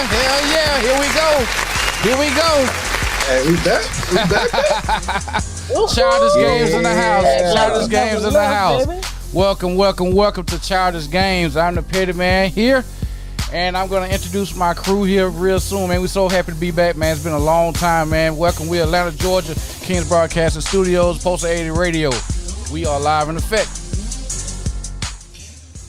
Hell yeah. Here we go. Here we go. Hey, we back. We back. Childish Gamez in the house. Childish Yeah. Gamez in the house. Baby. Welcome to Childish Gamez. I'm the petty man here. And I'm going to introduce my crew here real soon, man. We're so happy to be back, man. It's been a long time, man. Welcome. We're Atlanta, Georgia, Kings Broadcasting Studios, Post 80 Radio. We are live in effect.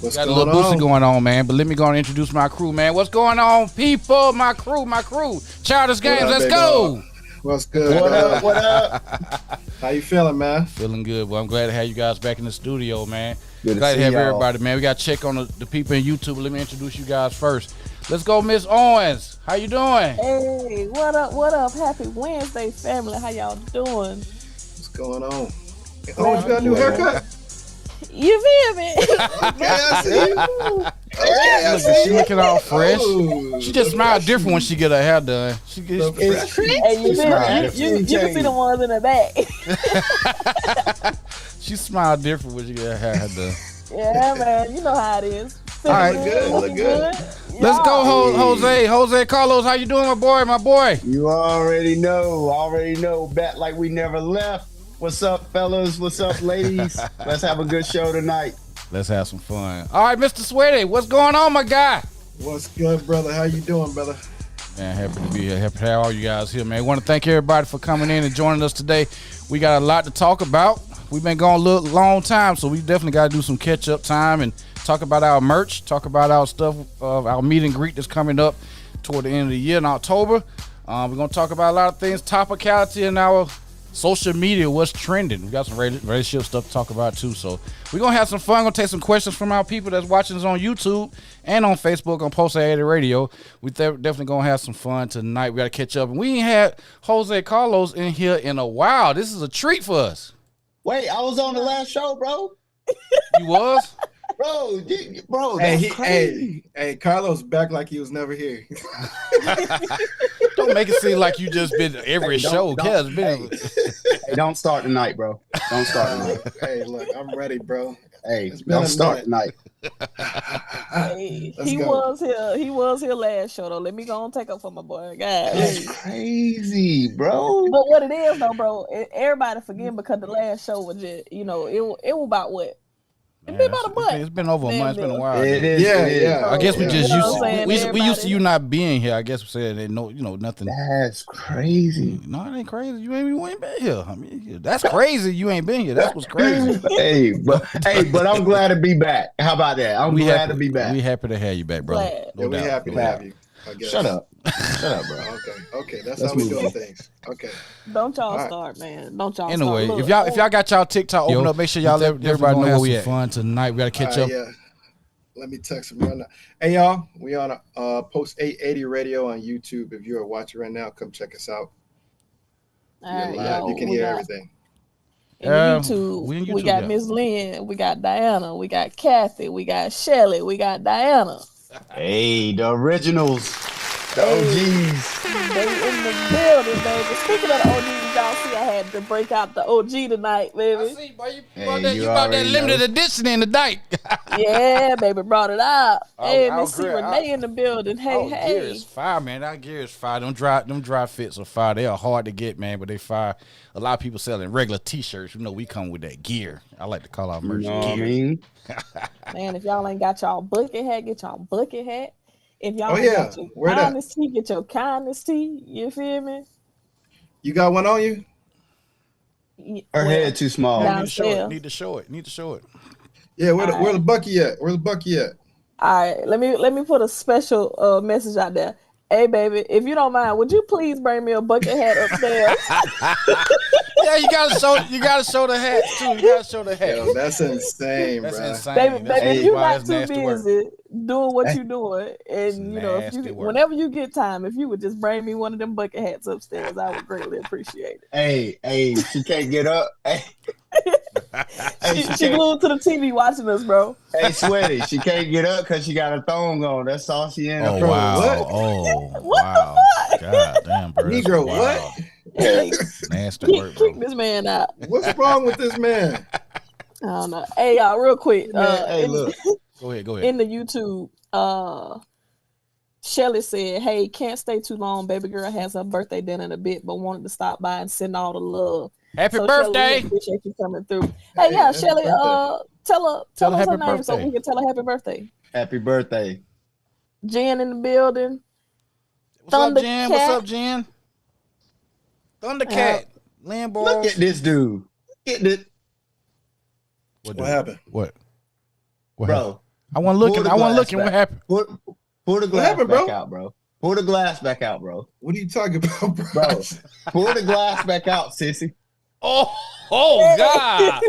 What's Got a going little boosting on? going on, man. But let me go and introduce my crew, man. What's going on, people? My crew. Childish Gamez, up, let's big go. What's good? What up? What up? How you feeling, man? Feeling good. Well, I'm glad to have you guys back in the studio, man. Good Glad to to have see y'all. everybody, man. We got to check on the people in YouTube. Let me introduce you guys first. Let's go, Miss Owens. How you doing? Hey, what up? What up? Happy Wednesday, family. How y'all doing? What's going on? Oh, you got a new haircut? You feel me? Okay, I see you. Okay, I Look, see she you. looking all fresh. Oh, She just smiles different when she get her hair done. She gets It's free. Hey, you feel Right. me? You can see the ones in the back. she smile different when she get her hair done. Yeah, man. You know how it is. All right. Look good. Let's go, Jose. Jose Carlos, how you doing, my boy? You already know. Back like we never left. What's up, fellas? What's up, ladies? Let's have a good show tonight. Let's have some fun. All right, Mr. Sweaty, what's going on, my guy? What's good, brother? How you doing, brother? Man, happy to be here. Happy to have all you guys here, man. Want to thank everybody for coming in and joining us today. We got a lot to talk about. We've been going a long time, so we definitely got to do some catch-up time and talk about our merch, talk about our stuff, our meet and greet that's coming up toward the end of the year in October. We're going to talk about a lot of things, topicality in our social media, what's trending. We got some relationship stuff to talk about too. So we're going to have some fun. We're going to take some questions from our people that's watching us on YouTube and on Facebook on Post 80 Radio. We definitely going to have some fun tonight. We got to catch up. And we ain't had Jose Carlos in here in a while. This is a treat for us. Wait, I was on the last show, bro. You was? Bro, Hey, that's crazy. hey, Carlos back like he was never here. Don't make it seem like you just been every Hey, show. Hey, don't start tonight, bro. Don't start tonight. Hey, look, I'm ready, bro. Hey, It's been don't a start minute. tonight. Hey, Let's he go. was here. He was here last show though. Let me go and take up for my boy. God. That's crazy, bro. But what it is though, bro, everybody forget because the last show was just, it was about what? It been about a month. It's been over a month. It's been a while. It is. Yeah, it is. yeah. I guess we Yeah. just You know used what I'm saying? we used to you Everybody- not being here. I guess we said they nothing. That's crazy. No, it ain't crazy. You ain't been here. I mean, that's crazy. You ain't been here. That's what's crazy. but I'm glad to be back. How about that? I'm glad to be back. We happy to have you back, brother. Glad. No Yeah, we doubt. happy to Glad. have you. I guess. Shut up, bro. Okay, that's Let's how we move doing on. things. Okay. Don't y'all All right. start, man. Don't y'all Anyway, start. if y'all got y'all TikTok open up, make sure y'all let everybody know where we at. Fun tonight. We gotta catch up. Yeah. Let me text him right now. Hey, y'all, we on Post 880 Radio on YouTube. If you are watching right now, come check us out. All right, Live. y'all, You can we hear got- everything. In YouTube, we in we YouTube, got yeah. Miss Lynn, we got Diana, we got Kathy, we got Shelly, we got Diana. Hey, the originals, the Hey. OGs. They in the building, baby. Speaking of the OGs, y'all see I had to break out the OG tonight, baby. see, boy, you Hey, brought that, you you brought that already limited know. edition in the dike. Yeah, baby, brought it out. Hey, I'll Miss C. agree. Renee in the building. Hey, Gear hey. is fire, man. That gear is fire. Them dry fits are fire. They are hard to get, man, but they fire. A lot of people selling regular T-shirts. You know, we come with that gear. I like to call our You merch know what I gear. mean? Man, if y'all ain't got y'all bucket hat, get y'all bucket hat. If y'all Oh, ain't yeah. got your Where that? kindness tea, get your kindness tea. You feel me? You got one on you? Her head too small. Nah. Need to show it. Downstairs. Need to show it. Yeah, where All the Bucky at? Where's the Bucky at? All right, let me put a special message out there. Hey, baby, if you don't mind, would you please bring me a bucket hat upstairs? Yeah, you gotta show the hat too. You gotta show the hat. Yo, that's insane, That's bro. insane. Baby, That's if you're why not it's too nasty work. busy doing what Hey. you're doing, It's and if nasty you, work. whenever you get time, if you would just bring me one of them bucket hats upstairs, I would greatly appreciate it. Hey, she can't get up. Hey, She glued to the TV watching us, bro. hey, Sweaty, she can't get up because she got a thong on. That's all she in. Oh Bro, wow! what? Oh What the wow! God damn, bro. that's Negro, wild. what? Hey, Nasty kick, work, bro. kick this man out. What's wrong with this man? I don't know. Hey, y'all, real quick. Man, hey, look. Go ahead. In the YouTube, Shelly said, "Hey, can't stay too long. Baby girl has her birthday dinner in a bit, but wanted to stop by and send all the love. Happy So, birthday. Shelly, we appreciate you coming through. Hey, yeah, happy Shelly, birthday. tell Tell her us her happy name so birthday. we can tell her happy birthday. Happy birthday. Jen in the building. What's up, Jen? Thundercat. What's up, Jen? Thundercat. Land balls. Look at this dude. Look at it, What happened? What happened? bro. I wasn't looking. I wasn't looking. What happened? Pull the glass happened, back bro? out, bro. Pull the glass back out, bro. What are you talking about, bro? Bro, pull the glass back out, sissy. Oh God.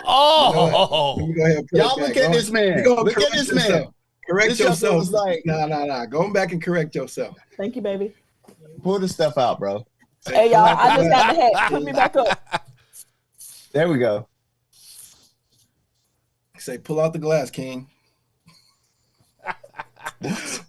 Oh. Let me go ahead and put Y'all it back. look at this man. You gonna Look at correct this yourself. man. Correct This yourself yourself. was like- Nah. Go back and correct yourself. Thank you, baby. Pull the stuff out, bro. Hey, y'all, I just got the hat. Put me back up. There we go. Say, pull out the glass, King.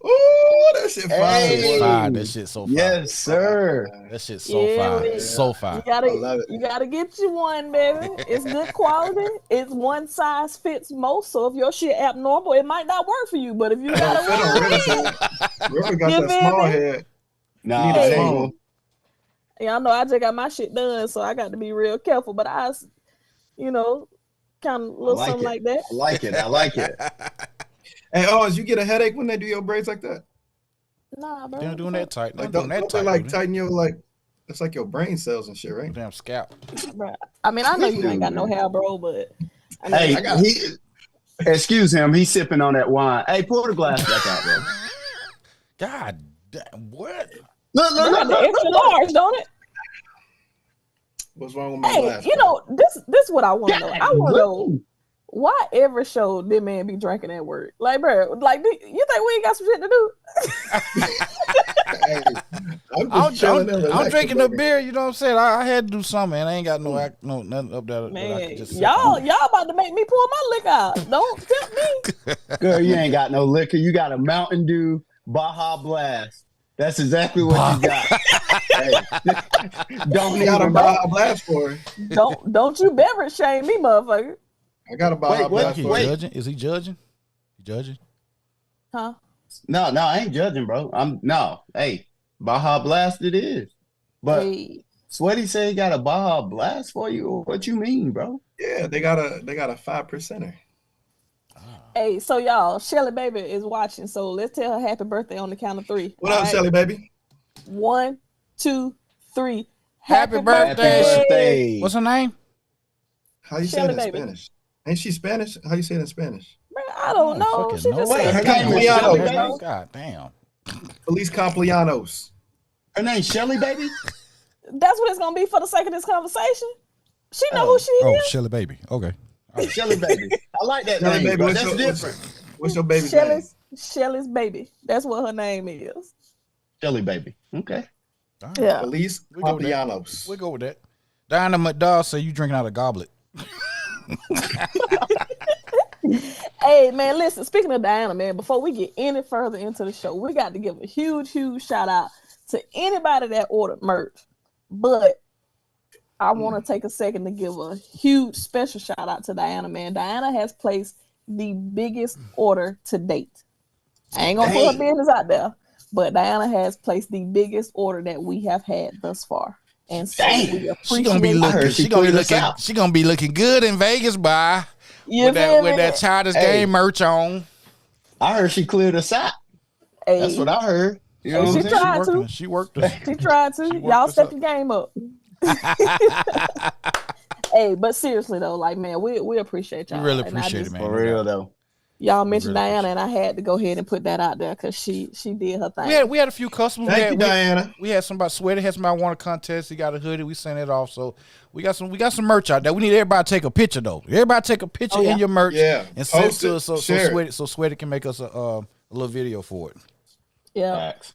Oh, that shit fire. Hey. It's boy. fire. That shit so fire. Yes, sir. That shit so Yeah, fire. we- So You fire. I love gotta, it. you gotta get you one, baby. It's good quality. It's one size fits most. So if your shit abnormal, it might not work for you. But if you It got don't fit on a River's one, head. River got You that feel small me? head. Nah, You need a Hey. small. yeah, I know I just got my shit done, so I got to be real careful. But I, kind of little like something it. like that. I like it. I like it. Hey, Oz, you get a headache when they do your braids like that? Nah, bro. They're not doing that tight. Like, Not doing that don't they tight. like dude. tighten your like? It's like your brain cells and shit, right? Damn scalp. Bruh. I mean, I know you ain't got no hair, bro, but I mean, Hey, I got- excuse him. He's sipping on that wine. Hey, pull the glass back out, bro. God damn. What? Look, they got the extra large, don't it? What's wrong with my Hey, glass? you know, this what I want to know. I want to know Woo. why every show this man be drinking at work. Like, bro, like, you think we ain't got some shit to do? Hey, I'm I'm, just chilling and I'm relaxing, drinking the baby. beer. You know what I'm saying? I had to do something, man. I ain't got no nothing up there. that I Man, can just sip y'all on. about to make me pull my liquor out. Don't tempt me. Girl, you ain't got no liquor. You got a Mountain Dew Baja Blast. That's exactly what you got. Hey, don't I got a even Baja Blast for it. Don't you beverage shame me, motherfucker. I got a Baja Wait, what? Blast He for it. judging? Is he judging? He judging? Huh? No, I ain't judging, bro. Hey, Baja Blast it is. But Hey. Sweaty said he got a Baja Blast for you. What you mean, bro? Yeah, they got a 5%er. Hey, so y'all, Shelly baby is watching, so let's tell her happy birthday on the count of 3. What All up, right? Shelly, baby? 1, 2, 3. Happy birthday. Happy birthday. What's her name? How you say Shelly, it in baby. Spanish? Ain't she Spanish? How you say it in Spanish? Man, I don't know. fucking She just know. said Her happy name is birthday. Shelly, Baby. baby. God damn. Feliz Cumpleaños. Her name's Shelly, baby. That's what it's gonna be for the sake of this conversation. She know who she Oh, is. Shelly baby. Okay. Shelly, baby. I like that Shelly, name, baby, bro. what's That's your- different. What's your baby's name? Shelly's baby. That's what her name is. Shelly, baby. Okay. All right. Yeah. Feliz We go with that. Cumpleaños. We go with that. Diana McDowell say you drinking out of goblet. Hey man, listen, speaking of Diana, man, before we get any further into the show, we got to give a huge shout out to anybody that ordered merch. But I want to take a second to give a huge special shout out to Diana, man. Diana has placed the biggest order to date. I ain't gonna put her business out there, but Diana has placed the biggest order that we have had thus far. And so we appreciate She gonna be I looking. heard she She gonna be cleared us looking. out. She gonna be looking good in Vegas, boy. You With feel that me? Childish Hey. Game merch on. I heard she cleared us out. Hey, That's what I heard. You know Hey, what she I'm saying? tried. Working. to. She worked us. she tried to. worked Y'all us step up. the game up. Hey, but seriously though, like man, we appreciate y'all. We really And I appreciate just- it, man. For real, though. Y'all mentioned really Diana, and I had to go ahead and put that out there because she did her thing. We had a few customers. Thank you, Diana. We had somebody sweaty. Had somebody won a contest. He got a hoodie. We sent it off. So we got some merch out there. We need everybody to take a picture though. Everybody take a picture in your merch. Yeah. And send it Post to it. us so Share it. sweaty can make us a little video for it. Yeah. Facts.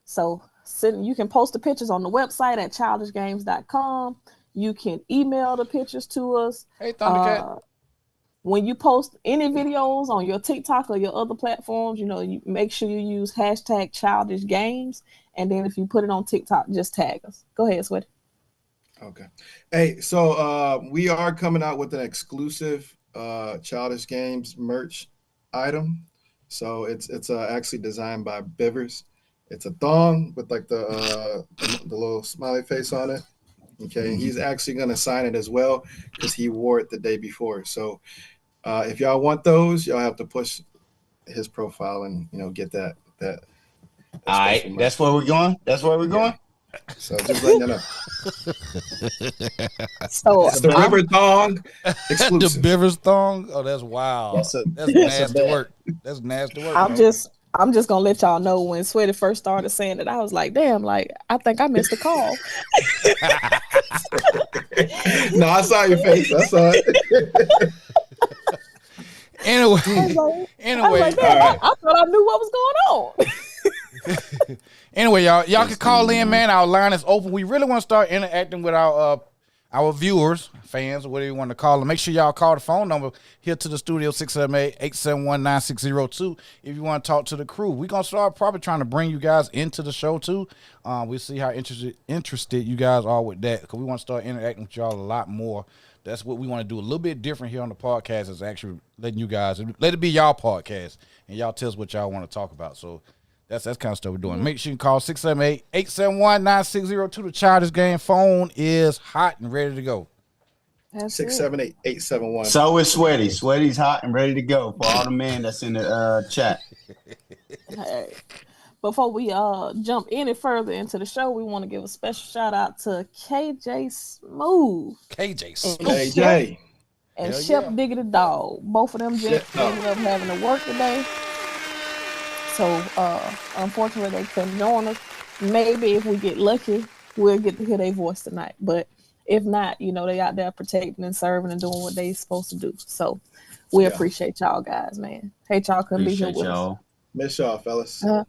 So you can post the pictures on the website at childishgames.com. You can email the pictures to us. Hey, Thundercat. When you post any videos on your TikTok or your other platforms, you make sure you use hashtag Childish Games. And then if you put it on TikTok, just tag us. Go ahead, Sweaty. Okay. Hey, so we are coming out with an exclusive Childish Games merch item. So it's actually designed by Bivers. It's a thong with like the little smiley face on it. Okay, and he's actually gonna sign it as well because he wore it the day before. So if y'all want those, y'all have to push his profile and get that All right, that's where we're going. That's where we're going. So just letting you know. So It's the River Thong exclusive. The Bivers thong. Oh, that's wild. That's nasty work. That's nasty work. I'm just gonna let y'all know when Sweaty first started saying it, I was like, damn, like I think I missed the call. No, I saw your face. I saw it. Anyway, I was like, damn, I thought I knew what was going on. Anyway, y'all can call in, man. Our line is open. We really want to start interacting with our viewers, fans, or whatever you want to call them. Make sure y'all call the phone number here to the studio, 678-871-9602, if you want to talk to the crew. We're going to start probably trying to bring you guys into the show, too. We'll see how interested you guys are with that, because we want to start interacting with y'all a lot more. That's what we want to do. A little bit different here on the podcast is actually letting you guys, let it be y'all podcast, and y'all tell us what y'all want to talk about. So that's kind of stuff we're doing. Make sure you call 678-871-9602. The Childish Game phone is hot and ready to go. 678-871. So is Sweaty. Sweaty's hot and ready to go for all the men that's in the chat. Hey, before we jump any further into the show, we want to give a special shout out to KJ Smooth. KJ. And Shep Diggity Dog. Both of them just ended up having to work today. So, unfortunately, they couldn't join us. Maybe if we get lucky, we'll get to hear their voice tonight. But if not, they out there protecting and serving and doing what they supposed to do. So, we appreciate y'all guys, man. Hate y'all couldn't be here with us. Miss y'all, fellas. All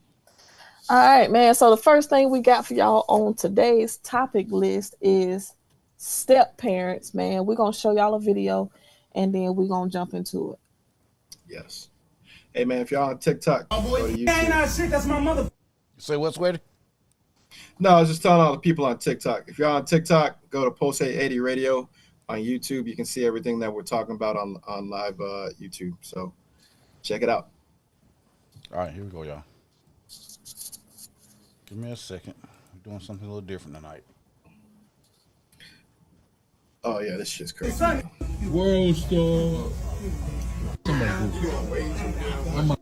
right, man. So, the first thing we got for y'all on today's topic list is step parents, man. We're going to show y'all a video, and then we're going to jump into it. Yes. Hey, man, if y'all on TikTok, go to YouTube. Shit, that's my mother. You say what's Sweaty? No, I was just telling all the people on TikTok. If y'all on TikTok, go to Post 880 Radio on YouTube. You can see everything that we're talking about on live YouTube. So check it out. All right, here we go, y'all. Give me a second. We're doing something a little different tonight. Oh, yeah, this shit's crazy. World star.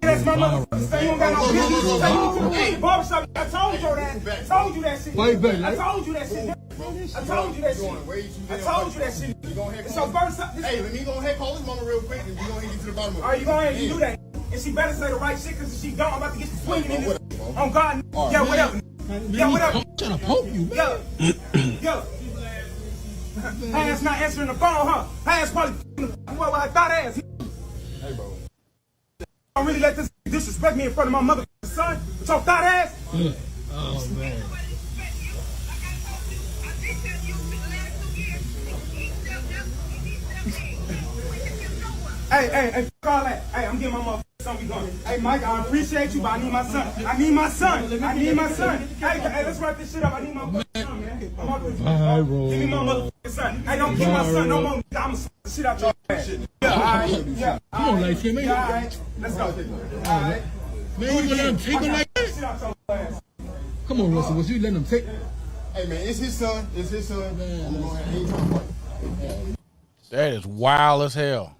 That's my mother. Say you don't got no business. Say you to the barbershop. I told you that. I told you that shit. I told you that shit. I told you that shit. I told you that shit. So first, hey, let me go ahead call his mama real quick, and we gonna get to the bottom of it. All right, you go ahead and do that. And she better say the right shit, cause if she don't, I'm about to get you swinging in this. On God, yeah, whatever. Yeah, whatever. I'm trying to poke you, man. Yo. Ass not answering the phone, huh? Ass probably well, I thought ass. Hey, bro. Don't really let this disrespect me in front of my mother son. With your thought ass. Oh, man. Hey, call that. Hey, I'm getting my motherfucking son. We going. Hey, Mike, I appreciate you, but I need my son. I need my son. Hey, let's wrap this shit up. I need my motherfucking son, man. Bye, bro. Give me my motherfucking son. Hey, don't kill my son no more. I'm gonna shit out your ass. Yeah, all right. Yeah. Come on, like him, man. Yeah, all right. Let's go. All right. Man, you gonna let him take him like that? Shit out your ass. Come on, Russell. Was you letting him take? Hey, man, it's his son. It's his son. That is wild as hell.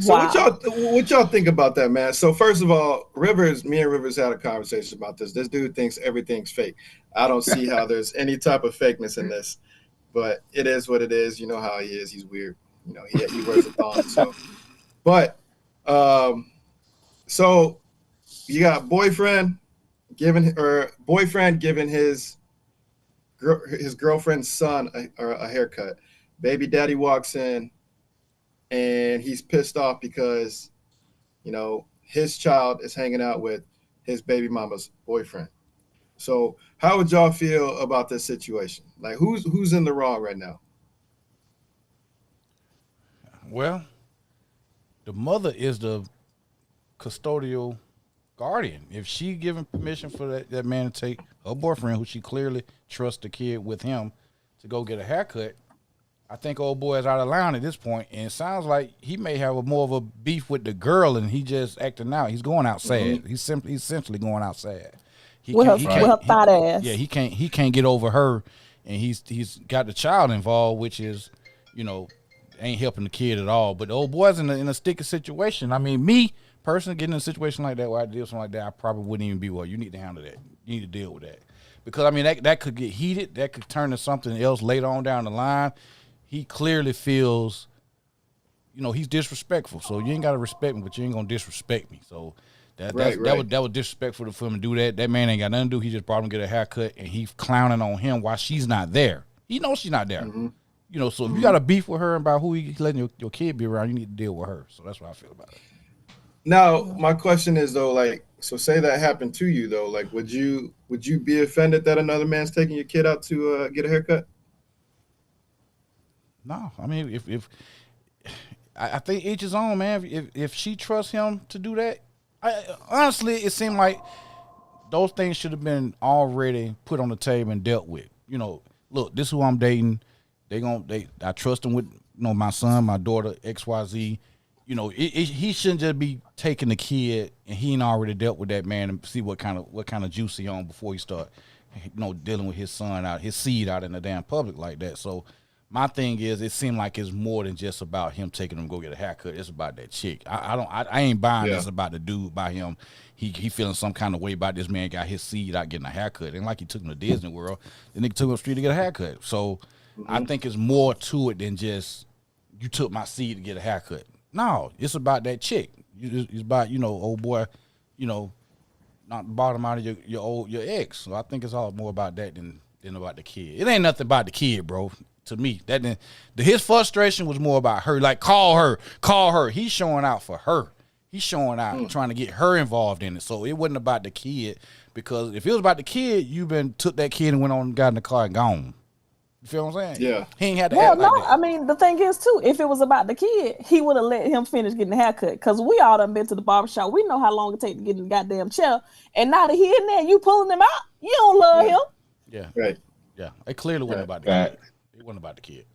So what y'all think about that, man? So first of all, me and Rivers had a conversation about this. This dude thinks everything's fake. I don't see how there's any type of fakeness in this, but it is what it is. You know how he is. He's weird. He wears a thong. So you got boyfriend giving his girlfriend's son a haircut. Baby daddy walks in. And he's pissed off because, his child is hanging out with his baby mama's boyfriend. So how would y'all feel about this situation? Like, who's in the wrong right now? Well, the mother is the custodial guardian. If she giving permission for that man to take her boyfriend, who she clearly trusts the kid with him, to go get a haircut, I think old boy is out of line at this point, and it sounds like he may have more of a beef with the girl, and he just acting out. He's going out sad. He's essentially going out sad. with her thought ass. Yeah, he can't get over her, and he's got the child involved, which is, ain't helping the kid at all. But the old boy's in a sticky situation. I mean, me personally getting in a situation like that where I did something like that, I probably wouldn't even be. Well, you need to handle that. You need to deal with that, because I mean that could get heated. That could turn to something else later on down the line. He clearly feels, he's disrespectful. So you ain't gotta respect me, but you ain't gonna disrespect me. So that was disrespectful for him to do that. That man ain't got nothing to do. He just brought him to get a haircut, and he's clowning on him while she's not there. He knows she's not there. Mm-hmm. So if you got a beef with her about who you letting your kid be around, you need to deal with her. So that's what I feel about it. Now, my question is though, so say that happened to you though, would you be offended that another man's taking your kid out to get a haircut? No, I mean, if I think each his own, man. If she trusts him to do that, honestly, it seemed like those things should have been already put on the table and dealt with. Look, this is who I'm dating. I trust them with my son, my daughter, XYZ. He shouldn't just be taking the kid and he ain't already dealt with that man and see what kind of juice he on before he start, dealing with his son his seed out in the damn public like that. So my thing is, it seemed like it's more than just about him taking him to go get a haircut. It's about that chick. I ain't buying this about the dude, by him. He feeling some kind of way about this man got his seed out getting a haircut. And like he took him to Disney World, the nigga took him to the street to get a haircut. So I think it's more to it than just you took my seed to get a haircut. No, it's about that chick. It's about, old boy, not the bottom out of your ex. So I think it's all more about that than about the kid. It ain't nothing about the kid, bro. To me, his frustration was more about her. Like, call her. He's showing out for her. He's showing out, trying to get her involved in it. So it wasn't about the kid, because if it was about the kid, took that kid and went on and got in the car and gone. You feel what I'm saying? Yeah. He ain't had to act like that. I mean, the thing is, too, if it was about the kid, he would have let him finish getting a haircut. Because we all done been to the barbershop. We know how long it takes to get in the goddamn chair. And now that he in there, you pulling him out, you don't love him. Yeah. Right. Yeah. It clearly wasn't about the kid. It wasn't about the kid.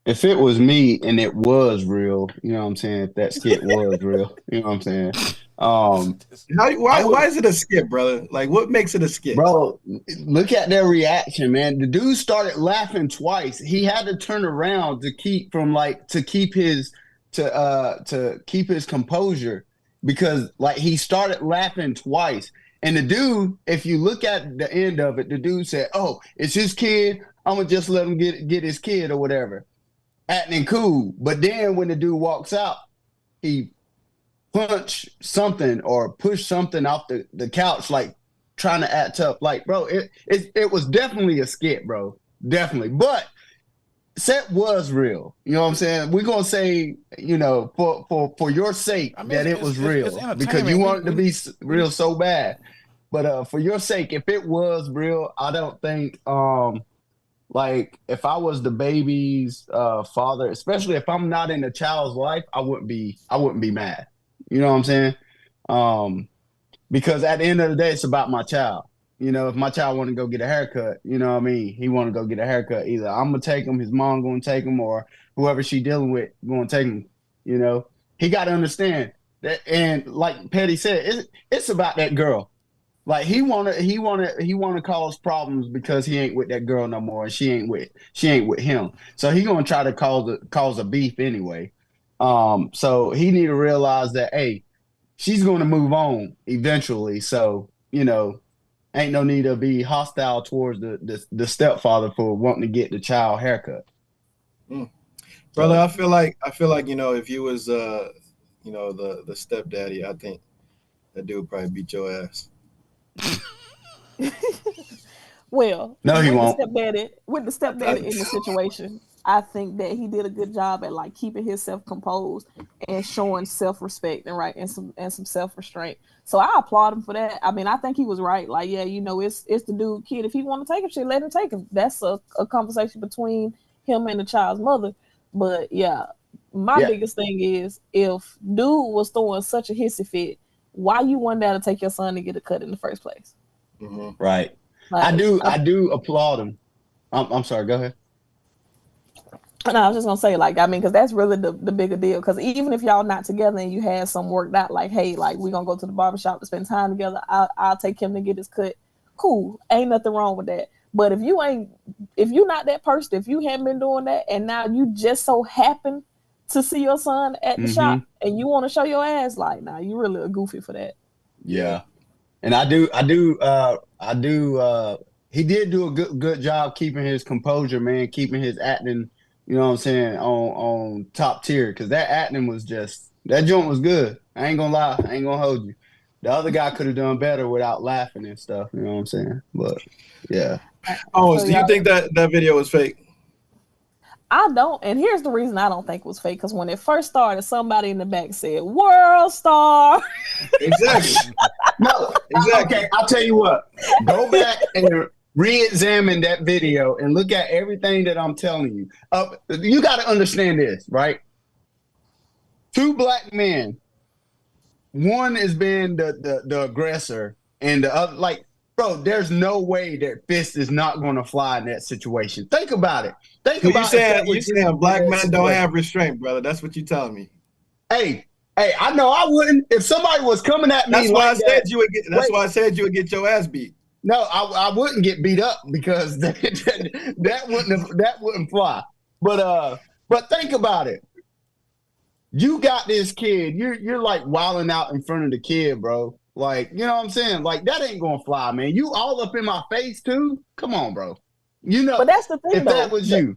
If it was me and it was real, you know what I'm saying? If that skit was real, you know what I'm saying? Why is it a skit, brother? Like, what makes it a skit? Bro, look at their reaction, man. The dude started laughing twice. He had to turn around to keep his composure, because he started laughing twice. And the dude, if you look at the end of it, the dude said, "Oh, it's his kid. I'm gonna just let him get his kid," or whatever. Acting cool. But then when the dude walks out, he punch something or push something off the couch, trying to act tough. Bro, it was definitely a skit, bro. Definitely. But set was real. You know what I'm saying? We're gonna say, for your sake, that it was real, because you want it to be real so bad. But for your sake, if it was real, I don't think if I was the baby's father, especially if I'm not in the child's life, I wouldn't be mad. You know what I'm saying? Because at the end of the day, it's about my child. If my child want to go get a haircut, you know what I mean? He want to go get a haircut. Either I'm going to take him, his mom going to take him, or whoever she dealing with going to take him. He got to understand that. And like Petty said, it's about that girl. He wanna cause problems because he ain't with that girl no more, and she ain't with him. So he gonna try to cause a beef anyway. So he need to realize that, hey, she's gonna move on eventually. So ain't no need to be hostile towards the stepfather for wanting to get the child haircut. Brother, I feel like if you was the stepdaddy, I think that dude would probably beat your ass. Well, no, he won't. With the stepdaddy in the situation, I think that he did a good job at keeping himself composed and showing self-respect and some self-restraint. So I applaud him for that. I mean, I think he was right. It's the dude kid. If he want to take him, shit, let him take him. That's a conversation between him and the child's mother. But my biggest thing is, if dude was throwing such a hissy fit, why you want there to take your son to get a cut in the first place? Mm-hmm. Right. I do applaud him. I'm sorry. Go ahead. And I was just gonna say, like, I mean, because that's really the bigger deal. Because even if y'all not together and you had some worked out, like, hey, like, we gonna go to the barbershop to spend time together. I'll take him to get his cut. Cool, ain't nothing wrong with that. But if you not that person, if you haven't been doing that, and now you just so happen to see your son at the shop and you want to show your ass, like, nah, you really a goofy for that. Yeah. And he did do a good job keeping his composure, man, keeping his acting, you know what I'm saying, on top tier. Cause that acting was that joint was good. I ain't gonna lie, I ain't gonna hold you. The other guy could have done better without laughing and stuff, you know what I'm saying? But yeah. Oh, so you think that video was fake? I don't, and here's the reason I don't think it was fake. Because when it first started, somebody in the back said "World Star." Exactly. No, exactly. Okay, I'll tell you what. Go back and re-examine that video and look at everything that I'm telling you. You got to understand this, right? Two black men. One is being the aggressor, and the other, like, bro, there's no way that fist is not going to fly in that situation. Think about it. You saying black men don't have restraint, brother? That's what you telling me. Hey, I know I wouldn't. If somebody was coming at me, that's why I said you would get. That's why I said you would get your ass beat. No, I wouldn't get beat up because that wouldn't fly. But think about it. You got this kid. You're like wilding out in front of the kid, bro. Like, you know what I'm saying? Like, that ain't gonna fly, man. You all up in my face too? Come on, bro. You know, but that's the thing, if that was you.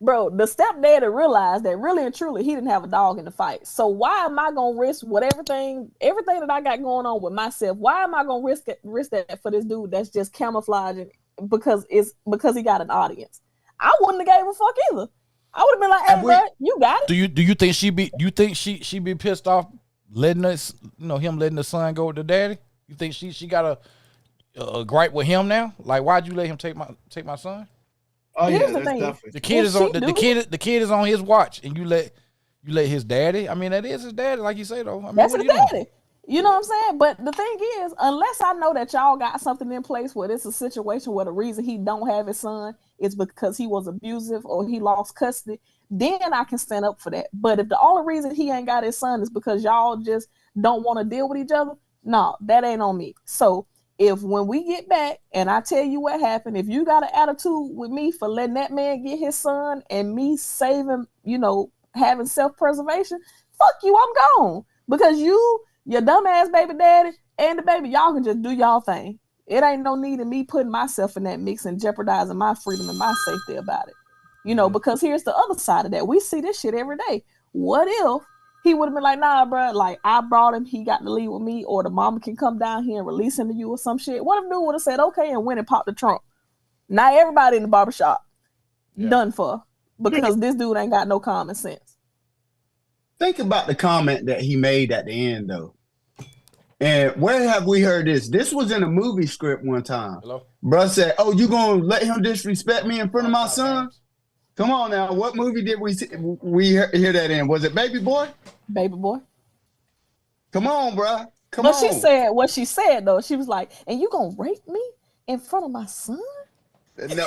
Bro, the stepdaddy realized that really and truly he didn't have a dog in the fight. So why am I gonna risk everything that I got going on with myself? Why am I gonna risk that for this dude that's just camouflaging because he got an audience? I wouldn't have gave a fuck either. I would have been like, "Hey, bro, you got it." Do you think she be pissed off letting us, him letting the son go with the daddy? You think she got a gripe with him now? Like, why'd you let him take my son? Oh, here's yeah, the thing. definitely. The kid is on the kid is on his watch, and you let his daddy. I mean, that is his daddy, like you say though. I mean, that's his daddy. You know what I'm saying? But the thing is, unless I know that y'all got something in place where it's a situation where the reason he don't have his son is because he was abusive or he lost custody, then I can stand up for that. But if the only reason he ain't got his son is because y'all just don't want to deal with each other, no, that ain't on me. So if when we get back and I tell you what happened, if you got an attitude with me for letting that man get his son and me saving, having self-preservation, fuck you, I'm gone. Because your dumbass baby daddy and the baby, y'all can just do y'all thing. It ain't no need in me putting myself in that mix and jeopardizing my freedom and my safety about it. Because here's the other side of that. We see this shit every day. What if he would have been like, nah, bro, like, I brought him, he got to leave with me, or the mama can come down here and release him to you or some shit? What if dude would have said, okay, and went and popped the trunk? Now everybody in the barbershop done for, because this dude ain't got no common sense. Think about the comment that he made at the end, though. And where have we heard this? This was in a movie script one time. Hello? Bruh said, oh, you gonna let him disrespect me in front of my son? Come on now. What movie did we hear that in? Was it Baby Boy? Baby Boy. Come on, bruh. Come on. But she said what she said, though. She was like, and you gonna rape me in front of my son? No,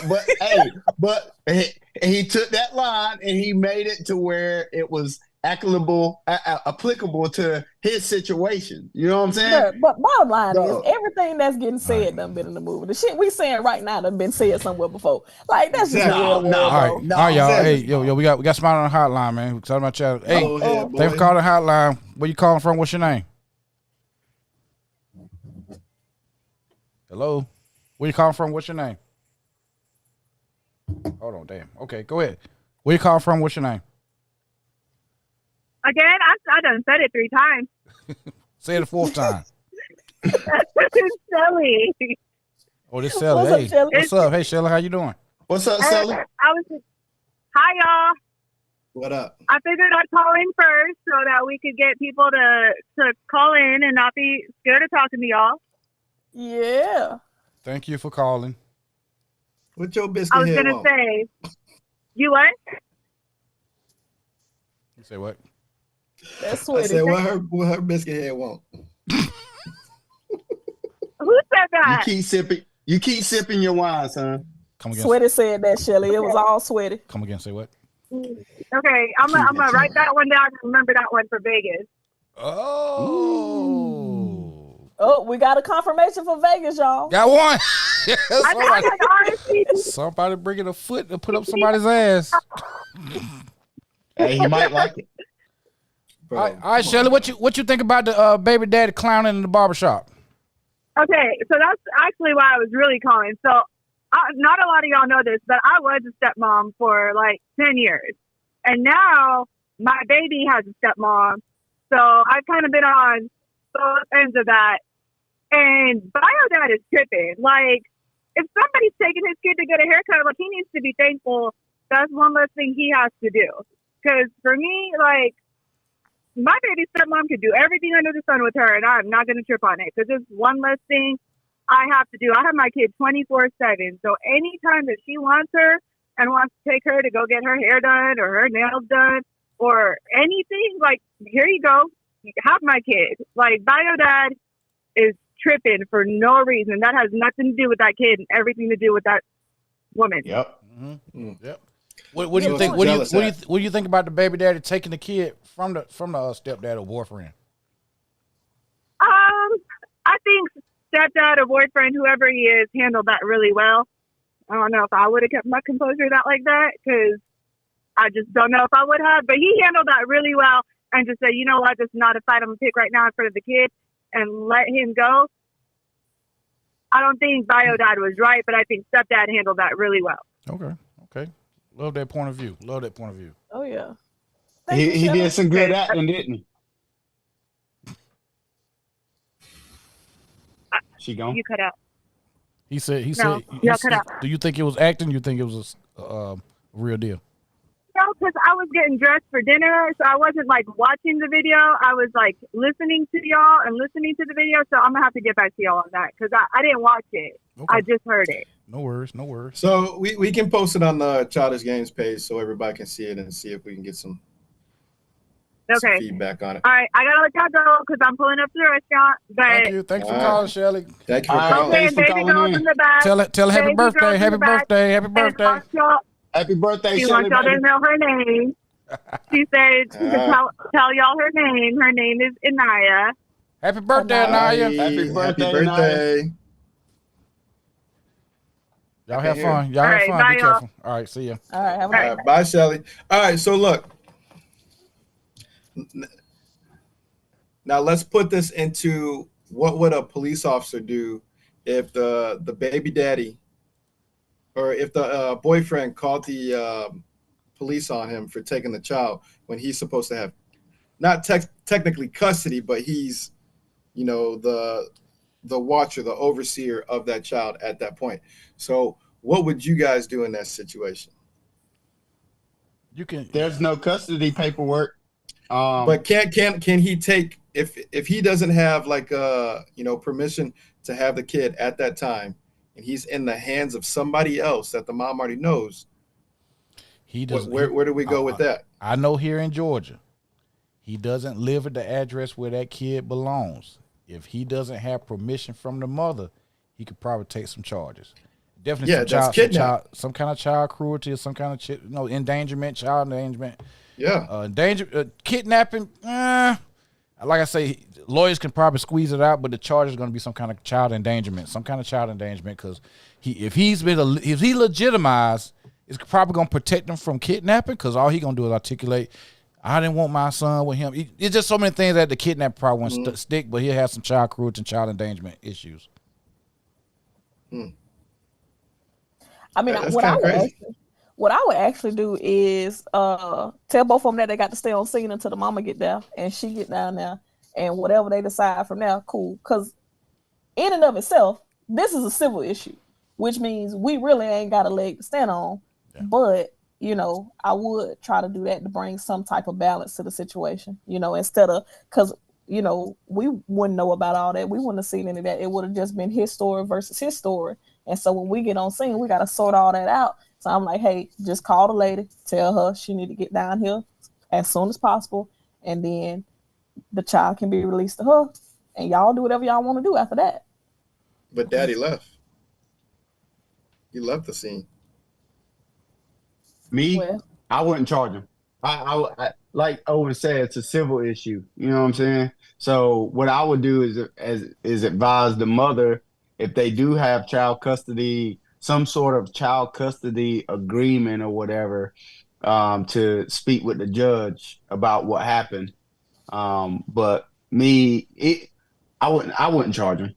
but he took that line and he made it to where it was applicable to his situation. You know what I'm saying? But bottom line is everything that's getting said done been in the movie. The shit we saying right now done been said somewhere before. Like, that's just real. All right, y'all. Hey, yo, we got somebody on the hotline, man. We're talking about y'all. Hey, thanks for calling the hotline. Where you calling from? What's your name? Hello? Where you calling from? What's your name? Hold on, damn. Okay, go ahead. Where you calling from? What's your name? Again, I done said it 3 times. Say it a 4th time. Shelly. Oh, this Shelly. Hey, what's up? Hey, Shelly, how you doing? What's up, Shelly? Hi, y'all. What up? I figured I'd call in first so that we could get people to call in and not be scared of talking to y'all. Yeah. Thank you for calling. What your biscuit head want? I was going to say, you what? You say what? That's what I said, what her biscuit head want? Who said that? You keep sipping your wine, son. Come again. Sweaty said that, Shelly. It was all sweaty. Come again. Say what? Okay, I'm gonna write that one down and remember that one for Vegas. Oh. Oh, we got a confirmation for Vegas, y'all. Got one. Somebody bringing a foot to put up somebody's ass. Hey, he might like it. All right, Shelly, what you think about the baby daddy clowning in the barbershop? Okay, so that's actually why I was really calling. So, not a lot of y'all know this, but I was a stepmom for like 10 years. And now my baby has a stepmom. So I've kind of been on both ends of that. And bio dad is tripping. Like, if somebody's taking his kid to get a haircut, like, he needs to be thankful. That's one less thing he has to do. Because for me, like, my baby stepmom could do everything under the sun with her, and I'm not going to trip on it. Because it's one less thing I have to do. I have my kid 24/7. So anytime that she wants her and wants to take her to go get her hair done or her nails done or anything, like, here you go. Have my kid. Like, bio dad is tripping for no reason. That has nothing to do with that kid and everything to do with that woman. Yep. Mm-hmm. Yep. What do you think? What do you think about the baby daddy taking the kid from the stepdad or boyfriend? I think stepdad or boyfriend, whoever he is, handled that really well. I don't know if I would have kept my composure like that, because I just don't know if I would have. But he handled that really well and just said, you know what, this is not a fight I'm going to pick right now in front of the kid, and let him go. I don't think bio dad was right, but I think stepdad handled that really well. Okay. Love that point of view. Oh, yeah. He did some good acting, didn't he? She gone? You cut out. He said. Cut out. Do you think it was acting? You think it was a real deal? No, because I was getting dressed for dinner, so I wasn't like watching the video. I was like listening to y'all and listening to the video. So I'm gonna have to get back to y'all on that, because I didn't watch it. Okay. I just heard it. No worries. So we can post it on the Childish Gamez page so everybody can see it and see if we can get some feedback on it. All right, I gotta let y'all go because I'm pulling up to the restaurant. But thank you. Thanks for calling, Shelly. Thank you for calling. Thanks for calling in. Tell her happy birthday. Happy birthday. Happy birthday, She Shelly. wants y'all to know her name. She said to tell y'all her name. Her name is Inaya. Happy birthday, Inaya. Happy birthday. Y'all have fun. Be careful. All right, see ya. All right, have a good Bye, Shelly. All right, so look. Now let's put this into what would a police officer do if the baby daddy or if the boyfriend called the police on him for taking the child when he's supposed to have not technically custody, but he's, the watcher, the overseer of that child at that point. So what would you guys do in that situation? There's no custody paperwork. But can he take, if he doesn't have like permission to have the kid at that time, and he's in the hands of somebody else that the mom already knows, he does. Where do we go with that? I know here in Georgia, he doesn't live at the address where that kid belongs. If he doesn't have permission from the mother, he could probably take some charges. Definitely, some kind of child cruelty or some kind of endangerment, child endangerment. Yeah, kidnapping. Like I say, lawyers can probably squeeze it out, but the charge is going to be some kind of child endangerment, because if he's legitimized, it's probably going to protect him from kidnapping, because all he's going to do is articulate, I didn't want my son with him. It's just so many things that the kidnapper probably won't stick, but he'll have some child cruelty and child endangerment issues. I mean, what I would actually do is tell both of them that they got to stay on scene until the mama get there and she get down there, and whatever they decide from there, cool. Because in and of itself, this is a civil issue, which means we really ain't got a leg to stand on. Yeah. But I would try to do that to bring some type of balance to the situation. Instead of, because we wouldn't know about all that, we wouldn't have seen any of that. It would have just been his story versus his story. And so when we get on scene, we got to sort all that out. So I'm like, hey, just call the lady, tell her she need to get down here as soon as possible, and then the child can be released to her, and y'all do whatever y'all want to do after that. But daddy left. He left the scene. Me, I wouldn't charge him. I like Owen said, it's a civil issue. You know what I'm saying? So what I would do is advise the mother, if they do have child custody, some sort of child custody agreement or whatever, to speak with the judge about what happened. But I wouldn't charge him.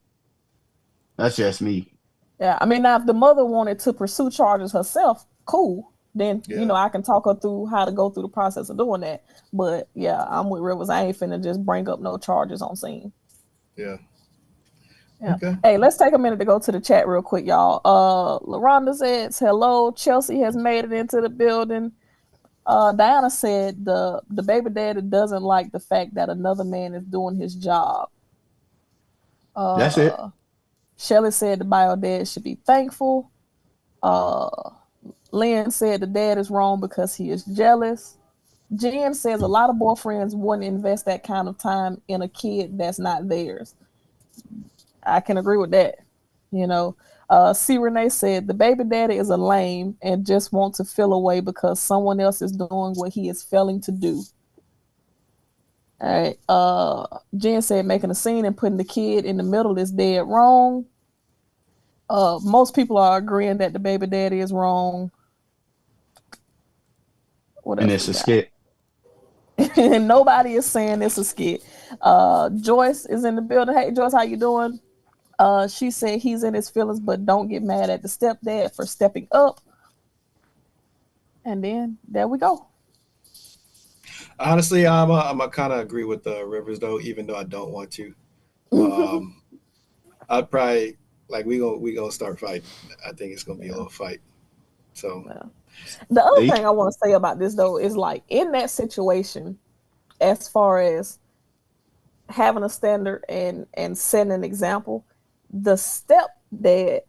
That's just me. Yeah, I mean, now if the mother wanted to pursue charges herself, cool. Then Yeah. I can talk her through how to go through the process of doing that. But yeah, I'm with Rivers. I ain't finna just bring up no charges on scene. Yeah. Yeah. Okay. Hey, let's take a minute to go to the chat real quick, y'all. LaRonda says, hello, Chelsea has made it into the building. Diana said the baby daddy doesn't like the fact that another man is doing his job. That's it. Shelly said the bio dad should be thankful. Lynn said the dad is wrong because he is jealous. Jen says a lot of boyfriends wouldn't invest that kind of time in a kid that's not theirs. I can agree with that. C. Renee said the baby daddy is a lame and just wants to feel away because someone else is doing what he is failing to do. All right. Jen said making a scene and putting the kid in the middle is dead wrong. Most people are agreeing that the baby daddy is wrong. What else And it's a skit. And nobody is saying it's a skit. Joyce is in the building. Hey, Joyce, how you doing? She said he's in his feelings, but don't get mad at the stepdad for stepping up. And then there we go. Honestly, I'm a kind of agree with the Rivers though, even though I don't want to. I'd probably we gonna start fighting. I think it's gonna be a little fight. So the other thing I want to say about this though is like in that situation, as far as having a standard and setting an example, the stepdad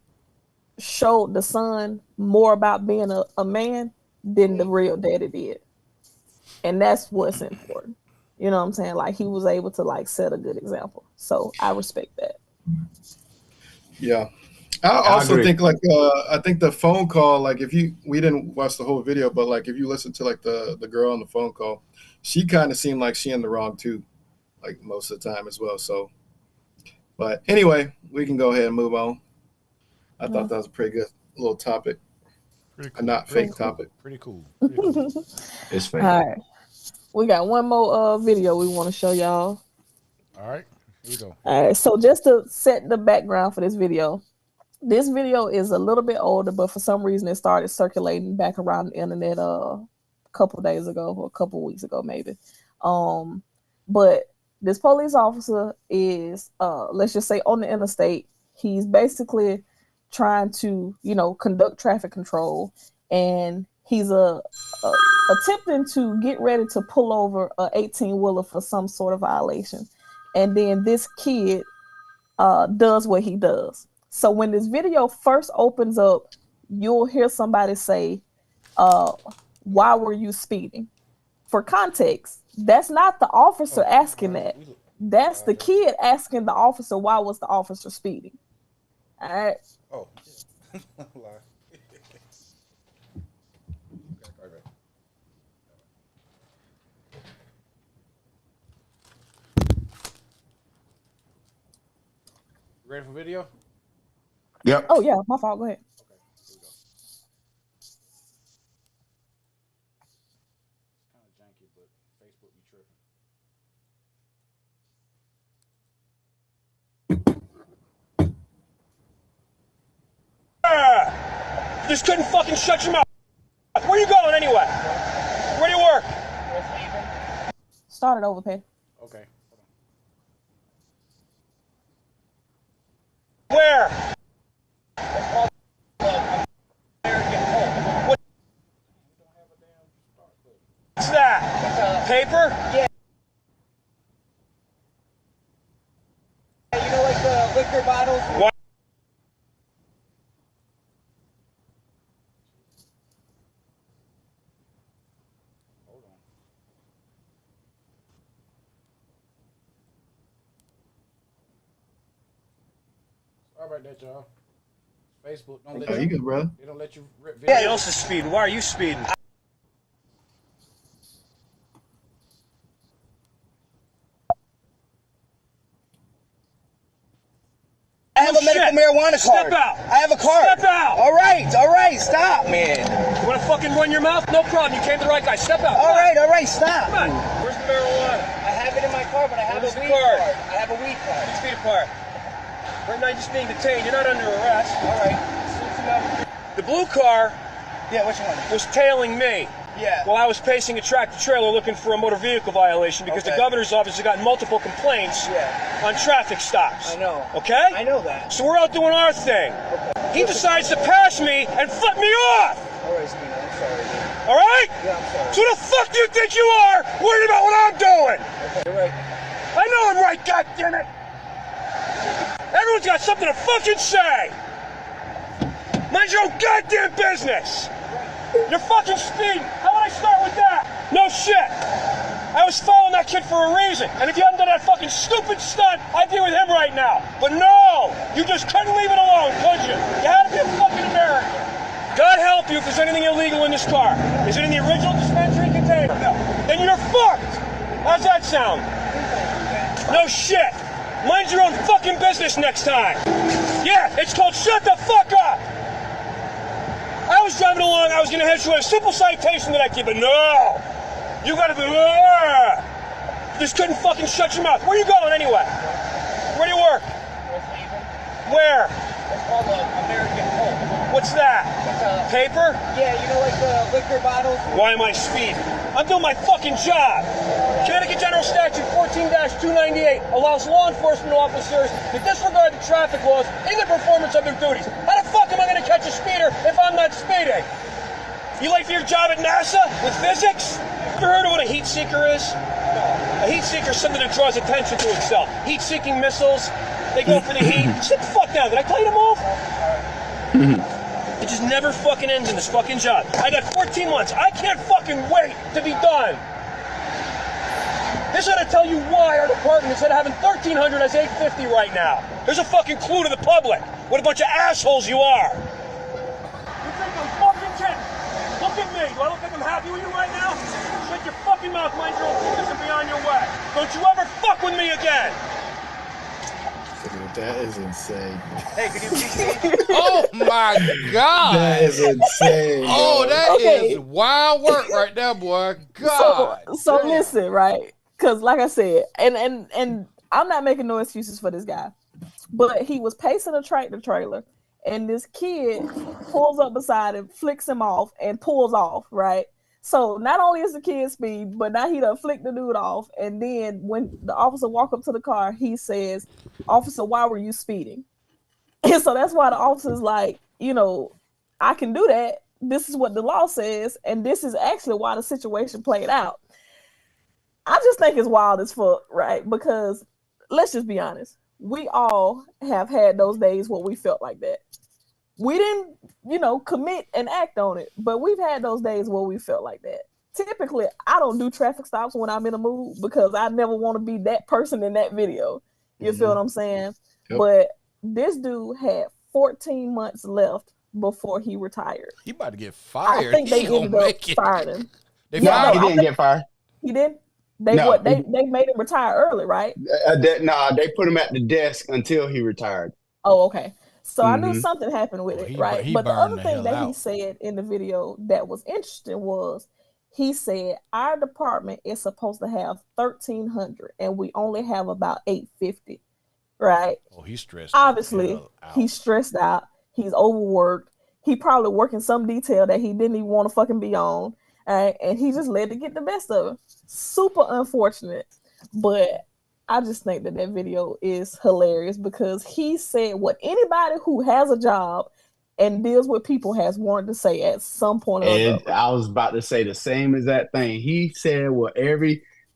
showed the son more about being a man than the real daddy did. And that's what's important. You know what I'm saying? Like he was able to set a good example. So I respect that. Yeah. I also think I think the phone call, we didn't watch the whole video, but if you listen to the girl on the phone call, she kind of seemed like she in the wrong too, most of the time as well. So, but anyway, we can go ahead and move on. I thought that was a pretty good little topic. Pretty cool. A not fake topic. Pretty cool. It's fake. All right. We got one more video we want to show y'all. All right. Here we go. All right. So just to set the background for this video is a little bit older, but for some reason it started circulating back around the internet a couple days ago or a couple weeks ago maybe. But this police officer is let's just say on the interstate. He's basically trying to conduct traffic control, and he's attempting to get ready to pull over a 18-wheeler for some sort of violation, and then this kid does what he does. So when this video first opens up, you'll hear somebody say, why were you speeding? For context, that's not the officer asking that. That's the kid asking the officer, why was the officer speeding? All right. Oh. Ready for video? Yep. Oh yeah, my fault. Go ahead. Okay, here we go. It's kind of janky, but Facebook be tripping. You just couldn't fucking shut your mouth. Where you going anyway? Where do you work? Start it over, Pat. Okay. Where? What's that? Paper? Yeah. You know, like the liquor bottles? What? Hold on. Sorry about that, y'all. Facebook don't let You good, bro? They don't let you rip video. Somebody else is speeding. Why are you speeding? a medical marijuana card. Step out. I have a card. Step out. All right, stop, man. You want to fucking run your mouth? No problem. You came to the right guy. Step out. All right, stop. Come on. Where's the marijuana? I have it in my car, but I have Where's a the weed card? card. I have a weed card. 6 feet apart. Right now, you're just being detained. You're not under arrest. All right. The blue car Yeah, which one? was tailing me. Yeah. While I was pacing a tractor-trailer looking for a motor vehicle violation because the Okay. governor's office has gotten multiple complaints on traffic stops. I know. Okay? I know that. So we're out doing our thing. Okay. He decides to pass me and flip me off. All right, Spino, I'm sorry. All right? Yeah, I'm sorry. So who the fuck do you think you are worried about what I'm doing? Okay, you're right. I know I'm right, goddammit. Everyone's got something to fucking say. Mind your own goddamn business. You're fucking speeding. How about I start with that? No shit. I was following that kid for a reason. And if you hadn't done that fucking stupid stunt, I'd be with him right now. But no, you just couldn't leave it alone, could you? You had to be a fucking American. God help you if there's anything illegal in this car. Is it in the original dispensary container? No. Then you're fucked. How's that sound? No shit. Mind your own fucking business next time. Yeah, it's called shut the fuck up. I was driving along, I was gonna hit you with a simple citation that I give, but no! You gotta be, just couldn't fucking shut your mouth. Where are you going anyway? Where do you work? Where? It's called American Coke. What's that? Paper? Yeah, you know, like the liquor bottles. Why am I speeding? I'm doing my fucking job. Connecticut General Statute 14-298 allows law enforcement officers to disregard the traffic laws in the performance of their duties. How the fuck am I going to catch a speeder if I'm not speeding? You late for your job at NASA with physics? Ever heard of what a heat seeker is? A heat seeker is something that draws attention to itself. Heat-seeking missiles, they go for the heat. Sit the fuck down. Did I tell you to move? It just never fucking ends in this fucking job. I got 14 months. I can't fucking wait to be done. This ought to tell you why our department, instead of having 1,300, has 850 right now. There's a fucking clue to the public. What a bunch of assholes you are. You think I'm fucking kidding? Look at me. Do I look like I'm happy with you right now? Shut your fucking mouth, mind your own business, and be on your way. Don't you ever fuck with me again. Dude, that is insane. Hey, could you please Oh my God. That is insane. Oh, bro. that Okay. is wild work right there, boy. God. So damn. listen, right? Because like I said, and I'm not making no excuses for this guy, but he was pacing a tractor trailer, and this kid pulls up beside him, flicks him off, and pulls off, right? So not only is the kid speed, but now he done flicked the dude off, and then when the officer walk up to the car, he says, "Officer, why were you speeding?" And so that's why the officer's like, you know, I can do that. This is what the law says, and this is actually why the situation played out. I just think it's wild as fuck, right? Because let's just be honest. We all have had those days where we felt like that. We didn't, you know, commit and act on it, but we've had those days where we felt like that. Typically, I don't do traffic stops when I'm in a mood because I never want to be that person in that video. You feel what I'm saying? Yep. But this dude had 14 months left before he retired. He about to get I fired. think they He gonna ended up make it. firing him. They Yeah, fired He him. didn't get fired. He did? They No, what? They made him retire early, right? They put him at the desk until he retired. Oh, okay. So I knew Mhm. something happened with Well, it, he- right? he But the burned other the thing hell that he out. said in the video that was interesting was he said our department is supposed to have 1,300 and we only have about 850, right? Oh, he's stressed. the Obviously, hell out. he's stressed out. He's overworked. He probably working some detail that he didn't even want to fucking be on, right? And he just let it get the best of him. Super unfortunate, but I just think that that video is hilarious because he said what anybody who has a job and deals with people has wanted to say at some point or And another. I was about to say the same exact thing. He said what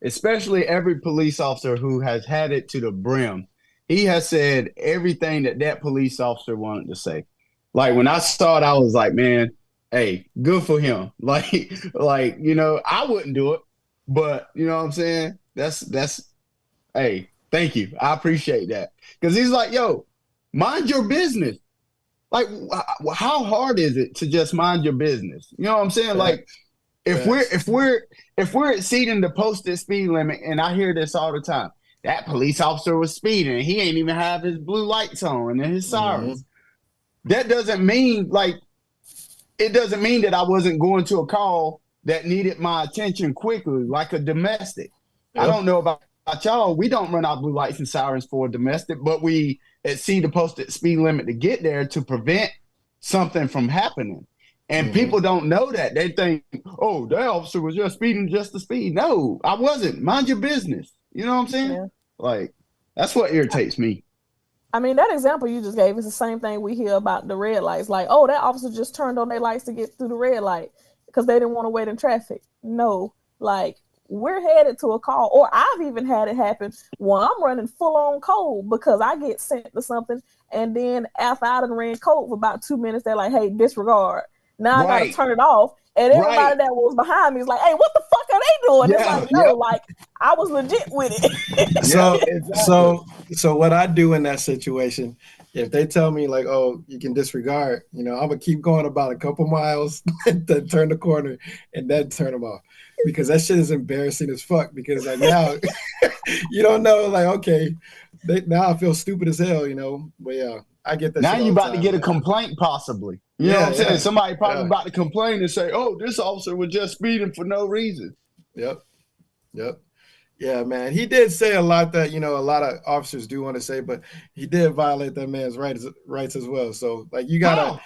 especially every police officer who has had it to the brim, he has said everything that police officer wanted to say. Like when I saw it, I was like, man, hey, good for him. Like, you know, I wouldn't do it, but you know what I'm saying? That's, hey, thank you. I appreciate that. Cause he's like, yo, mind your business. Like, how hard is it to just mind your business? You know what I'm saying? Like, if we're exceeding the posted speed limit, and I hear this all the time, that police officer was speeding. He ain't even have his blue lights on and his sirens. That doesn't mean it doesn't mean that I wasn't going to a call that needed my attention quickly, like a domestic. I don't know about y'all. We don't run our blue lights and sirens for a domestic, but we exceed the posted speed limit to get there to prevent something from happening. And people don't know that. They think, oh, that officer was just speeding just to speed. No, I wasn't. Mind your business. You know what I'm saying? Yeah. Like, that's what irritates me. I mean, that example you just gave is the same thing we hear about the red lights. Like, oh, that officer just turned on their lights to get through the red light because they didn't want to wait in traffic. No, like, we're headed to a call, or I've even had it happen when I'm running full on code because I get sent to something, and then after I done ran code for about 2 minutes, they're like, hey, disregard. Now I got to turn it off. And everybody that was behind me is like, hey, what the fuck are they doing? It's like, no, like, I was legit with it. So what I do in that situation, if they tell me like, oh, you can disregard, I'm gonna keep going about a couple miles, then turn the corner and then turn them off. Because that shit is embarrassing as fuck. Because like now you don't know, like, okay, now I feel stupid as hell, But yeah, I get that. Now shit you about time, to get man. a complaint possibly. You know what I'm saying? Somebody probably about to complain and say, oh, this officer was just speeding for no reason. Yep. Yeah, man. He did say a lot that, a lot of officers do want to say, but he did violate that man's rights as well. So, like, you got to,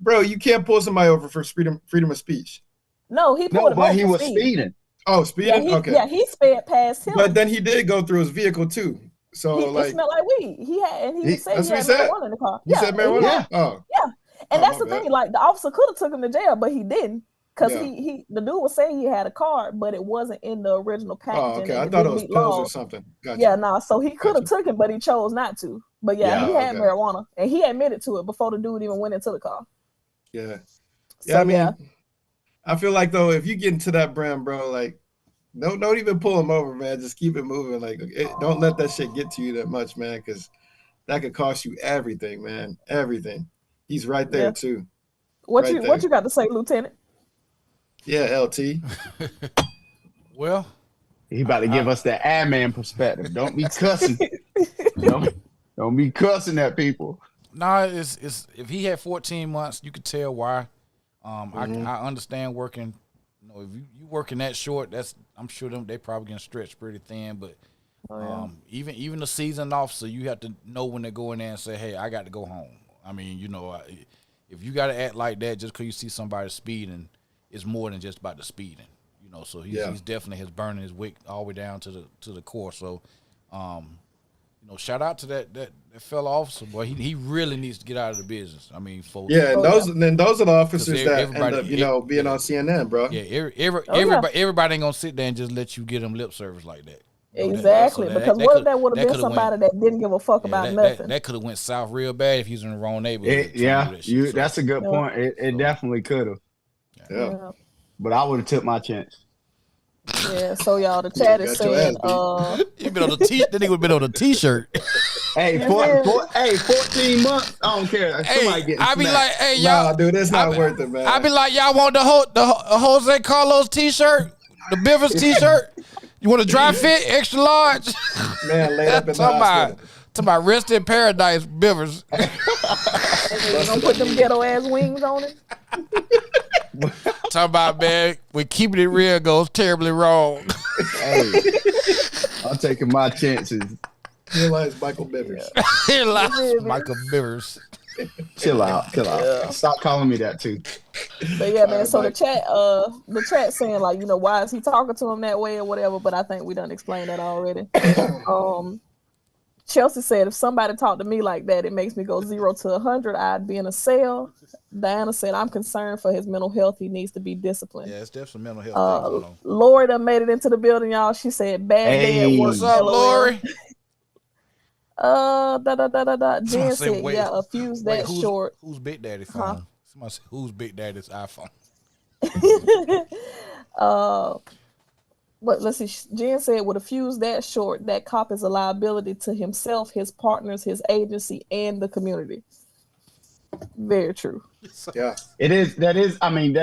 bro, you can't pull somebody over for freedom of speech. No, he pulled him over. He was speeding. Oh, speeding? Yeah, he sped past him. But then he did go through his vehicle, too. So, it smelled like weed. He said he had marijuana in the car. He said marijuana? Yeah. Oh. Yeah. And that's the thing. Like, the officer could have took him to jail, but he didn't. Because the dude was saying he had a card, but it wasn't in the original packaging. Oh, okay. I thought it was pills or something. Gotcha. Yeah, no. So he could have took it, but he chose not to. But he had marijuana, and he admitted to it before the dude even went into the car. Yeah. So, I mean, I feel like, though, if you get into that brand, bro, like, don't even pull him over, man. Just keep it moving. Like, don't let that shit get to you that much, man, because that could cost you everything, man. Everything. He's right there, too. What you got to say, Lieutenant? Yeah, LT. Well, he about to give us that admin perspective. Don't be cussing. don't be cussing at people. Nah, it's if he had 14 months, you could tell why. I understand working. If you working that short, I'm sure they probably getting stretched pretty thin. But even the seasoned officer, you have to know when they go in there and say, "Hey, I got to go home." I mean, if you got to act like that just because you see somebody speeding, it's more than just about the speeding. So he's definitely has burning his wick all the way down to the core. So, shout out to that fellow officer, boy. He really needs to get out of the business. I mean, folks. Yeah, and those are the officers that end up, being on CNN, bro. Yeah, everybody ain't gonna sit there and just let you get them lip service like that. Exactly, because what if that would have been somebody that didn't give a fuck about nothing? That could have went south real bad if he was in the wrong neighborhood. That's a good point. It definitely could have. Yeah. But I would have took my chance. Yeah, so y'all, the chat is saying, he been on the that nigga been on a t-shirt. Hey, 14 months. I don't care. I be like, hey, y'all, nah, dude, it's not worth it, man. I be like, y'all want the Jose Carlos t-shirt, the Bivers t-shirt? You want a dry fit, extra large? Man, laid up in the hospital. Talking about rest in paradise, Bivers. You gonna put them ghetto ass wings on it? Talking about, man, when keeping it real goes terribly wrong. Hey, I'm taking my chances. Realize Michael Bivers. Michael Bivers. Chill out. Yeah. Stop calling me that too. But yeah, man. So the chat saying like, why is he talking to him that way or whatever? But I think we done explained that already. Chelsea said, if somebody talked to me like that, it makes me go 0 to 100. I'd be in a cell. Diana said, I'm concerned for his mental health. He needs to be disciplined. Yeah, it's definitely mental health. Lori done made it into the building, y'all. She said, bad day at work. What's up, Lori? Jen said, a fuse that short. Who's Big Daddy's phone? Somebody said, who's Big Daddy's iPhone? But let's see, Jen said, with a fuse that short, that cop is a liability to himself, his partners, his agency, and the community. Very true. Yeah. That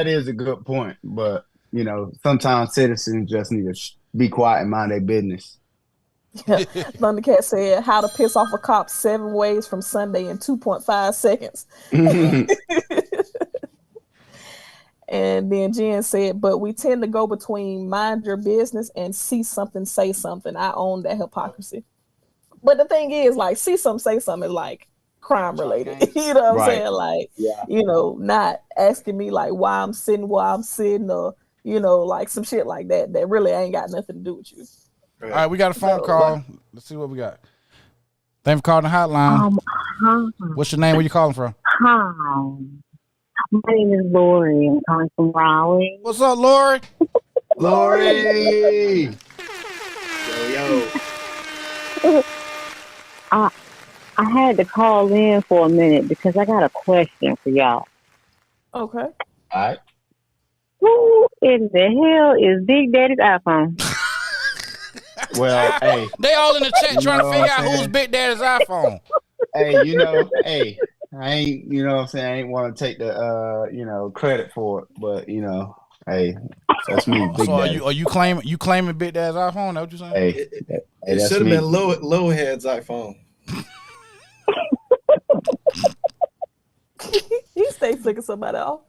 is a good point. But, sometimes citizens just need to be quiet and mind their business. Thundercat said, "How to piss off a cop 7 ways from Sunday in 2.5 seconds." And then Jen said, "But we tend to go between mind your business and see something, say something. I own that hypocrisy." But the thing is, like, see something, say something is like crime related. You know what I'm saying? Like, not asking me like why I'm sitting where I'm sitting, or like some shit like that really ain't got nothing to do with you. All right, we got a phone call. Let's see what we got. Thanks for calling the hotline. What's your name? Where you calling from? Hi. My name is Lori. I'm calling from Raleigh. What's up, Lori? Lori. Yo. I had to call in for a minute because I got a question for y'all. Okay. All right. Who in the hell is Big Daddy's iPhone? Well, hey. They all in the chat trying to figure out who's Big Daddy's iPhone. Hey, I ain't, what I'm saying, I ain't want to take the, credit for it, but, hey, that's me, Big Daddy. Are you claiming Big Daddy's iPhone? That what you saying? Hey, It that's should have me. been Low Head's iPhone. He stay flicking somebody off.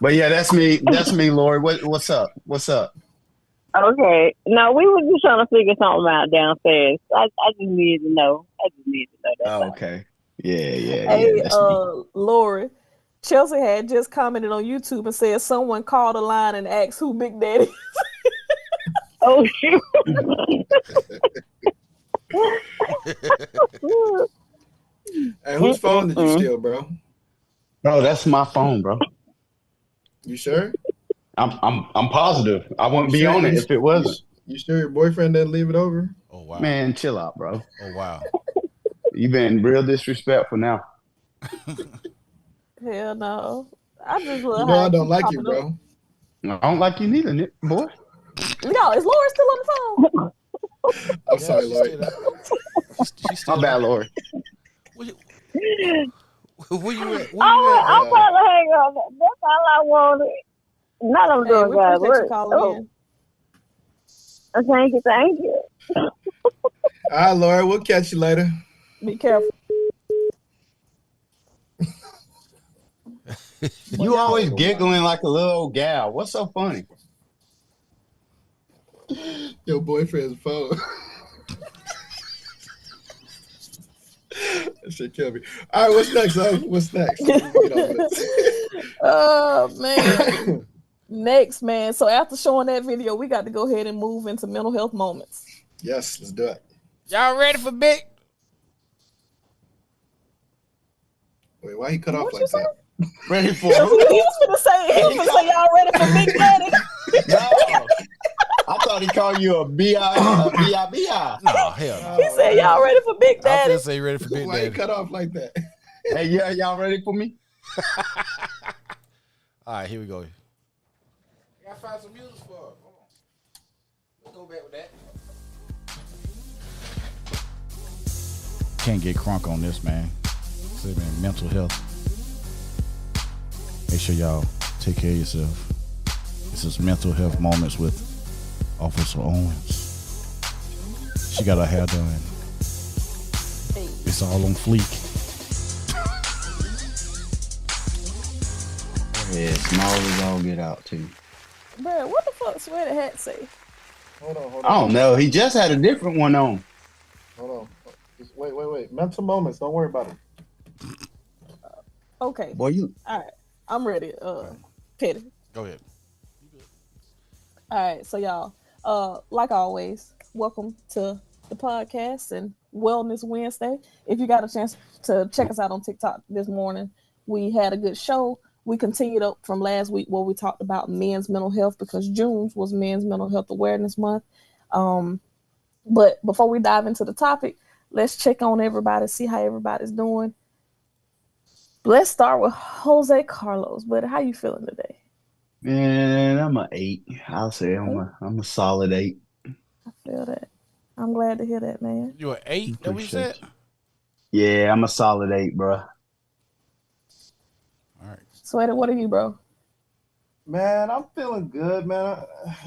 But yeah, that's me. That's me, Lori. What's up? Okay. No, we were just trying to figure something out downstairs. I just needed to know. That's all. Okay. Yeah. Hey, That's me. Lori, Chelsea had just commented on YouTube and said someone called a line and asked who Big Daddy is. Oh, shoot. Hey, whose phone did you steal, bro? Bro, that's my phone, bro. You sure? I'm positive. I wouldn't be on it if it wasn't. You sure your boyfriend didn't leave it over? Oh wow. Man, chill out, bro. Oh wow. You been real disrespectful now. Hell no. I just love You know how I don't he like popping you, bro. up. I don't like you neither, Nick, boy. Yo, is Lori still on the phone? I'm sorry, Lloyd. She's still My bad, Lori. Where you at? I'm trying to hang up. That's all I wanted. Not I'm doing we guys appreciate you work. calling in. Thank you. All right, Lloyd, we'll catch you later. Be careful. You always giggling like a little old gal. What's so funny? Your boyfriend's phone. That shit kill me. All right, what's next, though? What's next? Oh, man. Next, man. So after showing that video, we got to go ahead and move into mental health moments. Yes, let's do it. Y'all ready for Big? Wait, why he cut off What like you say? that? Ready for He was gonna say y'all ready for Big Daddy. No. I thought he called you a B-I-B-I. No, hell no. He said y'all ready for Big I Daddy. was say ready for Big Why he Daddy. cut off like that? Hey, yeah, y'all ready for me? All right, here we go. I gotta find some music for it. Hold on. Let's go back with that. Can't get crunk on this, man. Say, man, mental health. Make sure y'all take care of yourself. This is Mental Health Moments with Officer Owens. She got her hair done. Hey. It's all on fleek. Yeah, small as all get out, too. Bro, what the fuck Sweater Hat say? Hold on. I don't know. He just had a different one on. Hold on. Just wait. Mental moments. Don't worry about it. Okay. Boy, you. All right. I'm ready. Petty. Go ahead. All right, so y'all, like always, welcome to the podcast and Wellness Wednesday. If you got a chance to check us out on TikTok this morning, we had a good show. We continued up from last week where we talked about men's mental health because June was Men's Mental Health Awareness Month. But before we dive into the topic, let's check on everybody, see how everybody's doing. Let's start with Jose Carlos. But how you feeling today? Man, I'm an 8. I'll say I'm a solid 8. I feel that. I'm glad to hear that, man. You an 8? That what you said? Yeah, I'm a solid 8, bro. All right. Sweater, what are you, bro? Man, I'm feeling good, man.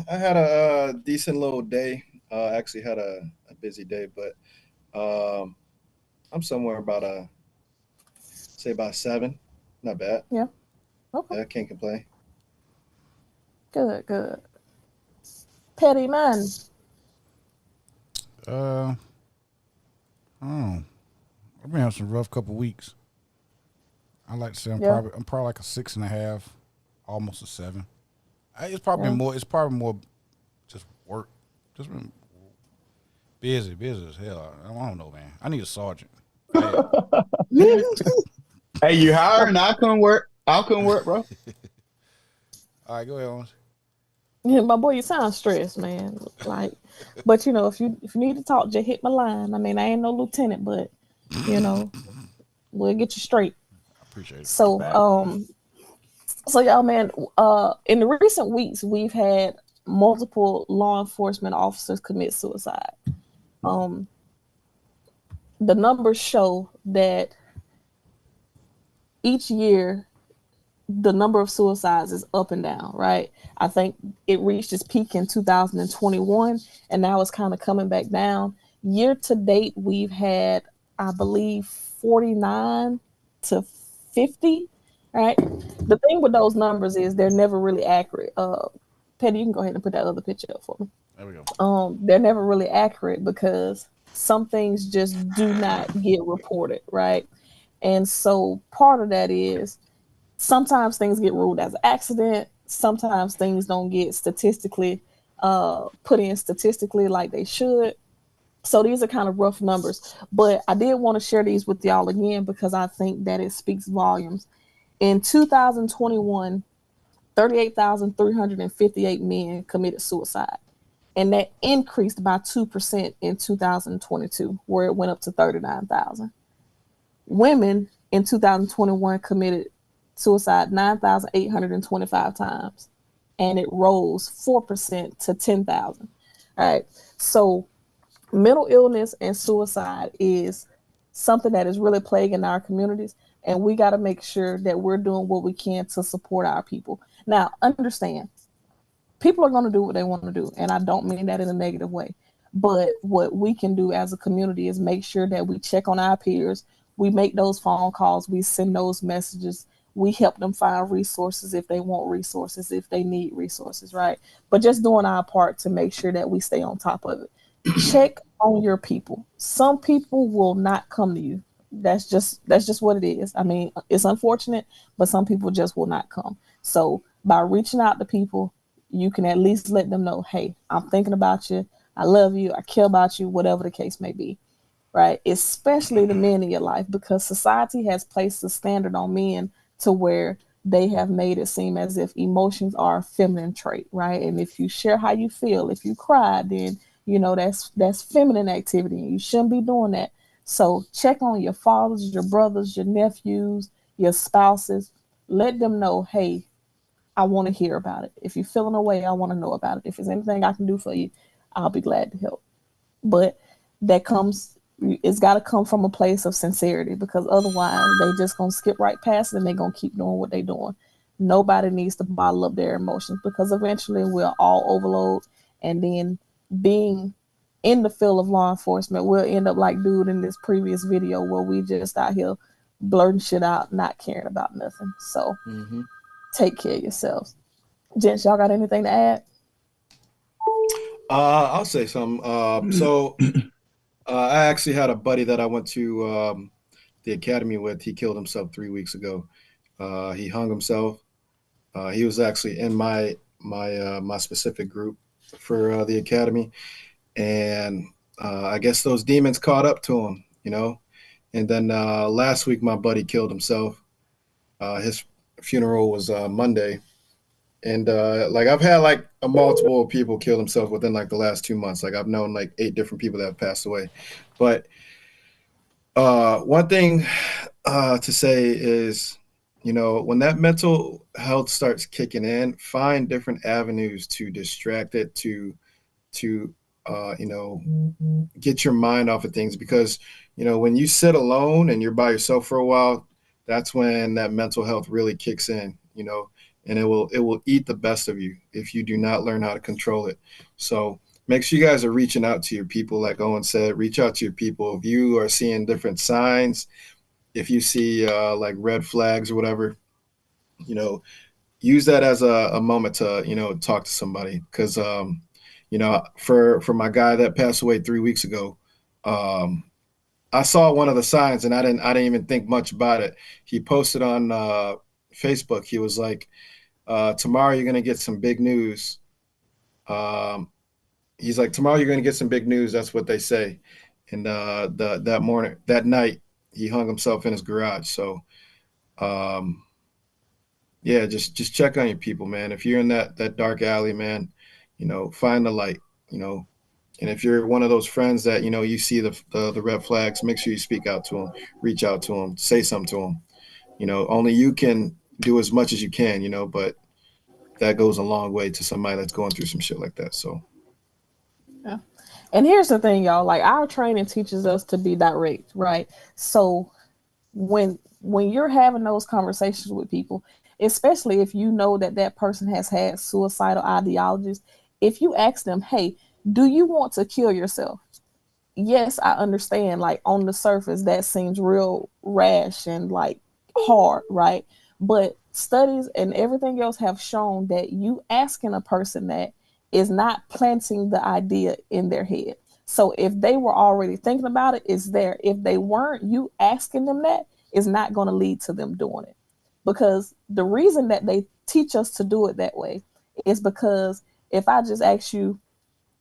I had a decent little day. Actually had a busy day, but I'm somewhere about say about 7. Not bad. Yeah. Okay. I can't complain. Good, good. Petty man. Uh, oh, I've been having some rough couple weeks. I like to say Yeah. I'm probably like a 6.5, almost a 7. It's probably Yeah. more. It's probably more just work. Just been busy as hell. I don't know, man. I need a sergeant. Bad. Hey, you hiring? I couldn't work. Bro. All right, go ahead, Owens. Yeah, my boy, you sound stressed, man. Like, but if you need to talk, just hit my line. I mean, I ain't no lieutenant, but you know, we'll get you straight. I appreciate it. So, so y'all, man, in the recent weeks, we've had multiple law enforcement officers commit suicide. The numbers show that each year the number of suicides is up and down, right? I think it reached its peak in 2021, and now it's kind of coming back down. Year to date, we've had, I believe, 49 to 50, right? The thing with those numbers is they're never really accurate. Petty, you can go ahead and put that other picture up for me. There we go. They're never really accurate because some things just do not get reported, right? And so part of that is sometimes things get ruled as an accident. Sometimes things don't get statistically put in statistically like they should. So these are kind of rough numbers. But I did want to share these with y'all again because I think that it speaks volumes. In 2021, 38,358 men committed suicide. And that increased by 2% in 2022, where it went up to 39,000. Women in 2021 committed suicide 9,825 times, and it rose 4% to 10,000. All right. So mental illness and suicide is something that is really plaguing our communities, and we got to make sure that we're doing what we can to support our people. Now, understand, people are going to do what they want to do, and I don't mean that in a negative way. But what we can do as a community is make sure that we check on our peers, we make those phone calls, we send those messages, we help them find resources if they want resources, if they need resources, right? But just doing our part to make sure that we stay on top of it. Check on your people. Some people will not come to you. That's just what it is. I mean, it's unfortunate, but some people just will not come. So by reaching out to people, you can at least let them know, hey, I'm thinking about you. I love you. I care about you, whatever the case may be, right? Especially the men in your life, because society has placed a standard on men to where they have made it seem as if emotions are a feminine trait, right? And if you share how you feel, if you cry, then, that's feminine activity. And you shouldn't be doing that. So check on your fathers, your brothers, your nephews, your spouses. Let them know, hey, I want to hear about it. If you're feeling away, I want to know about it. If there's anything I can do for you, I'll be glad to help. But it's got to come from a place of sincerity, because otherwise they just going to skip right past it and they're going to keep doing what they're doing. Nobody needs to bottle up their emotions, because eventually we'll all overload. And then being in the field of law enforcement, we'll end up like dude in this previous video where we just out here blurting shit out, not caring about nothing. So take care of yourselves. Gents, y'all got anything to add? I'll say something. So I actually had a buddy that I went to the academy with. He killed himself 3 weeks ago. He hung himself. He was actually in my specific group for the academy, and I guess those demons caught up to him, And then last week, my buddy killed himself. His funeral was Monday. And I've had a multiple people kill themselves within the last 2 months. I've known 8 different people that have passed away. But one thing to say is, when that mental health starts kicking in, find different avenues to distract it, to get your mind off of things. Because, when you sit alone and you're by yourself for a while, that's when that mental health really kicks in, and it will eat the best of you if you do not learn how to control it. So make sure you guys are reaching out to your people. Like Owen said, reach out to your people. If you are seeing different signs, if you see like red flags or whatever, you know, use that as a moment to, you know, talk to somebody. Because, you know, for my guy that passed away 3 weeks ago, I saw one of the signs and I didn't even think much about it. He posted on Facebook. He was like, tomorrow you're going to get some big news. He's like, tomorrow you're going to get some big news. That's what they say. And that night, he hung himself in his garage. So, yeah, just check on your people, man. If you're in that dark alley, man, you know, find the light, you know. And if you're one of those friends that, you know, you see the red flags, make sure you speak out to them, reach out to them, say something to them. You know, only you can do as much as you can, you know, but that goes a long way to somebody that's going through some shit like that. So, Yeah. And here's the thing, y'all. Like, our training teaches us to be direct, right? So when you're having those conversations with people, especially if you know that person has had suicidal ideologies, if you ask them, hey, do you want to kill yourself? Yes, I understand, like, on the surface that seems real rash and like hard, right? But studies and everything else have shown that you asking a person that is not planting the idea in their head. So if they were already thinking about it, it's there. If they weren't, you asking them that is not going to lead to them doing it. Because the reason that they teach us to do it that way is because if I just ask you,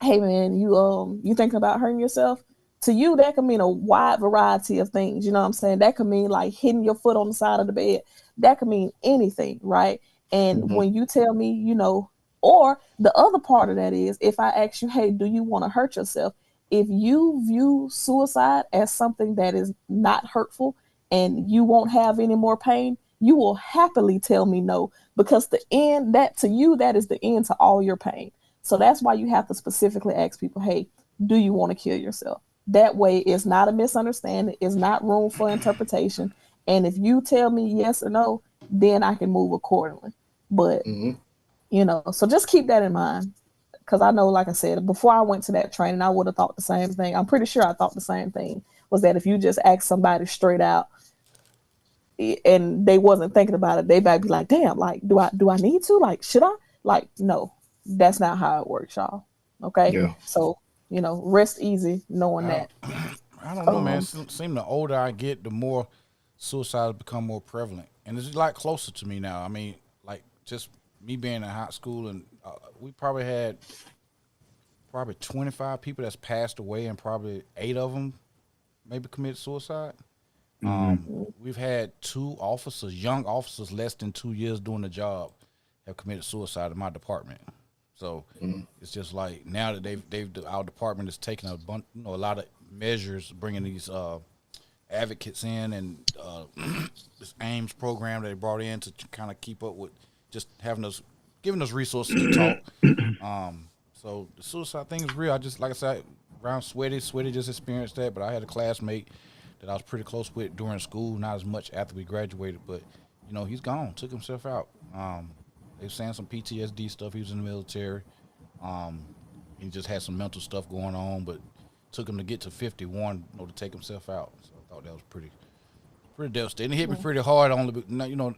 hey man, you thinking about hurting yourself? To you, that could mean a wide variety of things. You know what I'm saying? That could mean like hitting your foot on the side of the bed. That could mean anything, right? And when you tell me, you know, or the other part of that is if I ask you, hey, do you want to hurt yourself? If you view suicide as something that is not hurtful and you won't have any more pain, you will happily tell me no, because the end, that to you, that is the end to all your pain. So that's why you have to specifically ask people, hey, do you want to kill yourself? That way it's not a misunderstanding, it's not room for interpretation. And if you tell me yes or no, then I can move accordingly. But, you know, so just keep that in mind. Because I know, like I said, before I went to that training, I would have thought the same thing. I'm pretty sure I thought the same thing, was that if you just ask somebody straight out and they wasn't thinking about it, they might be like, damn, like, do I need to? Like, should I? Like, no, that's not how it works, y'all. Okay? yeah. So, you know, rest easy knowing that. I don't know, man. It seems the older I get, the more suicides become more prevalent. And it's a lot closer to me now. I mean, like, just me being in high school, and we probably had 25 people that's passed away, and probably 8 of them maybe committed suicide. We've had 2 officers, young officers, less than 2 years doing the job, have committed suicide in my department. So it's just like now that our department is taking a lot of measures, bringing these advocates in, and this AIMS program that they brought in to kind of keep up with, just giving us resources to talk. So the suicide thing is real. I just, like I said, around Sweaty just experienced that, but I had a classmate that I was pretty close with during school, not as much after we graduated, but you know, he's gone, took himself out. They were saying some PTSD stuff. He was in the military. He just had some mental stuff going on, but took him to get to 51, you know, to take himself out. So I thought that was pretty devastating. It hit me pretty hard. You know,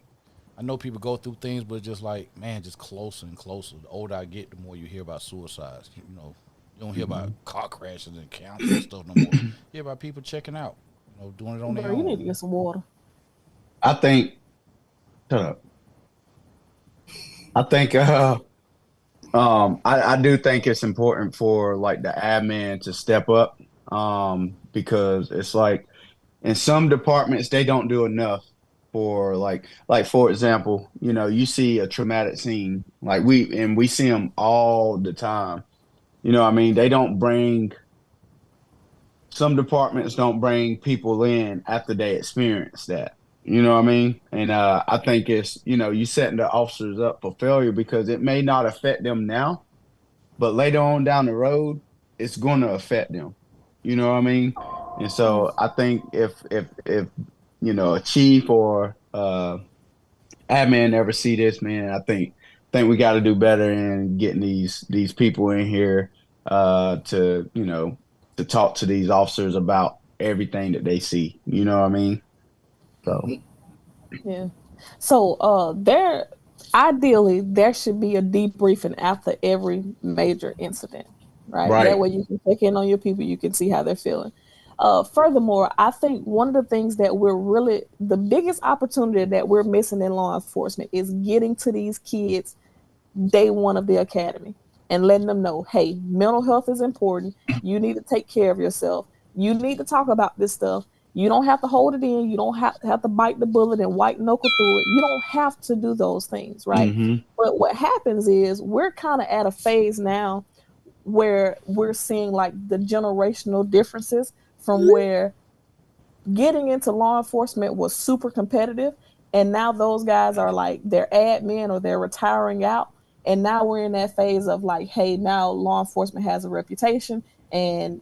I know people go through things, but it's just like, man, just closer and closer. The older I get, the more you hear about suicides. You know, you don't hear about car crashes and cancer and stuff no more. You hear about people checking out, you know, doing it on their own. You need to get some water. I think, shut up. I think, I do think it's important for like the admin to step up, because it's like in some departments they don't do enough for like for example, you know, you see a traumatic scene, like we see them all the time. You know what I mean? Some departments don't bring people in after they experience that. You know what I mean? And I think it's, you know, you setting the officers up for failure, because it may not affect them now, but later on down the road, it's going to affect them. You know what I mean? And so I think if you know, a chief or admin ever see this, man, I think we got to do better in getting these people in here to to talk to these officers about everything that they see. You know what I mean? So Yeah. So ideally there should be a debriefing after every major incident, right? That right. way you can check in on your people, you can see how they're feeling. Furthermore, I think one of the things that the biggest opportunity that we're missing in law enforcement is getting to these kids day one of the academy and letting them know, hey, mental health is important. You need to take care of yourself. You need to talk about this stuff. You don't have to hold it in. You don't have to bite the bullet and white knuckle through it. You don't have to do those things, right? Mm-hmm. But what happens is we're kind of at a phase now where we're seeing like the generational differences from where getting into law enforcement was super competitive, and now those guys are like they're admin or they're retiring out, and now we're in that phase of like, hey, now law enforcement has a reputation, and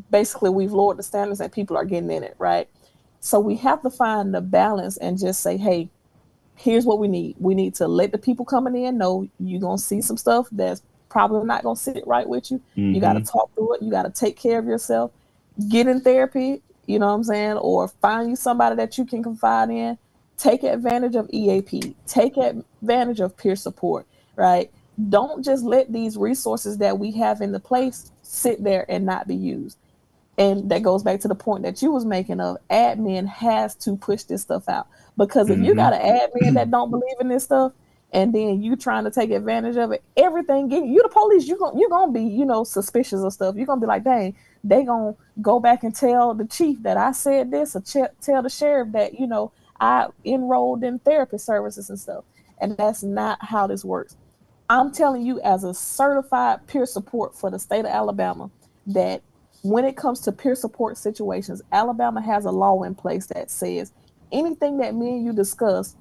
basically we've lowered the standards and people are getting in it, right? So we have to find the balance and just say, hey, here's what we need to let the people coming in know you're gonna see some stuff that's probably not gonna sit right with you. You got to Mm-hmm. talk through it. You got to take care of yourself, get in therapy, you know what I'm saying? Or find you somebody that you can confide in. Take advantage of EAP. Take advantage of peer support, right? Don't just let these resources that we have in the place sit there and not be used. And that goes back to the point that you was making of admin has to push this stuff out. Because if you got an admin that don't believe in this stuff and then you trying to take advantage of it, everything you the police, you're gonna be, suspicious of stuff. You're gonna be like, dang, they gonna go back and tell the chief that I said this, or tell the sheriff that, I enrolled in therapy services and stuff. And that's not how this works. I'm telling you, as a certified peer support for the state of Alabama, that when it comes to peer support situations, Alabama has a law in place that says anything that me and you discuss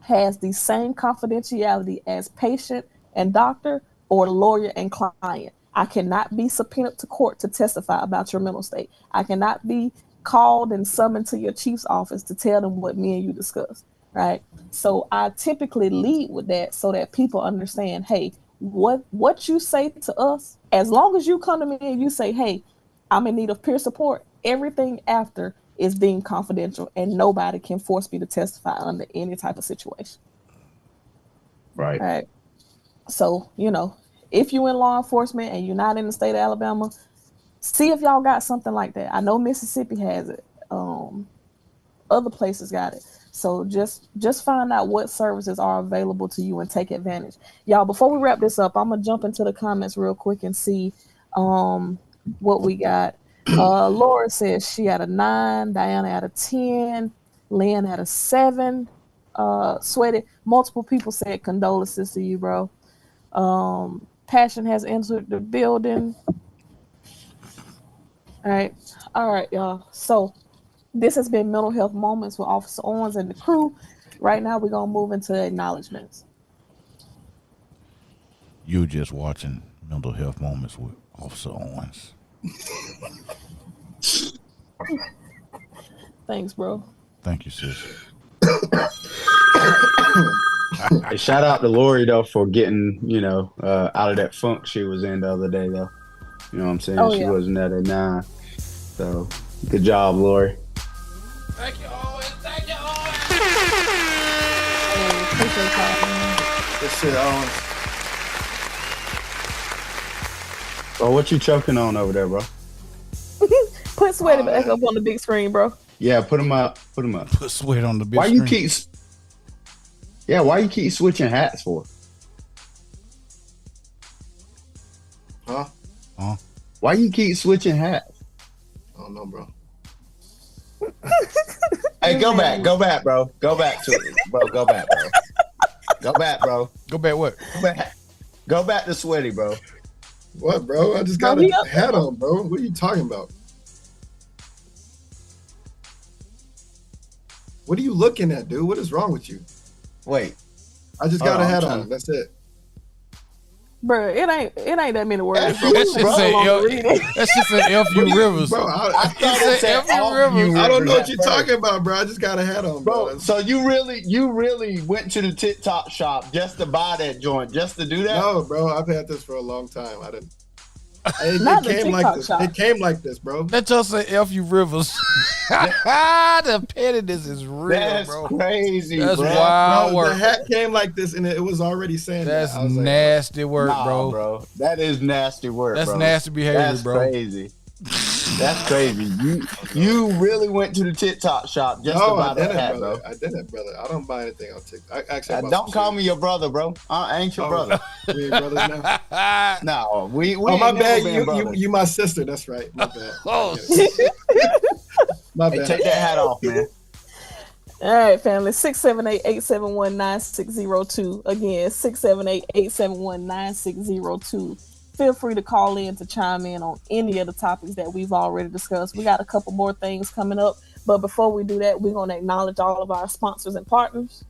has the same confidentiality as patient and doctor or lawyer and client. I cannot be subpoenaed to court to testify about your mental state. I cannot be called and summoned to your chief's office to tell them what me and you discuss, right? So I typically lead with that so that people understand, hey, what you say to us, as long as you come to me and you say, hey, I'm in need of peer support, everything after is deemed confidential and nobody can force me to testify under any type of situation. Right. All right. So, if you're in law enforcement and you're not in the state of Alabama, see if y'all got something like that. I know Mississippi has it. Other places got it. So just find out what services are available to you and take advantage. Y'all, before we wrap this up, I'm gonna jump into the comments real quick and see what we got. Laura says she had a 9, Diana had a 10, Lynn had a 7. Sweaty, multiple people said condolences to you, bro. Passion has entered the building. All right, y'all. So this has been Mental Health Moments with Officer Owens and the crew. Right now, we're gonna move into acknowledgments. You just watching Mental Health Moments with Officer Owens. Thanks, bro. Thank you, sis. Hey, shout out to Lori though for getting out of that funk she was in the other day though. You know what I'm saying? Oh, she yeah. wasn't at a 9. So good job, Lori. Thank you, Owens. Thank you, Owens. This shit, Owens. Oh, what you choking on over there, bro? Put Sweaty back up on the big screen, bro. Yeah, put him up. Put him up. Put Sweat on the big Why screen. you keep? Yeah, why you keep switching hats for? Huh? Why you keep switching hats? I don't know, bro. Hey, go back, bro. Go back to it, bro. Go back, bro. Go back, bro. Go back what? Go back to Sweaty, bro. What, bro? I just got a hat on, bro. What are you talking about? What are you looking at, dude? What is wrong with you? Wait. I just got a hat on. That's it. Bro, it ain't that many words. Bro. That shit said F.U. Rivers. Bro, I thought it said F.U. Rivers. I don't know what you're talking about, bro. I just got a hat on, bro. So you really went to the TikTok shop just to buy that joint, just to do that? No, bro. I've had this for a long time. I didn't. Not the It came like TikTok this. shop. It came like this, bro. That just say F you Rivers. The pettiness is real, That's bro. crazy, That's bro. wild No, work. the hat came like this, and it was already saying That's that. I was like, nasty work, Nah, bro. That is nasty work, That's bro. nasty behavior, That's bro. crazy. That's crazy. You really went to the TikTok shop just no, to buy I that didn't, hat, brother. bro. I didn't, brother. I don't buy anything on TikTok. I actually bought Don't some call shoes. me your brother, bro. I ain't your brother. We ain't brothers now. No, we Oh, my ain't never bad. been You brothers. my sister. That's right. My bad. Oh, My Hey, bad. take that hat off, man. All right, family. 678-871-9602. Again, 678-871-9602. Feel free to call in to chime in on any of the topics that we've already discussed. We got a couple more things coming up, but before we do that, we're going to acknowledge all of our sponsors and partners.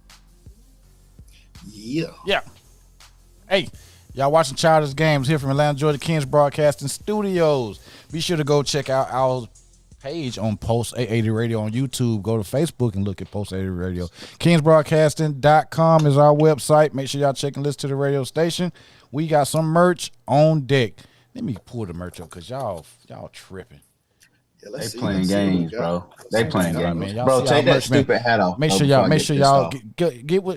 Yeah. yeah. Hey, y'all watching Childish Gamez here from Atlanta, Georgia, Kings Broadcasting Studios. Be sure to go check out our page on Post 880 Radio on YouTube. Go to Facebook and look at Post 880 Radio. KingsBroadcasting.com is our website. Make sure y'all check and listen to the radio station. We got some merch on deck. Let me pull the merch up because y'all tripping. Yeah, They let's see. playing Let's see what we games, got. bro. They playing All right, games, man. Y'all bro. see Take our that merch, man. stupid hat off. Make sure before y'all I make get sure pissed y'all off.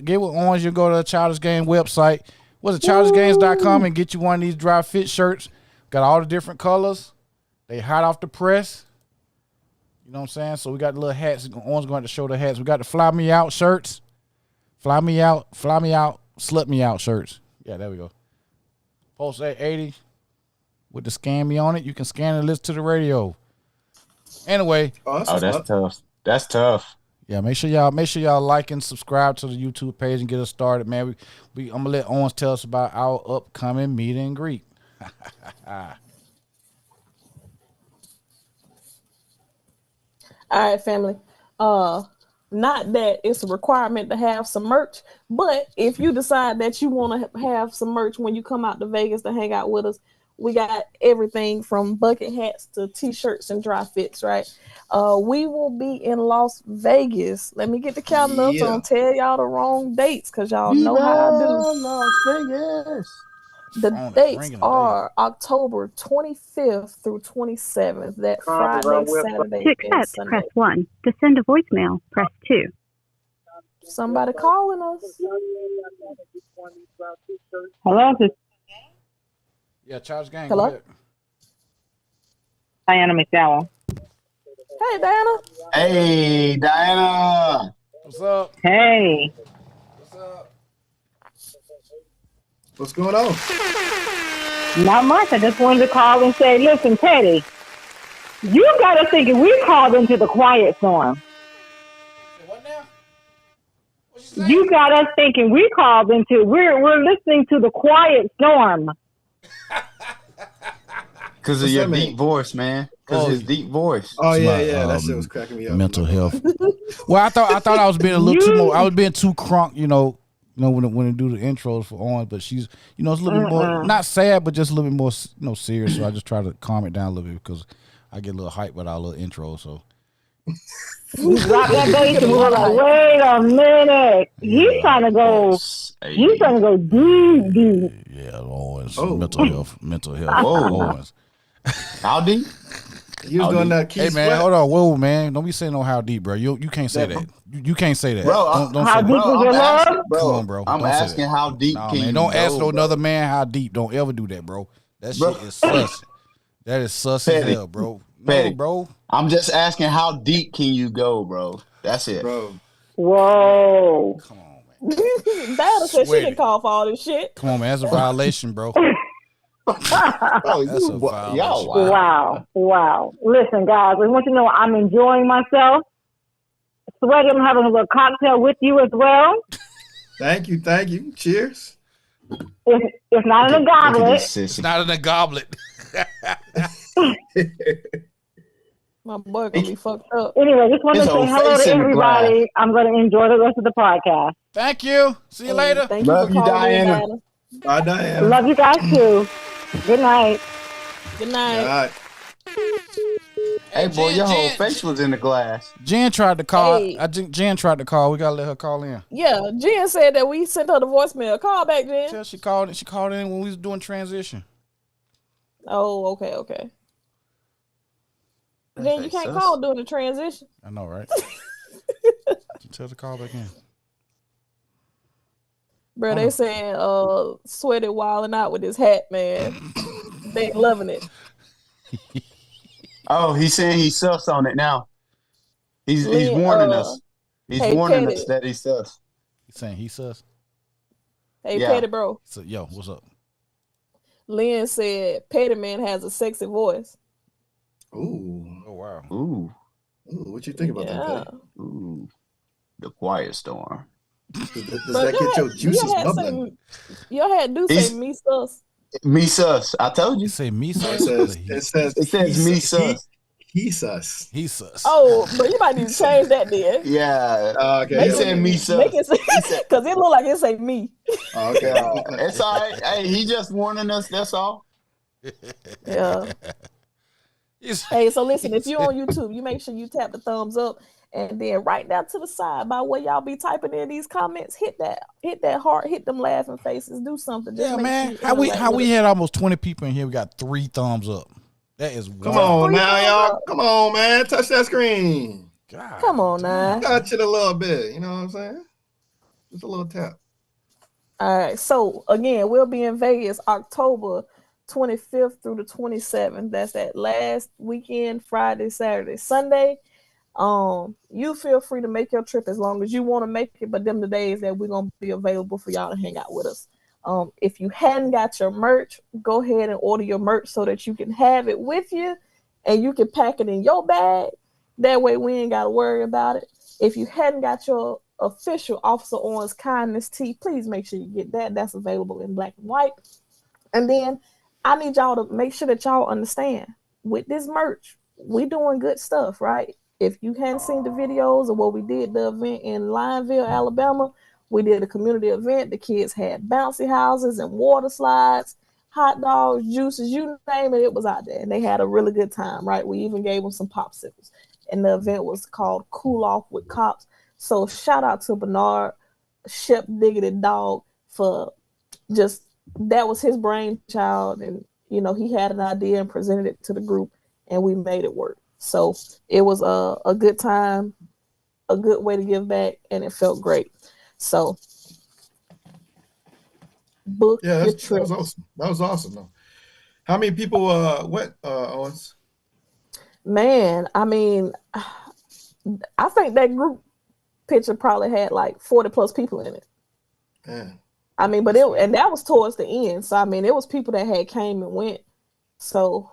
get with orange. You go to the Childish Game website. What's it, childishgames.com, and get you one of these dry fit shirts. Got all the different colors. They hot off the press. You know what I'm saying? So we got the little hats. Orange going to show the hats. We got the fly me out shirts. Fly me out, slut me out shirts. Yeah, there we go. Post 880 with the scan me on it. You can scan and listen to the radio. Anyway, Oh, that's tough. That's tough. yeah, make sure y'all like and subscribe to the YouTube page and get us started, man. I'm gonna let Owens tell us about our upcoming meet and greet. All right, family. Not that it's a requirement to have some merch, but if you decide that you want to have some merch when you come out to Vegas to hang out with us, we got everything from bucket hats to t-shirts and dry fits, right? We will be in Las Vegas. Let me get the calendar up so I don't tell y'all the wrong dates because y'all know how I do. Las Vegas. The dates are October 25th through 27th. That Friday, Saturday, To and accept, Sunday. press 1. To send a voicemail, press 2. Somebody calling us. Hello, this is Yeah, Childish Gang. Hello? Go ahead. Diana McDowell. Hey, Diana. Hey, Diana. What's up? Hey. What's up? What's going on? Not much. I just wanted to call and say, listen, Teddy, you got to think we called into the quiet storm. What now? What you saying? You got us thinking we called into, we're listening to the quiet storm. Because of What's your that mean? deep voice, man. Because Oh, his deep voice. Oh It's yeah, my, yeah. That shit was cracking me up. Mental health. Well, I thought I was being a little too more. I was being too crunk, when I do the intros for Owens, but she's, it's a little bit more not sad, but just a little bit more, serious. So I just try to calm it down a little bit because I get a little hype with our little intro. So We dropped that bass and we were like, wait a minute. He's trying to go deep. yeah, Owens, Oh. mental health. Whoa. Owens. How deep? He was doing that key Hey man, sweat. hold on, whoa man, don't be saying no how deep, bro. You can't say that. You can't say that, Bro, Don't how say deep that. was your love? Come on, bro. I'm Don't say asking that. how deep Nah, can man, you don't go, ask no bro? another man how deep. Don't ever do that, bro. That Bro. shit is sus. That is sus as Petty. hell, bro. No, Petty. bro. I'm just asking how deep can you go, bro? That's it. Bro, Whoa. Come on, man. Diana said she Sweaty. didn't call for all this shit. Come on, man. That's a violation, bro. Bro, That's a violation. y'all Wow. Listen, guys, I want you to know I'm enjoying myself. Sweaty, I'm having a little cocktail with you as well. thank you. Cheers. It's not in a Look at goblet. this It's sissy. not in a goblet. My boy gonna be fucked up. Anyway, just want to His say whole hello face to in the everybody. I'm going to enjoy the rest of the podcast. Thank you. See you later. Thank Love you you, for calling in, Diana. Diana. Bye, Diana. Love you guys too. Good night. Good All night. right. Hey, boy, Jen, your whole Jen. face was in the glass. Jen tried to call. Hey. I think Jen tried to call. We gotta let her call in. Yeah, Jen said that we sent her the voicemail. Call back, Jen. She called in when we was doing transition. Oh, okay. Then you can't call during the transition. I know, right? Tell the call back in. Bro, they saying Sweaty wilding out with his hat, man. They loving it. Oh, he's saying he's sus on it now. He's warning us. He's warning us that he's sus. He's saying he's sus. Hey, Petty bro. So, yo, what's up? Lynn said Petty Man has a sexy voice. Ooh. Oh wow. Ooh. What you think about that, Petty? Ooh. The Quiet Storm. Does that get your juices bubbling? Your head do say me sus. Me sus. I told you. You say me sus. It says me sus. He sus. He sus. Oh, but you might need to change that then. Yeah. Okay. He said me sus. Because it look like it say me. Okay. It's all right. Hey, he just warning us. That's all. Yeah. Hey, so listen, if you're on YouTube, you make sure you tap the thumbs up, and then right down to the side by where y'all be typing in these comments, hit that heart, hit them laughing faces, do something. Just man. How we had almost 20 people in here. We got 3 thumbs up. That is wild. Come on now, y'all. Come on, man. Touch that screen. God. Come on now. Touch it a little bit. You know what I'm saying? Just a little tap. All right. So again, we'll be in Vegas October 25th through the 27th. That's that last weekend, Friday, Saturday, Sunday. You feel free to make your trip as long as you want to make it, but them the days that we're gonna be available for y'all to hang out with us. If you hadn't got your merch, go ahead and order your merch so that you can have it with you and you can pack it in your bag. That way we ain't gotta worry about it. If you hadn't got your official Officer Owen's Kindness tee, please make sure you get that. That's available in black and white. And then I need y'all to make sure that y'all understand with this merch, we doing good stuff, right? If you hadn't seen the videos of what we did, the event in Lineville, Alabama, we did a community event. The kids had bouncy houses and water slides, hot dogs, juices, you name it, it was out there. And they had a really good time, right? We even gave them some popsicles. And the event was called Cool Off with Cops. So shout out to Bernard, Shep Diggity Dog, for just, that was his brainchild. And, you know, he had an idea and presented it to the group and we made it work. So it was a good time, a good way to give back, and it felt great. So book your trip. That was awesome though. How many people went, Owens? Man, I mean, I think that group picture probably had like 40 plus people in it. Man. I mean, but that was towards the end. So I mean, it was people that had came and went. So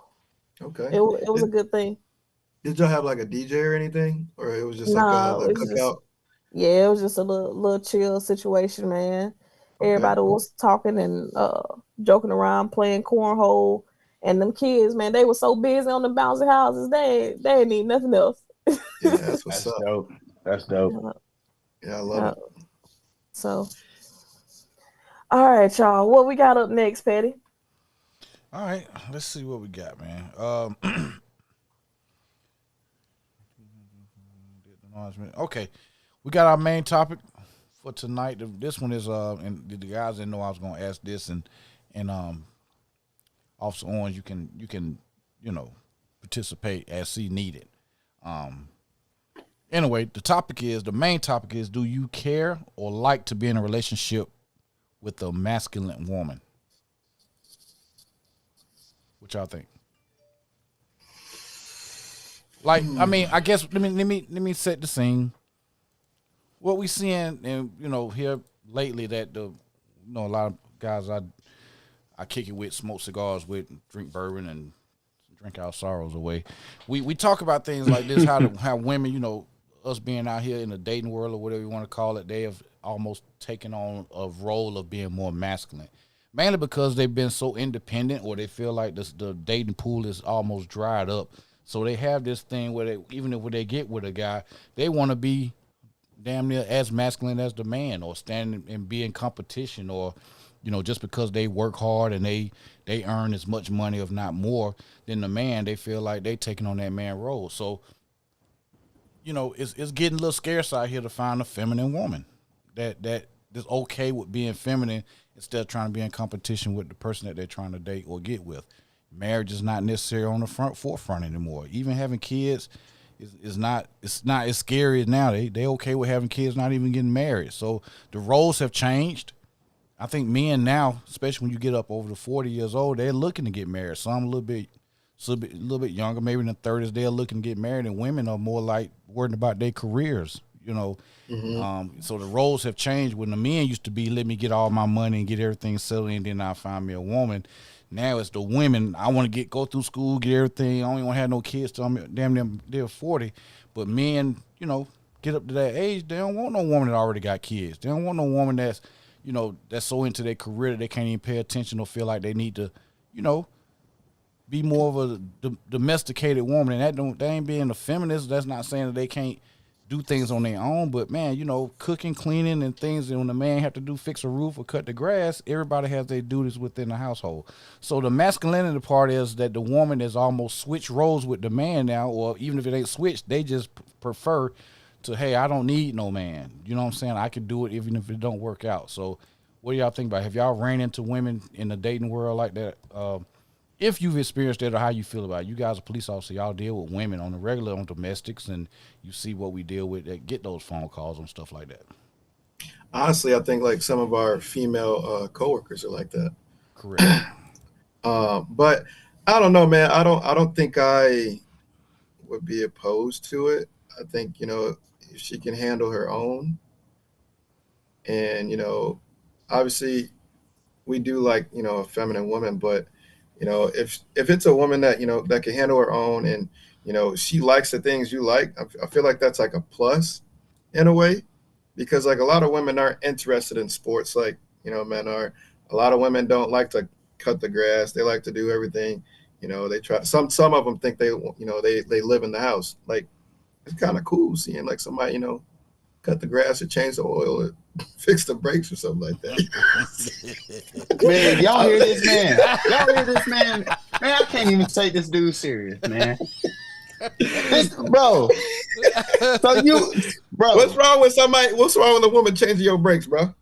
okay, it was a good thing. Did y'all have like a DJ or anything, or it was just like a cookout? Yeah, it was just a little chill situation, man. Okay. Everybody was talking and joking around, playing cornhole, and them kids, man, they were so busy on the bouncy houses, they didn't need nothing else. Yeah, that's what's up. Dope. That's dope. Yeah, I love it. So, all right, y'all. What we got up next, Petty? All right, let's see what we got, man. Okay, we got our main topic for tonight. This one is and the guys didn't know I was gonna ask this, and Officer Orange, you can participate as see needed. Anyway, the main topic is, do you care or like to be in a relationship with a masculine woman? What y'all think? Like, I mean, I guess let me set the scene. What we seeing, and here lately, that a lot of guys I kick it with, smoke cigars with, drink bourbon, and drink our sorrows away. We talk about things like this, how women, us being out here in the dating world or whatever you want to call it, they have almost taken on a role of being more masculine. Mainly because they've been so independent, or they feel like the dating pool is almost dried up. So they have this thing where even if they get with a guy, they want to be damn near as masculine as the man, or stand and be in competition, or just because they work hard and they earn as much money, if not more, than the man, they feel like they taking on that man role. So it's getting a little scarce out here to find a feminine woman that is okay with being feminine instead of trying to be in competition with the person that they're trying to date or get with. marriage is not necessarily on the forefront anymore. Even having kids is not, it's not as scary as now. They okay with having kids, not even getting married. So the roles have changed. I think men now, especially when you get up over the 40 years old, they're looking to get married. Some a little bit younger, maybe in the 30s, they're looking to get married, and women are more like worrying about their careers, you know. So the roles have changed. When the men used to be, let me get all my money and get everything settled, and then I'll find me a woman. Now it's the women. I want to go through school, get everything. I don't want to have no kids till I'm damn near they're 40. But men, you know, get up to that age, they don't want no woman that already got kids. They don't want no woman that's, you know, that's so into their career that they can't even pay attention or feel like they need to, you know, be more of a domesticated woman. And they ain't being a feminist. That's not saying that they can't do things on their own, but man, you know, cooking, cleaning, and things that when the man have to do, fix a roof or cut the grass, everybody has their duties within the household. So the masculinity part is that the woman has almost switched roles with the man now, or even if it ain't switched, they just prefer to, hey, I don't need no man. You know what I'm saying? I can do it even if it don't work out. So what do y'all think about it? Have y'all ran into women in the dating world like that? If you've experienced it, or how you feel about it. You guys are police officers, y'all deal with women on the regular, on domestics, and you see what we deal with that get those phone calls and stuff like that. Honestly, I think like some of our female coworkers are like that. Correct. But I don't know, man. I don't think I would be opposed to it. I think, you know, if she can handle her own, and, you know, obviously we do like, you know, a feminine woman, but you know, if it's a woman that, you know, that can handle her own, and, you know, she likes the things you like, I feel like that's like a plus in a way, because like a lot of women aren't interested in sports like, you know, men are. A lot of women don't like to cut the grass. They like to do everything. You know, they try. Some of them think they, you know, they live in the house. Like, it's kind of cool seeing like somebody, you know, cut the grass or change the oil or fix the brakes or something like that. Man, y'all hear this man? Y'all hear this man? Man, I can't even take this dude serious, man. Bro. So bro. What's wrong with a woman changing your brakes, bro?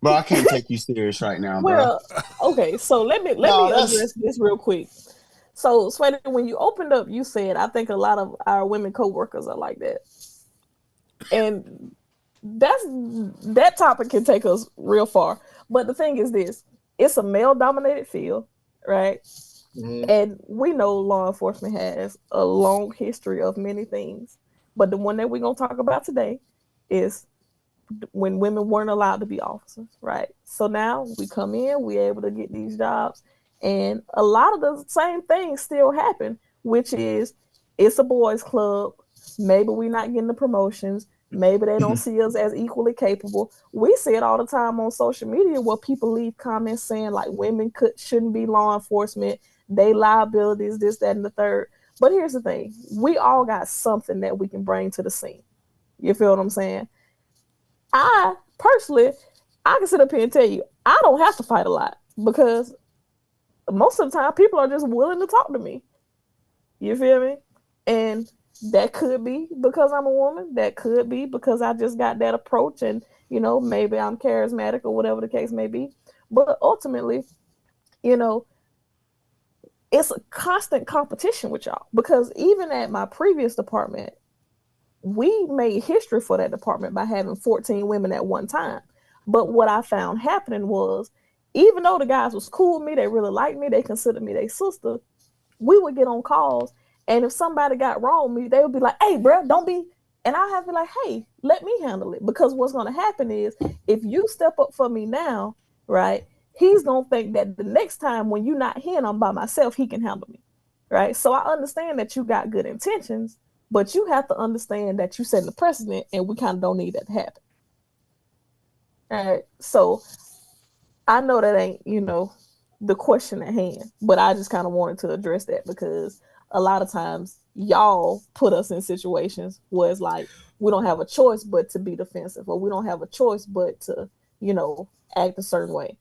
Bro, I can't take you serious right now, bro. Well, okay, so let me address this real quick. So, Sweaty, when you opened up, you said, I think a lot of our women co-workers are like that. And that topic can take us real far. But the thing is this, it's a male-dominated field, right? Mm-hmm. And we know law enforcement has a long history of many things. But the one that we're going to talk about today is when women weren't allowed to be officers, right? So now we come in, we're able to get these jobs. And a lot of the same things still happen, which is it's a boys' club. Maybe we're not getting the promotions. Maybe they don't see us as equally capable. We see it all the time on social media where people leave comments saying like women shouldn't be law enforcement. They liabilities, this, that, and the third. But here's the thing. We all got something that we can bring to the scene. You feel what I'm saying? I can sit up here and tell you, I don't have to fight a lot because most of the time people are just willing to talk to me. You feel me? And that could be because I'm a woman. That could be because I just got that approach and, you know, maybe I'm charismatic or whatever the case may be. But ultimately, you know, it's a constant competition with y'all because even at my previous department, we made history for that department by having 14 women at one time. But what I found happening was, even though the guys was cool with me, they really liked me, they considered me their sister, we would get on calls, and if somebody got wrong with me, they would be like, hey, bro, don't be, and I have to be like, hey, let me handle it, because what's going to happen is, if you step up for me now, right, he's going to think that the next time when you're not here and I'm by myself, he can handle me, right? So I understand that you got good intentions, but you have to understand that you set the precedent, and we kind of don't need that to happen. All right, so I know that ain't, you know, the question at hand, but I just kind of wanted to address that because a lot of times y'all put us in situations where it's like we don't have a choice but to be defensive, or we don't have a choice but to, you know, act a certain way.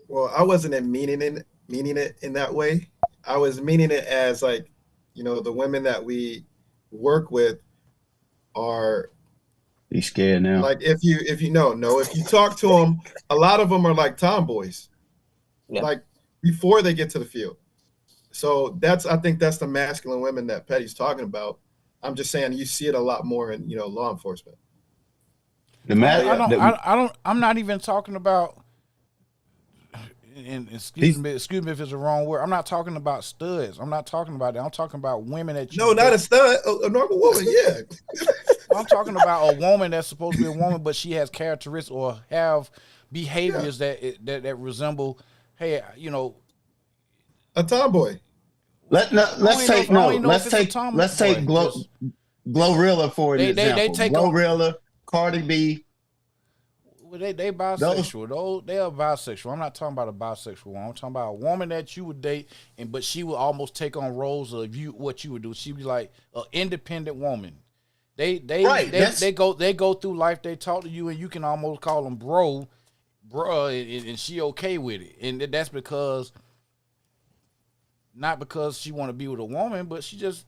Well, I wasn't meaning it in that way. I was meaning it as like, you know, the women that we work with are. Be scared now. Like if you talk to them, a lot of them are like tomboys. Yeah. like before they get to the field. So I think that's the masculine women that Petty's talking about. I'm just saying you see it a lot more in law enforcement. The I'm not even talking about. And excuse me if it's the wrong word. I'm not talking about studs. I'm not talking about that. I'm talking about women that you. No, not a stud, a normal woman. Yeah. I'm talking about a woman that's supposed to be a woman, but she has characteristics or have behaviors that resemble, hey, a tomboy. Let's take Glorilla for an example. Glorilla, Cardi B. Well, they bisexual. They are bisexual. I'm not talking about a bisexual woman. I'm talking about a woman that you would date, but she would almost take on roles of what you would do. She'd be like an independent woman. They go through life. They talk to you, and you can almost call them bruh, and she okay with it. And that's because not because she want to be with a woman, but she just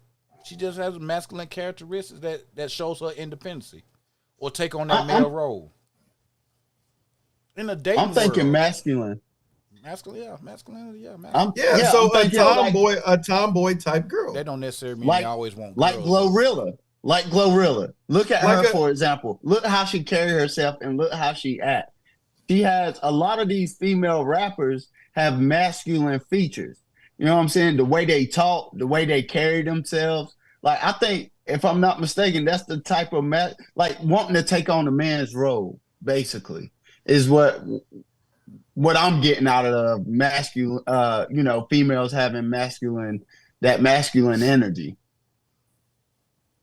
has masculine characteristics that shows her independency or take on that male role. In a dating I'm thinking world. masculine. Masculinity. So a tomboy type girl. They don't necessarily mean they always want girls. Like Glorilla. Look at her, for example. Look how she carry herself and look how she act. She has a lot of these female rappers have masculine features. You know what I'm saying? The way they talk, the way they carry themselves. Like, I think, if I'm not mistaken, that's the type of wanting to take on a man's role, basically, is what I'm getting out of masculine, females having that masculine energy.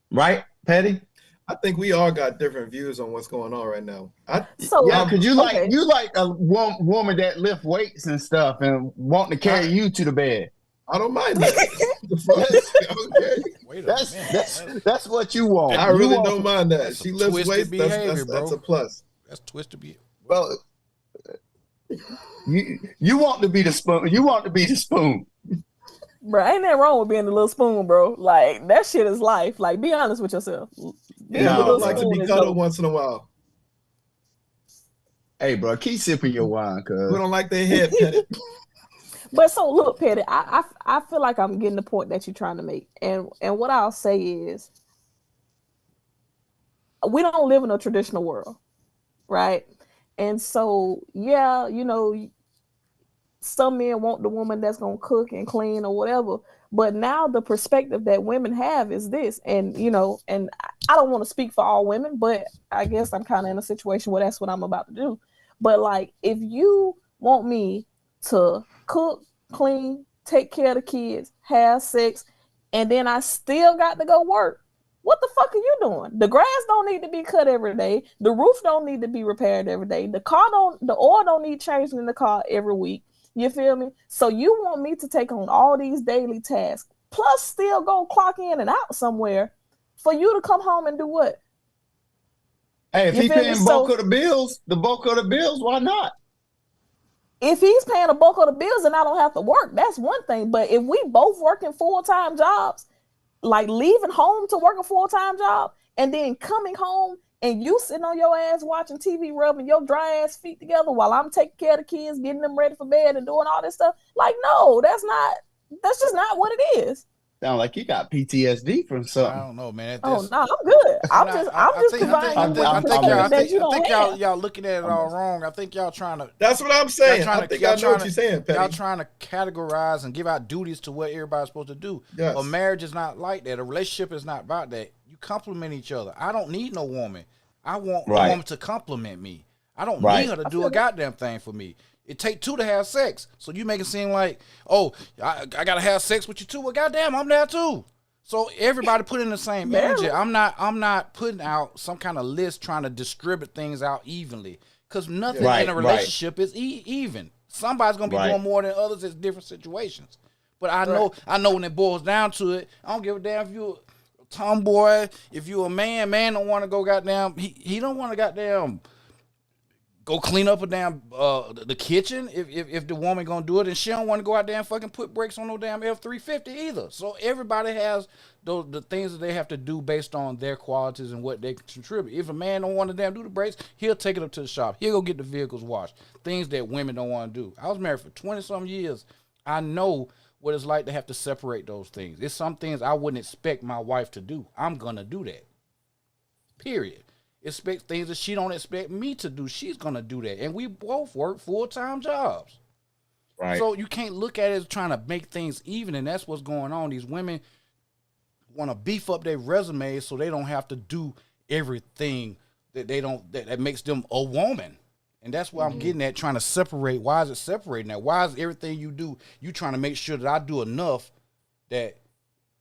Right, Petty? I think we all got different views on what's going on right now. Because you like a woman that lift weights and stuff and wanting to carry you to the bed. I don't mind that. That's what you want. I really don't mind that. She lifts weights. That's a plus. That's twisted behavior. Well, you want to be the spoon. You want to be the spoon. Bro, ain't nothing wrong with being the little spoon, bro. Like, that shit is life. Like, be honest with yourself. I would like to be cuddled once in a while. Hey, bro, keep sipping your wine, cuz. We don't like their head petted. But so, look, Petty, I feel like I'm getting the point that you're trying to make. And what I'll say is, we don't live in a traditional world, right? And so, some men want the woman that's going to cook and clean or whatever. But now the perspective that women have is this. And, and I don't want to speak for all women, but I guess I'm kind of in a situation where that's what I'm about to do. But, like, if you want me to cook, clean, take care of the kids, have sex, and then I still got to go work, what the fuck are you doing? The grass don't need to be cut every day. The roof don't need to be repaired every day. The oil don't need changing in the car every week. You feel me? So you want me to take on all these daily tasks, plus still go clock in and out somewhere for you to come home and do what? Hey, if he's paying the bulk of the bills, why not? If he's paying the bulk of the bills and I don't have to work, that's one thing. But if we both working full-time jobs, like leaving home to work a full-time job and then coming home and you sitting on your ass watching TV, rubbing your dry ass feet together while I'm taking care of the kids, getting them ready for bed and doing all this stuff. Like, no, that's just not what it is. Sound like you got PTSD from something. I don't know, man. No, I'm good. I think y'all looking at it all wrong. I think y'all trying to. That's what I'm saying. I think I know what you're saying, Petty. Y'all trying to categorize and give out duties to what everybody's supposed to do. Yes. A marriage is not like that. A relationship is not about that. You complement each other. I don't need no woman. I want a woman to compliment me. I don't need her to do a goddamn thing for me. It take two to have sex. So you make it seem like, oh, I gotta have sex with you too. Well, goddamn, I'm there too. So everybody put in the same energy. I'm not putting out some kind of list trying to distribute things out evenly. Because nothing in a relationship is even. Somebody's gonna be doing more than others. It's different situations. But I know when it boils down to it, I don't give a damn if you're a tomboy, if you're a man don't want to go goddamn. He don't want to goddamn go clean up a damn the kitchen if the woman gonna do it, and she don't want to go out there and fucking put brakes on no damn F-350 either. So everybody has the things that they have to do based on their qualities and what they contribute. If a man don't want to damn do the brakes, he'll take it up to the shop. He'll go get the vehicles washed. Things that women don't want to do. I was married for 20-some years. I know what it's like to have to separate those things. It's some things I wouldn't expect my wife to do. I'm gonna do that. Period. Expect things that she don't expect me to do. She's gonna do that, and we both work full-time jobs. Right. So you can't look at it as trying to make things even, and that's what's going on. These women want to beef up their resumes so they don't have to do everything that they don't that makes them a woman. And that's what I'm getting at, trying to separate. Why is it separating that? Why is everything you do, you trying to make sure that I do enough that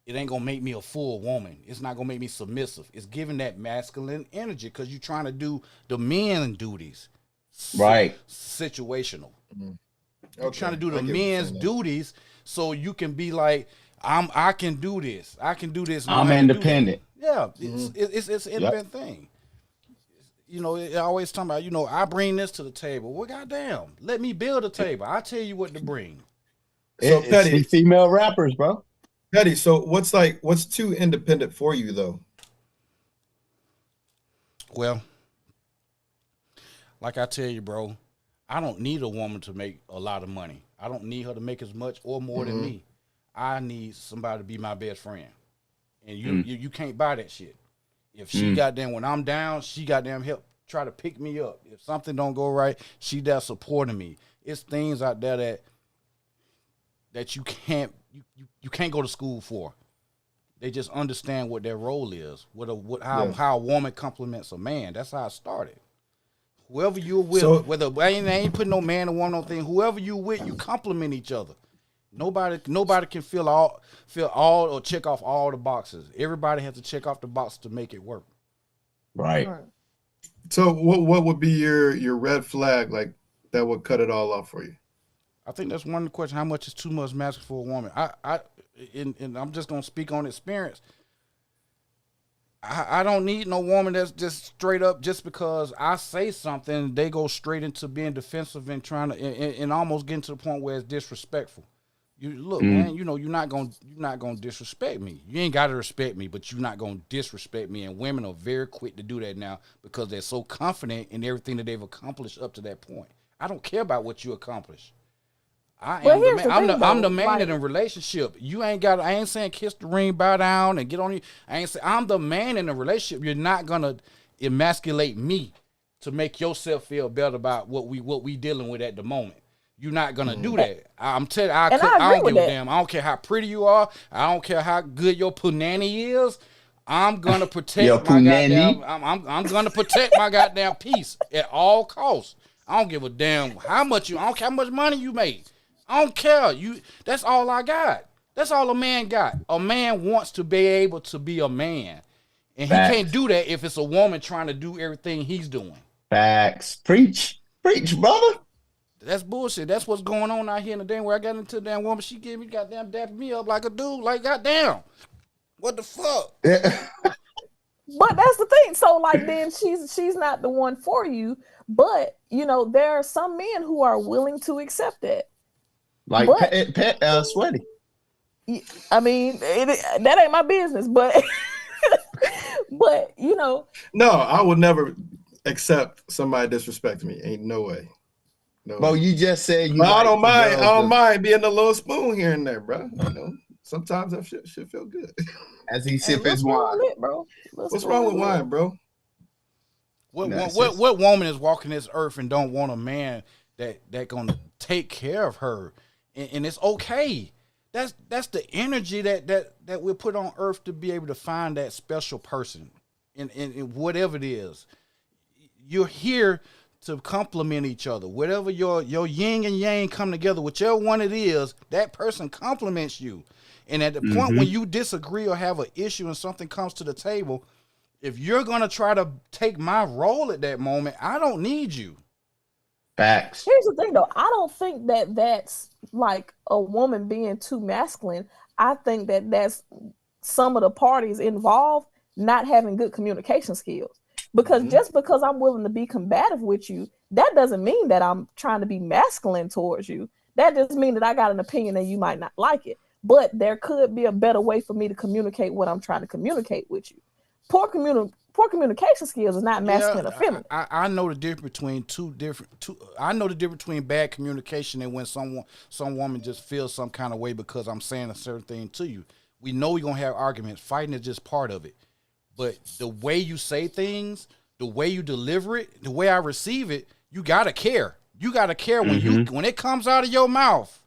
it ain't gonna make me a full woman. It's not gonna make me submissive. It's giving that masculine energy because you're trying to do the men duties. Right. Situational. Mm-hmm. You're trying to do the men's duties so you can be like, I can do this. I can do this. I'm independent. Yeah, it's an independent thing. You know, it always talking about, you know, I bring this to the table. Well, goddamn, let me build a table. I tell you what to bring. So Petty, it's female rappers, bro. Petty, so what's too independent for you though? Well, like I tell you, bro, I don't need a woman to make a lot of money. I don't need her to make as much or more than me. I need somebody to be my best friend. And you can't buy that shit. If she goddamn, when I'm down, she goddamn help try to pick me up. If something don't go right, she there supporting me. It's things out there that you can't go to school for. They just understand what their role is, how a woman compliments a man. That's how it started. Whoever you're with, whether I ain't putting no man or woman on thing, whoever you with, you compliment each other. Nobody can fill all or check off all the boxes. Everybody has to check off the box to make it work. Right. So what would be your red flag like that would cut it all off for you? I think that's one of the questions. How much is too much masculine for a woman? And I'm just gonna speak on experience. I don't need no woman that's just straight up just because I say something, they go straight into being defensive and trying to and almost getting to the point where it's disrespectful. You look, man, you know, you're not gonna disrespect me. You ain't gotta respect me, but you're not gonna disrespect me. And women are very quick to do that now because they're so confident in everything that they've accomplished up to that point. I don't care about what you accomplish. I'm the man in a relationship. I ain't saying kiss the ring, bow down, and get on you. I ain't saying I'm the man in a relationship. You're not gonna emasculate me to make yourself feel better about what we dealing with at the moment. You're not gonna do that. I'm telling you, I don't give a damn. I don't care how pretty you are. I don't care how good your punani is. I'm gonna protect my goddamn. I'm gonna protect my goddamn peace at all costs. I don't give a damn how much I don't care how much money you make. I don't care. That's all I got. That's all a man got. A man wants to be able to be a man. And he can't do that if it's a woman trying to do everything he's doing. Facts. Preach, brother. That's bullshit. That's what's going on out here in the day where I got into the damn woman. She gave me goddamn dapping me up like a dude. Like, goddamn. What the fuck? But that's the thing. So, like, then she's not the one for you. But, you know, there are some men who are willing to accept that. Like Sweaty. I mean, that ain't my business, but but you know. No, I would never accept somebody disrespecting me. Ain't no way. No. Well, you just said you. I don't mind. I don't mind being a little spoon here and there, bro. You know, sometimes that shit feel good. As he sip his wine, bro. What's wrong with wine, bro? What woman is walking this earth and don't want a man that gonna take care of her? And it's okay. That's the energy that we put on earth to be able to find that special person in whatever it is. You're here to complement each other. Whatever your yin and yang come together, whichever one it is, that person complements you. And at the point when you disagree or have an issue and something comes to the table, if you're gonna try to take my role at that moment, I don't need you. Facts. Here's the thing, though. I don't think that's like a woman being too masculine. I think that's some of the parties involved not having good communication skills. Because just because I'm willing to be combative with you, that doesn't mean that I'm trying to be masculine towards you. That just means that I got an opinion and you might not like it. But there could be a better way for me to communicate what I'm trying to communicate with you. Poor communication skills is not masculine or feminine. I know the difference between I know the difference between bad communication and when some woman just feels some kind of way because I'm saying a certain thing to you. We know we're gonna have arguments. Fighting is just part of it. But the way you say things, the way you deliver it, the way I receive it, you gotta care. You gotta care when it comes out of your mouth.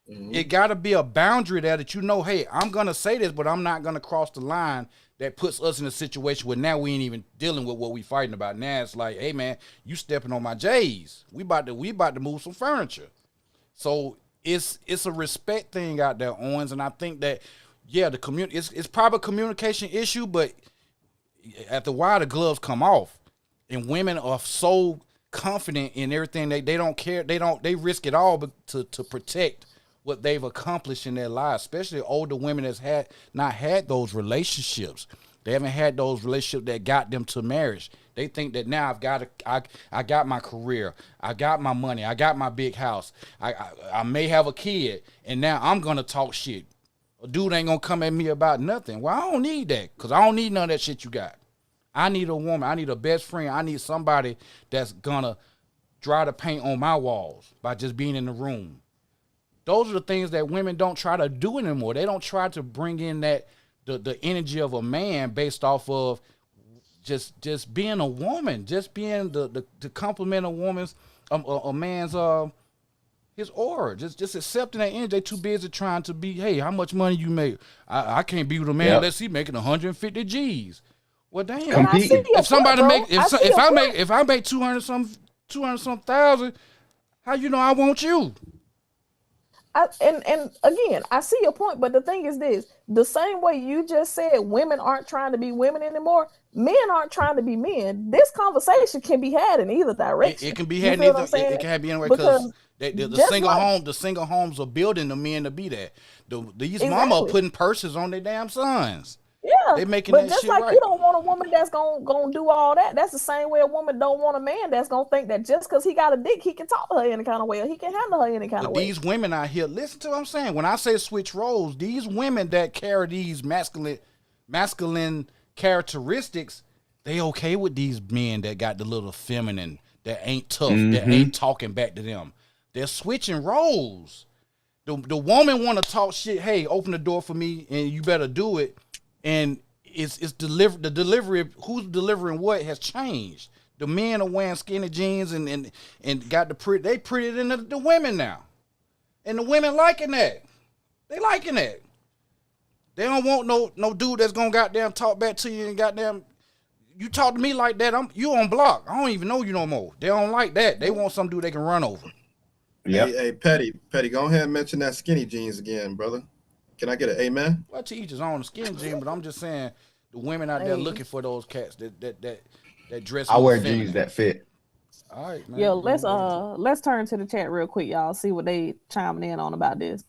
It gotta be a boundary there that you know, hey, I'm gonna say this, but I'm not gonna cross the line that puts us in a situation where now we ain't even dealing with what we fighting about. Now it's like, hey man, you stepping on my J's. We about to move some furniture. So it's a respect thing out there, Owens, and I think that the community it's probably a communication issue, but after a while the gloves come off, and women are so confident in everything they don't care, they risk it all to protect what they've accomplished in their lives, especially older women that's not had those relationships. They haven't had those relationships that got them to marriage. They think that now I got my career, I got my money, I got my big house, I may have a kid, and now I'm gonna talk shit. A dude ain't gonna come at me about nothing. Well, I don't need that, because I don't need none of that shit you got. I need a woman, I need a best friend, I need somebody that's gonna dry the paint on my walls by just being in the room. Those are the things that women don't try to do anymore. They don't try to bring in that the energy of a man based off of just being a woman, just being the complement a man's his aura, just accepting that energy. They too busy trying to be, hey, how much money you make? I can't be with a man unless he making 150 G's. Well, damn. If somebody if I make 200 some thousand, how you know I want you? And again, I see your point, but the thing is this: the same way you just said, women aren't trying to be women anymore. Men aren't trying to be men. This conversation can be had in either direction. It can be had in either. It can be anywhere because the single homes are building the men to be that. These mama are putting purses on their damn sons. Yeah, they making but that just shit like right. You don't want a woman that's gonna do all that. That's the same way a woman don't want a man that's gonna think that just because he got a dick, he can talk to her any kind of way, or he can handle her any kind of way. These women out here, listen to what I'm saying. When I say switch roles, these women that carry these masculine characteristics, they okay with these men that got the little feminine, that ain't tough, that ain't talking back to them. They're switching roles. The woman want to talk shit. Hey, open the door for me, and you better do it. And it's the delivery of who's delivering what has changed. The men are wearing skinny jeans and got they prettier than the women now. And the women liking that. They liking that. They don't want no dude that's gonna goddamn talk back to you and goddamn you talk to me like that, you on block. I don't even know you no more. They don't like that. They want some dude they can run over. Yep. Hey, Petty, go ahead and mention that skinny jeans again, brother. Can I get an amen? Well, to each his own, the skinny jean, but I'm just saying the women out there looking for those cats that dress. I wear jeans that fit. All right, man. Yo, let's turn to the chat real quick, y'all. See what they chiming in on about this.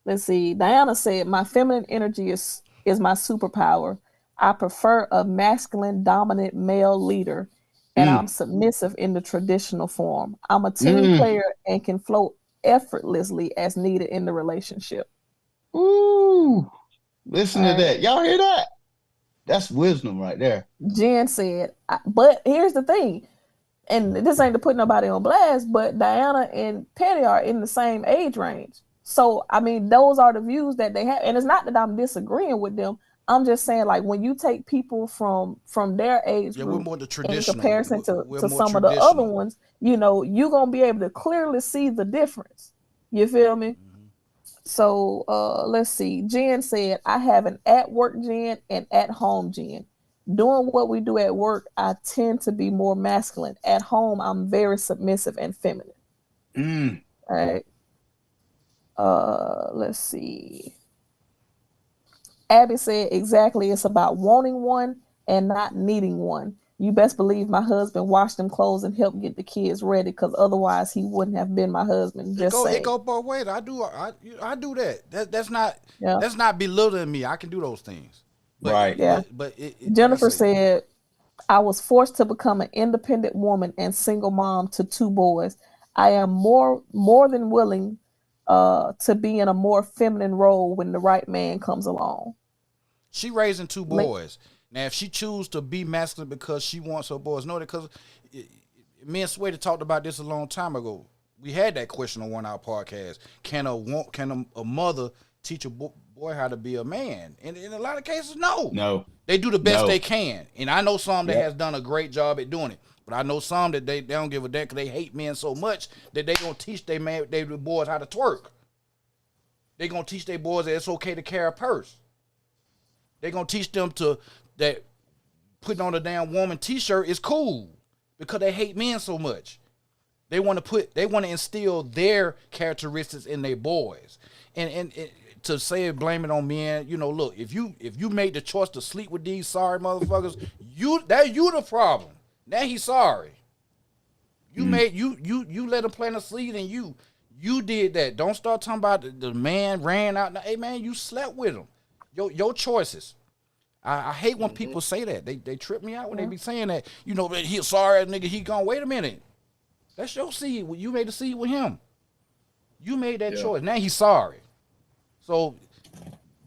Let's see. Diana said, "My feminine energy is my superpower. I prefer a masculine, dominant male leader, and I'm submissive in the traditional form. I'm a team player and can float effortlessly as needed in the relationship." Ooh, listen to that. Y'all hear that? That's wisdom right there. Jen said, but here's the thing, and this ain't to put nobody on blast, but Diana and Petty are in the same age range. So, I mean, those are the views that they have. And it's not that I'm disagreeing with them. I'm just saying, like, when you take people from their age group we're more the traditional. in comparison to some of the other ones, you know, you're going to be able to clearly see the difference. You feel me? So let's see. Jen said, "I have an at-work Jen and at-home Jen. Doing what we do at work, I tend to be more masculine. At home, I'm very submissive and feminine." All right. Let's see. Abby said, "Exactly. It's about wanting one and not needing one. You best believe my husband washed them clothes and helped get the kids ready, because otherwise he wouldn't have been my husband." It go both ways. I do that. That's not belittling me. I can do those things. But, Right. Yeah. But Jennifer like I say, said, I was forced to become an independent woman and single mom to 2 boys. I am more than willing to be in a more feminine role when the right man comes along. she raising 2 boys. Now, if she choose to be masculine because she wants her boys, know that because me and Sway talked about this a long time ago. We had that question on one of our podcasts. Can a mother teach a boy how to be a man? And in a lot of cases, no. No. They do the best No. they can. And I know some that Yep. has done a great job at doing it. But I know some that they don't give a damn because they hate men so much that they gonna teach they boys how to twerk. They gonna teach their boys that it's okay to carry a purse. They gonna teach them that putting on a damn woman t-shirt is cool because they hate men so much. They want to instill their characteristics in their boys. And to say blame it on men, look, if you made the choice to sleep with these sorry motherfuckers, you the problem. Now he's sorry. You made you let him plant a seed and you did that. Don't start talking about the man ran out. Hey man, you slept with him. Your choices. I hate when people say that. They trip me out when they be saying that. He's sorry, nigga. He gone. Wait a minute. That's your seed. You made the seed with him. You made that choice. Now he's sorry. So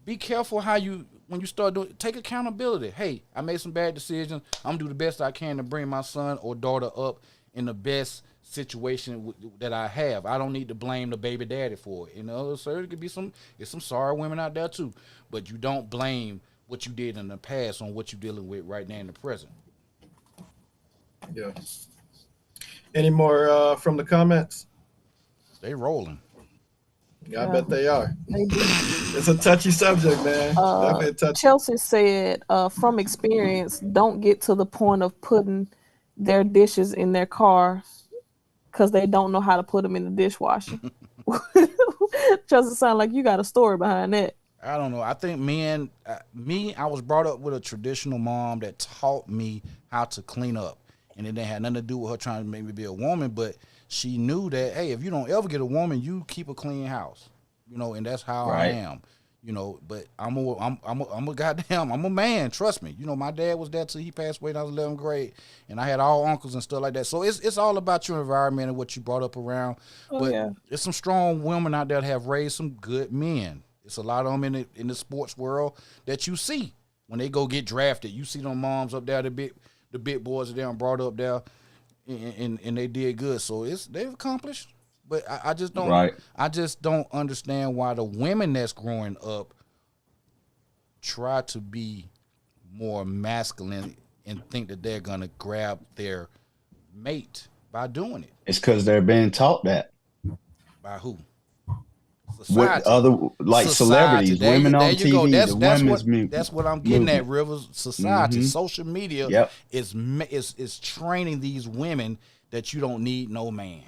be careful when you start doing. Take accountability. Hey, I made some bad decisions. I'm gonna do the best I can to bring my son or daughter up in the best situation that I have. I don't need to blame the baby daddy for it. So there could be some sorry women out there too. But you don't blame what you did in the past on what you're dealing with right now in the present. Yeah. Any more from the comments? They rolling. Yeah, I bet they are. They do. It's a touchy subject, man. Definitely a touchy. Chelsea said, from experience, don't get to the point of putting their dishes in their car because they don't know how to put them in the dishwasher. Chelsea sound like you got a story behind that. I don't know. I think I was brought up with a traditional mom that taught me how to clean up. And it didn't have nothing to do with her trying to make me be a woman, but she knew that, hey, if you don't ever get a woman, you keep a clean house. And that's how I am. But I'm a man, trust me. My dad was there till he passed away when I was 11th grade, and I had all uncles and stuff like that. So it's all about your environment and what you brought up around. But there's some strong women out there that have raised some good men. It's a lot of them in the sports world that you see when they go get drafted. You see them moms up there, the big boys that they brought up there, and they did good. So they've accomplished. But I just don't. Right. I just don't understand why the women that's growing up try to be more masculine and think that they're gonna grab their mate by doing it. It's because they're being taught that. By who? With other celebrities, There women you on go. TV, That's that's what I'm getting at. Rivers, society, social media is training these women that you don't need no man.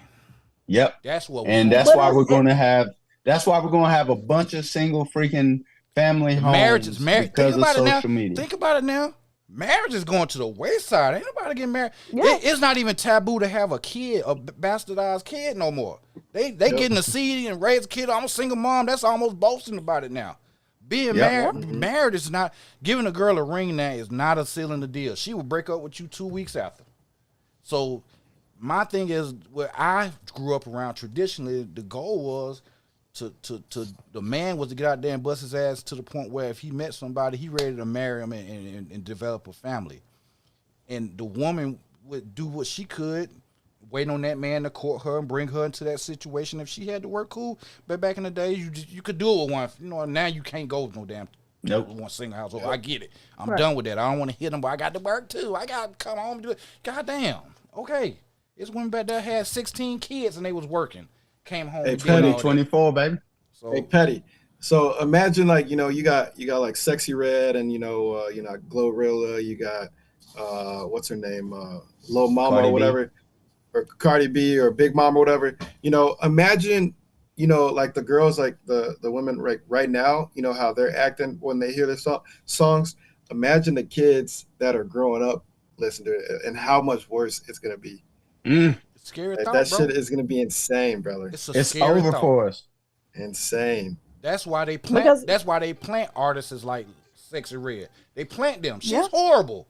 Yep. That's what. That's why we're going to have. That's why we're going to have a bunch of single freaking family homes. Marriages, because of social media. Think about it now. Marriage is going to the wayside. Ain't nobody getting married. Yeah. It's not even taboo to have a kid, a bastardized kid no more. They getting a seed and raise a kid. I'm a single mom. That's almost boasting about it now. Being married is not, giving a girl a ring now is not a sealing the deal. She will break up with you 2 weeks after. So my thing is, where I grew up around, traditionally the goal was to the man was to get out there and bust his ass to the point where if he met somebody, he ready to marry him and develop a family. And the woman would do what she could, wait on that man to court her and bring her into that situation. If she had to work, cool. But back in the day, you could do it with one. Now you can't go with no damn one single household. I get it. I'm done with that. I don't want to hit them, but I got to work too. I got to come home and do it. Goddamn. Okay. It's women back there had 16 kids and they was working. Came home. Hey, and Petty, 24, baby. So, hey, Petty. So imagine you got like Sexy Red and Glorilla. You got what's her name, Lil Mama Cardi or whatever, or Cardi B or Big Mama or whatever. Imagine like the girls, like the women right now. How they're acting when they hear their songs. Imagine the kids that are growing up listening to it and how much worse it's gonna be. It's scary thought, that bro. shit is gonna be insane, brother. It's over thought. for us. Insane. That's why they plant. That's why they plant artists like Sexy Red. They plant them. She's Yeah. horrible.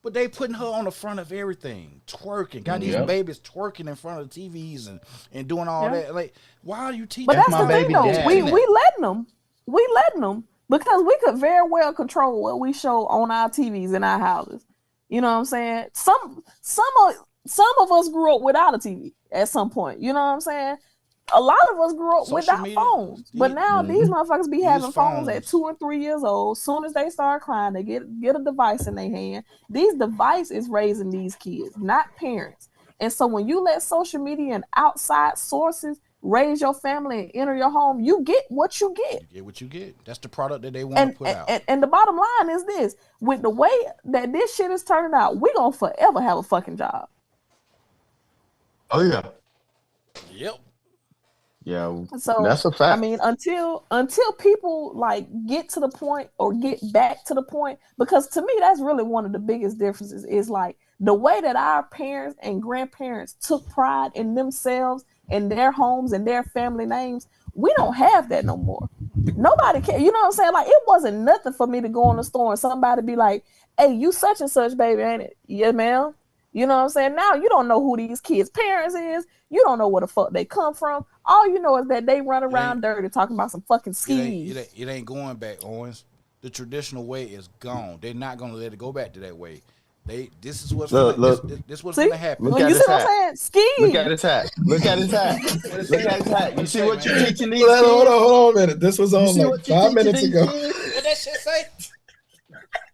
But they putting her on the front of everything, twerking. Got these babies twerking in front of the TVs and doing all that. Like, why are you teaching? But that's my the thing, baby though. daddy. We letting them. We letting them because we could very well control what we show on our TVs in our houses. You know what I'm saying? Some of us grew up without a TV at some point. You know what I'm saying? A lot of us grew up Social without media, phones, but now these motherfuckers be having phones at phones. 2 and 3 years old. Soon as they start crying, they get a device in their hand. These device is raising these kids, not parents. And so when you let social media and outside sources raise your family and enter your home, you get what you get. You get what you get. That's the product that they want to put out. And the bottom line is this: with the way that this shit is turning out, we gonna forever have a fucking job. Oh yeah. Yep. Yeah. So that's a fact. I mean, until people like get to the point or get back to the point, because to me that's really one of the biggest differences is like the way that our parents and grandparents took pride in themselves and their homes and their family names. We don't have that no more. Nobody can. You know what I'm saying? Like, it wasn't nothing for me to go in the store and somebody be like, "Hey, you such and such, baby, ain't it?" Yeah, ma'am. You know what I'm saying? Now you don't know who these kids' parents is. You don't know where the fuck they come from. All you know is that they run around dirty talking about some fucking skis. It ain't going back, Owens. The traditional way is gone. They're not gonna let it go back to that way. This is what's this what's gonna happen. Look When at you his see what I'm hat. saying? Skis. Look at his hat. Look at his hat. Look at his hat. You see what you're teaching these Hold kids? on a minute. This was on see like what you're 5 teaching minutes these ago. kids? What that shit say?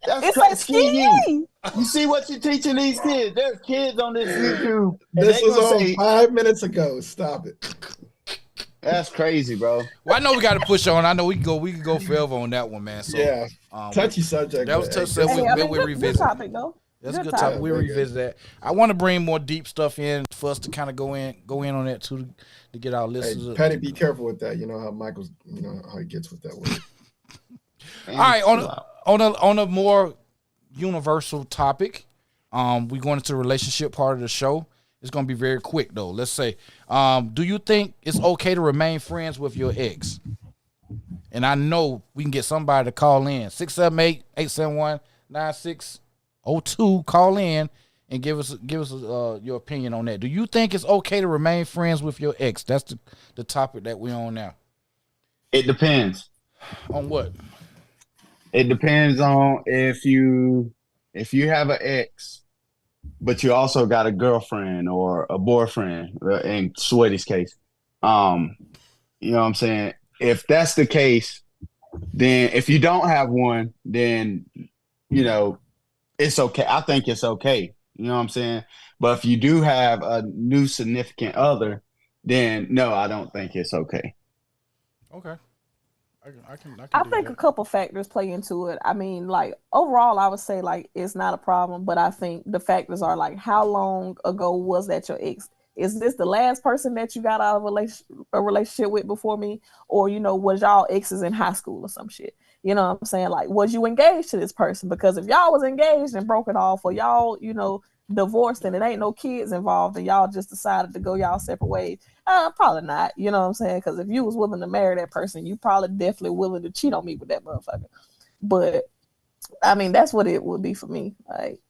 That's It's like ski. ski. You see what you're teaching these kids? There's kids on this YouTube. And This they was gonna on say, 5 minutes ago. Stop it. that's crazy, bro. Well, I know we got to push on. I know we can go forever on that one, man. So Yeah. Touchy subject. That was but, touch hey, subject. this- Hey, I mean, we good revisit. topic though. That's a good topic. topic. We Very good. revisit that. I want to bring more deep stuff in for us to kind of go in on that too, to get our Hey, listeners. Patty, be careful with that. You know how Michael's, how he gets with that word. All right, on a more universal topic, we going into the relationship part of the show. It's gonna be very quick though. Let's say, do you think it's okay to remain friends with your ex? And I know we can get somebody to call in 678-871-9602. Call in and give us your opinion on that. Do you think it's okay to remain friends with your ex? That's the topic that we're on now. It depends. On what? It depends on if you have an ex, but you also got a girlfriend or a boyfriend. In Sweaty's case, you know what I'm saying. If that's the case, then if you don't have one, then it's okay. I think it's okay. You know what I'm saying. But if you do have a new significant other, then no, I don't think it's okay. Okay. I think a couple factors play into it. I mean, like overall, I would say like it's not a problem, but I think the factors are like how long ago was that your ex? Is this the last person that you got out of a relationship with before me, or was y'all exes in high school or some shit? You know what I'm saying? Like, was you engaged to this person? Because if y'all was engaged and broke it off, or y'all divorced and it ain't no kids involved, and y'all just decided to go y'all separate ways. Probably not. You know what I'm saying? Because if you was willing to marry that person, you probably definitely willing to cheat on me with that motherfucker. But I mean, that's what it would be for me. Like,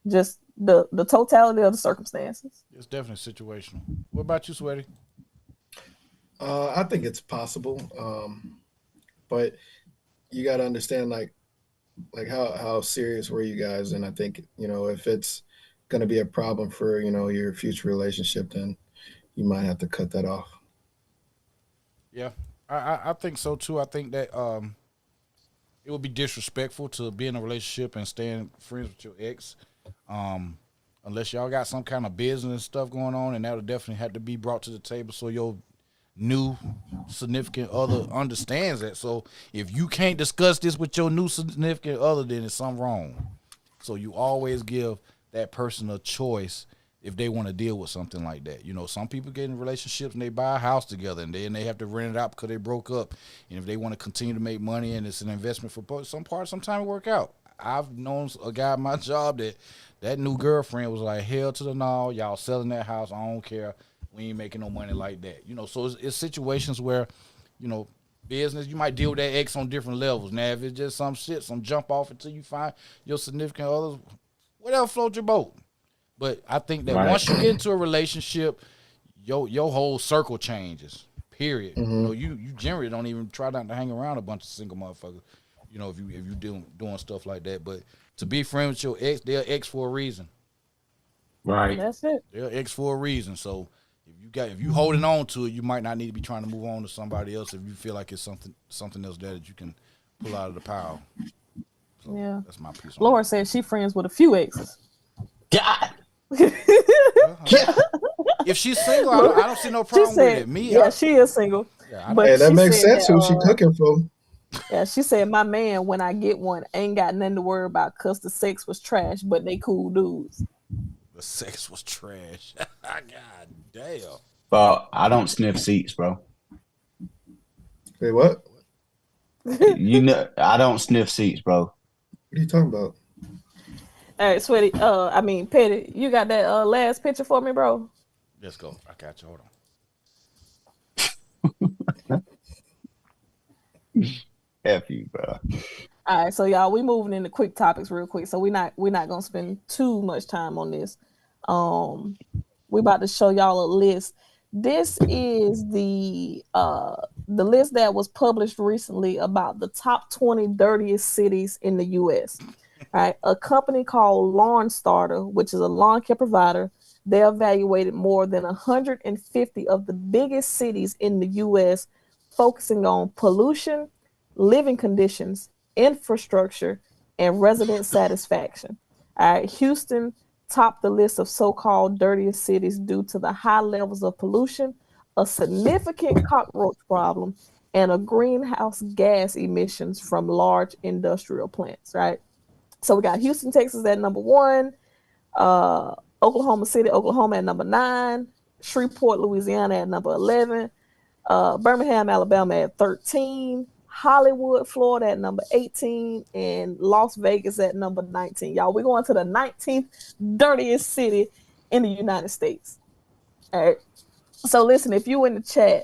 just the totality of the circumstances. It's definitely situational. What about you, Sweaty? I think it's possible, but you got to understand like how serious were you guys, and I think if it's going to be a problem for your future relationship, then you might have to cut that off. Yeah, I think so too. I think that it would be disrespectful to be in a relationship and staying friends with your ex, unless y'all got some kind of business stuff going on, and that would definitely have to be brought to the table so your new significant other understands that. So if you can't discuss this with your new significant other, then it's something wrong. So you always give that person a choice if they want to deal with something like that. Some people get in relationships and they buy a house together, and then they have to rent it out because they broke up. And if they want to continue to make money and it's an investment for both, sometimes it work out. I've known a guy at my job that new girlfriend was like, hell to the no, y'all selling that house, I don't care. We ain't making no money like that. So it's situations where, business. You might deal with that ex on different levels. Now, if it's just some shit, some jump off until you find your significant others, whatever float your boat. But I think that once you get into a relationship, your whole circle changes. Period. You know, you generally don't even try not to hang around a bunch of single motherfuckers. You know, if you doing stuff like that. But to be friends with your ex, they're ex for a reason. Right. That's it. They're ex for a reason. So if you holding on to it, you might not need to be trying to move on to somebody else if you feel like it's something else there that you can pull out of the pile. So Yeah. that's my piece. Laura said she friends with a few exes. God. If she's single, I don't see no problem with it. Me, she is single. Yeah, but Hey, that she makes said sense. Who she cooking for? Yeah, she said, my man, when I get one, ain't got nothing to worry about because the sex was trash, but they cool dudes. The sex was trash. God damn. Well, I don't sniff seats, bro. Wait, what? You know, I don't sniff seats, bro. What are you talking about? All right, sweetie. Petty, you got that last picture for me, bro? Let's go. I got you. Hold on. F you, bro. All right, so y'all, we moving into quick topics real quick. So we're not gonna spend too much time on this. We about to show y'all a list. This is the list that was published recently about the top 20 dirtiest cities in the U.S. All right, a company called Lawn Starter, which is a lawn care provider, they evaluated more than 150 of the biggest cities in the U.S., focusing on pollution, living conditions, infrastructure, and resident satisfaction. All right, Houston topped the list of so-called dirtiest cities due to the high levels of pollution, a significant cockroach problem, and a greenhouse gas emissions from large industrial plants, right? So we got Houston, Texas at number 1, Oklahoma City, Oklahoma at number 9, Shreveport, Louisiana at number 11, Birmingham, Alabama at 13, Hollywood, Florida at number 18, and Las Vegas at number 19. Y'all, we're going to the 19th dirtiest city in the United States. All right. So listen, if you in the chat,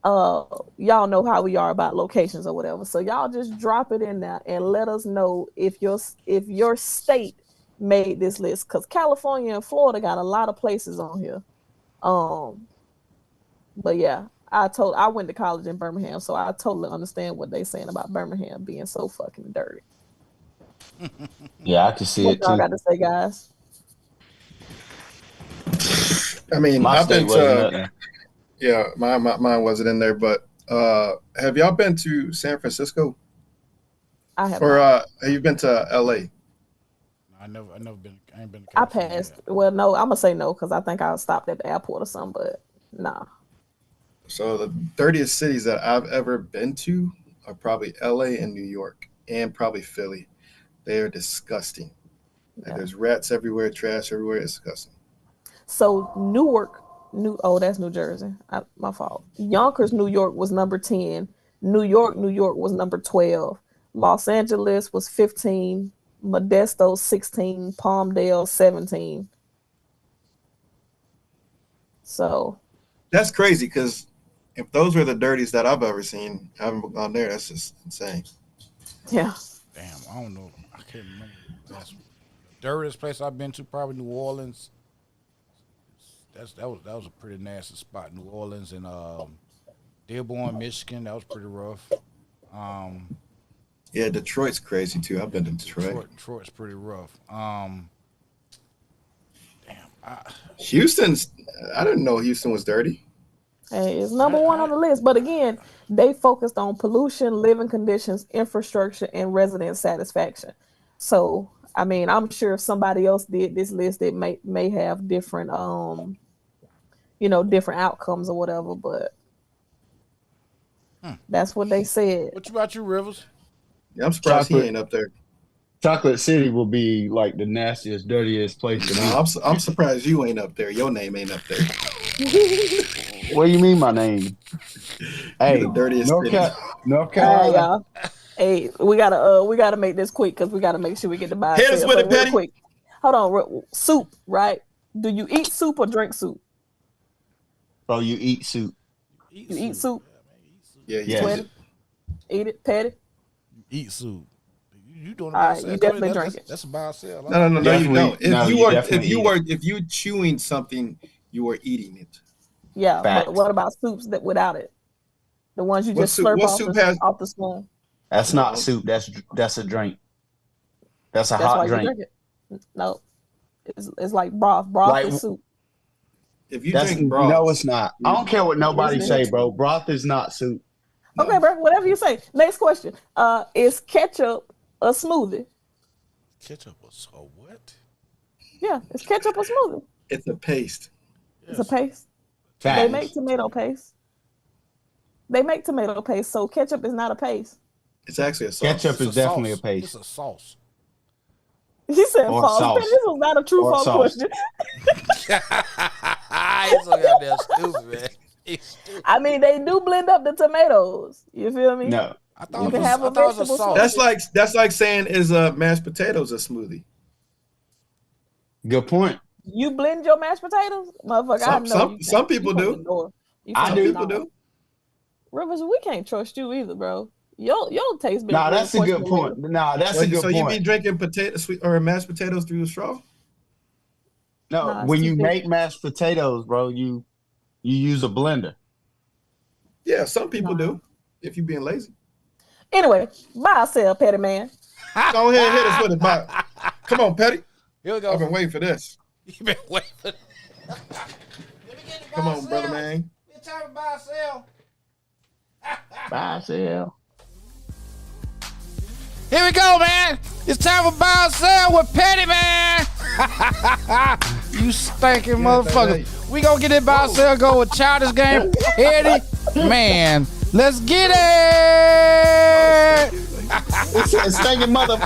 y'all know how we are about locations or whatever. So y'all just drop it in there and let us know if your state made this list, because California and Florida got a lot of places on here. But yeah, I went to college in Birmingham, so I totally understand what they saying about Birmingham being so fucking dirty. Yeah, I can see What it y'all too. got to say, guys? I mean, My I've state been wasn't to nothing. yeah, mine wasn't in there, but have y'all been to San Francisco? I have. Or have you been to LA? I ain't been. To I California passed. yet. Well, no, I'm gonna say no because I think I stopped at the airport or something. But nah. So the dirtiest cities that I've ever been to are probably LA and New York, and probably Philly. They are disgusting. Yeah. There's rats everywhere, trash everywhere. It's disgusting. So Newark, that's New Jersey. My fault. Yonkers, New York was number 10. New York was number 12. Los Angeles was 15. Modesto 16. Palmdale 17. So That's crazy because if those were the dirtiest that I've ever seen, I haven't gone there. That's just insane. yeah. Damn, I don't know. I can't remember. That's the dirtiest place I've been to. Probably New Orleans. That was a pretty nasty spot. New Orleans and Dearborn, Michigan. That was pretty rough. Yeah, Detroit's crazy too. I've been to Detroit. Detroit's pretty rough. Houston's. I didn't know Houston was dirty. Hey, it's number 1 on the list. But again, they focused on pollution, living conditions, infrastructure, and resident satisfaction. So, I mean, I'm sure if somebody else did this list, it may have different, different outcomes or whatever. But that's what they said. What about you, Rivers? Yeah, I'm surprised Chocolate. he ain't up there. Chocolate City will be like the nastiest, dirtiest place to No, be. I'm surprised you ain't up there. Your name ain't up there. What do you mean my name? Hey, The dirtiest North city. North All right, Carolina. y'all. Hey, we gotta make this quick because we gotta make sure we get the buy. Hit us with it, real Petty. quick. Hold on, soup, right? Do you eat soup or drink soup? Bro, you eat soup. You eat soup? Yeah, Yes. Sweaty? Eat it, petty. Eat soup. You doing it All by right, yourself. you definitely That's- drink it. That's a buy or sell. No, you Definitely- don't. no, you definitely eat If you chewing something, you are eating it. Yeah, Facts. but what about soups that without it? The ones you What just soup- slurp what off soup the, has- off the spoon. That's No. not soup. That's a drink. That's a That's why hot you drink. drink it. No, it's like broth. Broth Like- is soup. If you That's drink broth, no, it's not. I don't care what nobody Yes, it say, is. bro. Broth is not soup. no. Okay, bro. Whatever you say. Next question. Is ketchup a smoothie? Ketchup was what? Yeah, is ketchup a smoothie? It's a paste. It's a paste. They Facts. make tomato paste. They make tomato paste, so ketchup is not a paste. It's actually a sauce. Ketchup is It's a definitely sauce. a paste. It's a sauce. He said Or false. sauce. Man, this was not a true Or false sauce. question. He's so goddamn stupid, man. He's stupid. I mean, they do blend up the tomatoes. You feel me? No. I thought You it can was, have a I thought it was a vegetable sauce. That's like saying is mashed potatoes a smoothie? Good point. You blend your mashed potatoes, motherfucker. I know. Some people do. I Some do. people do. Rivers, we can't trust you either, bro. Your taste been. Nah, real that's a good questionable. point. Nah, that's a good So you be point. drinking sweet or mashed potatoes through a straw? No, Nah, when it's you too make mashed potatoes, bro, you use a blender. Yeah, some people Nah. do. If you're being lazy, Anyway, buy or sell, petty man. go ahead and hit us with it. Bye. Come on, Petty. Here we go. I've been waiting for this. You been waiting. Let me get the Come buy on, or brother sell. man. It's time to buy or sell. Buy, sell. Here we go, man. It's time for buy or sell with Petty, man. You stinking motherfucker. We gonna get it buy or sell. Go with Childish Gamez. Petty, man. Let's get it. It's a stinking mother.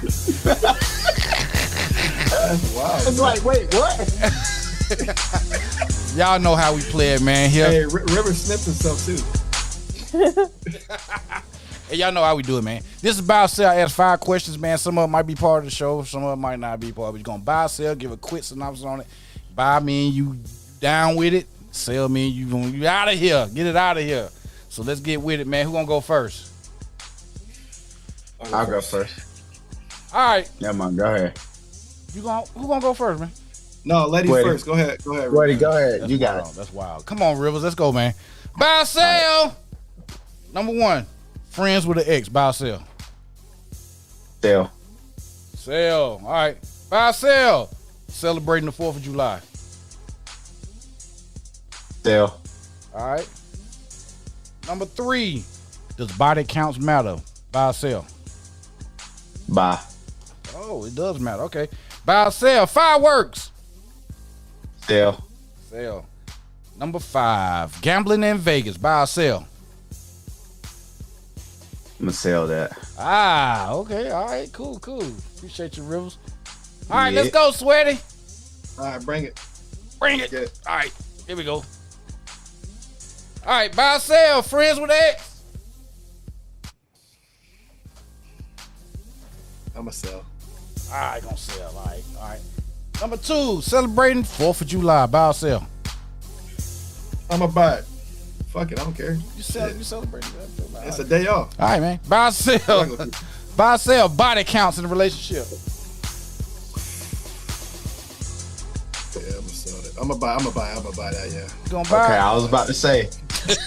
Wow. It's like, wait, what? Y'all know how we play it, man. Here. Hey, River sniffed himself too. Hey, y'all know how we do it, man. This is buy or sell. I ask 5 questions, man. Some of them might be part of the show. Some of them might not be part of it. You're going to buy or sell, give a quick synopsis on it. Buy me and you down with it. Sell me and you out of here. Get it out of here. So let's get with it, man. Who going to go first? I'll go first. All right. Never mind. Go ahead. Who going to go first, man? No, ladies Wait. first. Go ahead. Ready, go ahead. That's You got wild. it. That's wild. Come on, Rivers. Let's go, man. Buy or sell. Number 1. Friends with an ex. Buy or sell. Sell. Sell. All right. Buy or sell. Celebrating the 4th of July. Sell. All right. Number 3. Does body counts matter? Buy or sell. Buy. Oh, it does matter. Okay. Buy or sell. Fireworks. Sell. Sell. Number 5. Gambling in Vegas. Buy or sell. I'm gonna sell that. Ah, okay. All right. Cool. Appreciate you, Rivers. All right, Yeah. let's go, Sweaty. All right, bring it. Bring it. Get it. All right. Here we go. All right. Buy or sell. Friends with ex. I'm a sell. All right. Gonna sell. All right. All right. Number 2. Celebrating 4th of July. Buy or sell. I'm a buy it. Fuck it. I don't care. You celebrating. It's a day off. All right, man. Buy or sell. Regular people. Buy or sell. Body counts in a relationship. Yeah, I'm gonna sell it. I'm gonna buy that. Yeah. You gonna buy? Okay, I was about to say.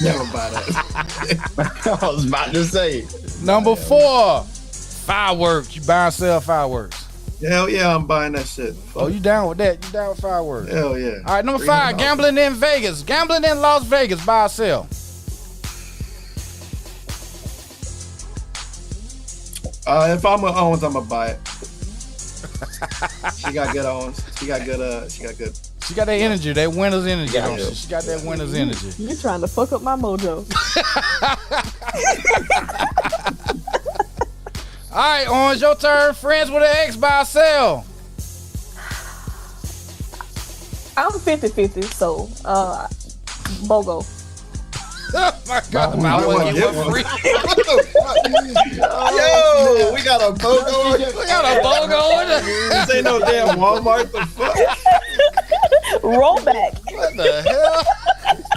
Yeah, I'm gonna buy that. I was about to say. Number 4. Fireworks. You buy and sell fireworks. Hell yeah, I'm buying that shit. Fuck. Oh, you down with that? You down with fireworks? Hell yeah. All right, number 5. $300. Gambling in Vegas. Gambling in Las Vegas. Buy or sell. If I'm with Owens, I'm gonna buy it. She got good Owens. She got good. She got that energy, that winner's energy. Yeah, Don't she? yeah. She got that winner's energy. You trying to fuck up my mojo? All right, Orange, your turn. Friends with an ex. Buy or sell. I'm 50-50, so BOGO. Oh my God, Buy I one, want to get get one. one free. Yo, we got a BOGO. We got a BOGO in it. This ain't no damn Walmart. The fuck? Roll back. What the hell?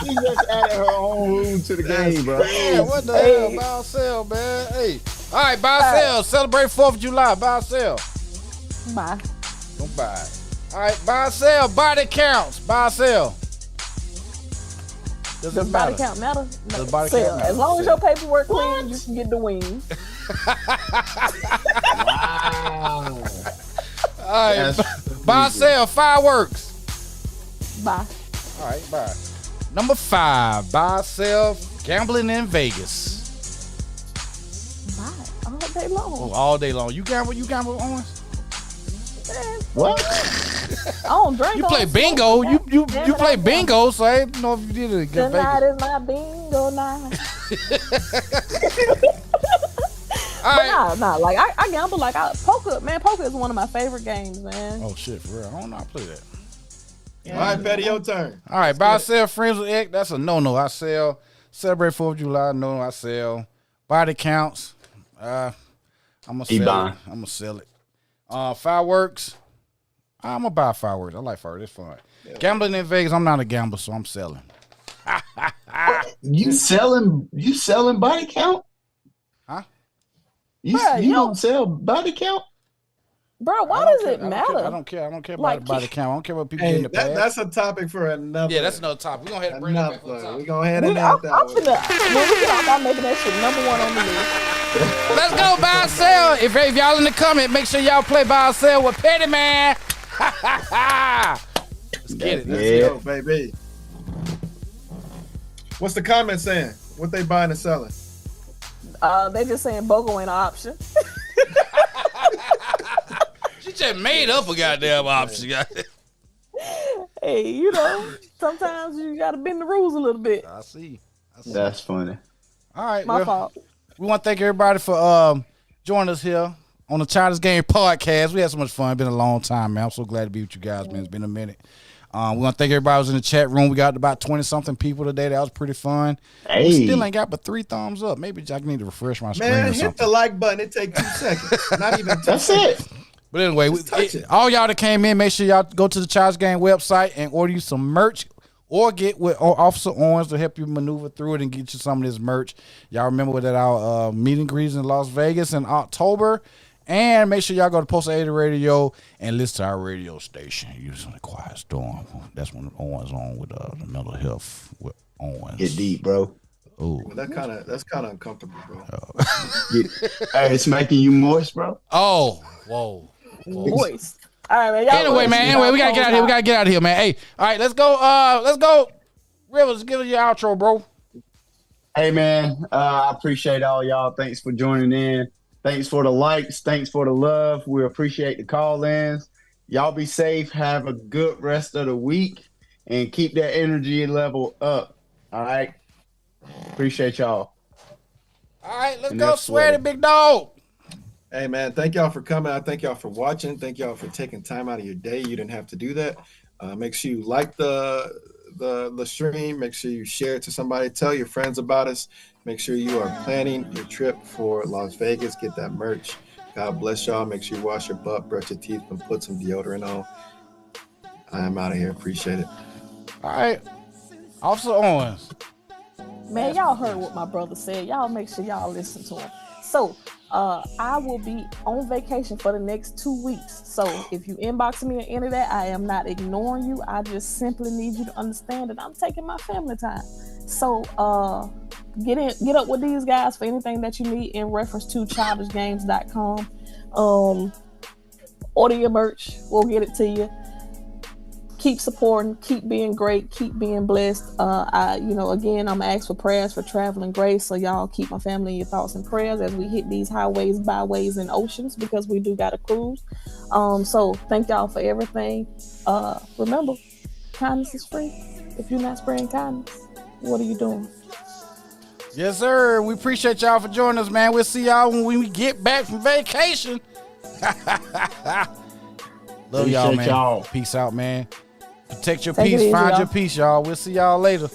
She just added her own rules to the game, bro. Yeah, what the hell? Buy or sell, man. Hey. All right, buy or sell. Celebrate 4th of July. Buy or sell. Bye. Don't buy it. All right, buy or sell. Body counts. Buy or sell. Does it body matter? count matter? No. Does body Sell. count matter? As long as Sell. your paperwork clean, you can get the wings. Wow. All right, buy or sell. Fireworks. Bye. All right, bye. Number 5, buy or sell. Gambling in Vegas. Bye. All day long. Oh, all day long. You gamble, Owens? Man, What? I don't drink. You I play don't bingo. smoke. You Damn it, play I don't. bingo, so I didn't know if you did it against Tonight Vegas. is my bingo night. All right. Nah. Like I gamble. Like poker, man. Poker is one of my favorite games, man. Oh shit, for real. I don't know how to play that. All right, Petty, your turn. All right, buy or sell friends with X. That's a no. I sell. Celebrate 4th of July. No, I sell. Body counts. I'm gonna sell it. I'm gonna sell it. Fireworks. I'm gonna buy fireworks. I like fireworks. It's fun. Yeah. Gambling in Vegas. I'm not a gambler, so I'm selling. You selling body count? Huh? You don't sell body count? Bro, why does it matter? I don't care. I don't care about Like, body count. I don't care what people get in the past. That's a topic for another. Yeah, that's another topic. We're going to bring that back on top. We're going to head I'm in that finna, way. when we get off, I'm making that shit number 1 on the list. Let's go buy or sell. If y'all in the comment, make sure y'all play buy or sell with Petty Man. Let's get it. Let's go, baby. What's the comment saying? What they buying and selling? They just saying BOGO ain't an option. She just made up a goddamn option. Hey, you know, sometimes you gotta bend the rules a little bit. I see. That's funny. All right. My fault. We want to thank everybody for joining us here on the Childish Gamez podcast. We had so much fun. It's been a long time, man. I'm so glad to be with you guys, man. It's been a minute. We want to thank everybody who was in the chat room. We got about 20-something people today. That was pretty fun. Hey. We still ain't got but 3 thumbs up. Maybe I need to refresh my screen or Man, hit something. the like button. It take 2 seconds. Not even 2 That's seconds. it. But anyway, all y'all that came in, make sure y'all go to the Childish Gamez website and order you some merch or get with Officer Owens to help you maneuver through it and get you some of this merch. Y'all remember that our meet and greets in Las Vegas in October. And make sure y'all go to Post 80 Radio and listen to our radio station. Using the Quiet Storm. That's when Owens on with the mental health with Owens. Get deep, bro. Ooh. Well, that's kind of uncomfortable, bro. Hey, it's making you moist, bro. Oh, whoa. Voice. All right, man. Anyway, we gotta get out of here. We gotta get out of here, man. Hey, all right, let's go. Rivers, give us your outro, bro. Hey, man, I appreciate all y'all. Thanks for joining in. Thanks for the likes. Thanks for the love. We appreciate the call-ins. Y'all be safe. Have a good rest of the week and keep that energy level up. All right. Appreciate y'all. All right, let's And go, that's Sweaty sweaty. Big Dog. Hey, man, thank y'all for coming. I thank y'all for watching. Thank y'all for taking time out of your day. You didn't have to do that. Make sure you like the stream. Make sure you share it to somebody. Tell your friends about us. Make sure you are planning your trip for Las Vegas. Get that merch. God bless y'all. Make sure you wash your butt, brush your teeth, and put some deodorant on. I am out of here. Appreciate it. All right, Officer Owens. Man, y'all heard what my brother said. Y'all make sure y'all listen to him. So, I will be on vacation for the next 2 weeks. So, if you inbox me or any of that, I am not ignoring you. I just simply need you to understand that I'm taking my family time. So, get up with these guys for anything that you need in reference to childishgames.com. Order your merch. We'll get it to you. Keep supporting, keep being great, keep being blessed. Again, I'm gonna ask for prayers for traveling grace. So y'all keep my family in your thoughts and prayers as we hit these highways, byways, and oceans, because we do got a cruise. So thank y'all for everything. Remember, kindness is free. If you're not spreading kindness, what are you doing? Yes, sir. We appreciate y'all for joining us, man. We'll see y'all when we get back from vacation. Love y'all, man. Y'all. Peace out, man. Protect your Take it peace. easy, Find y'all. your peace, y'all. We'll see y'all later.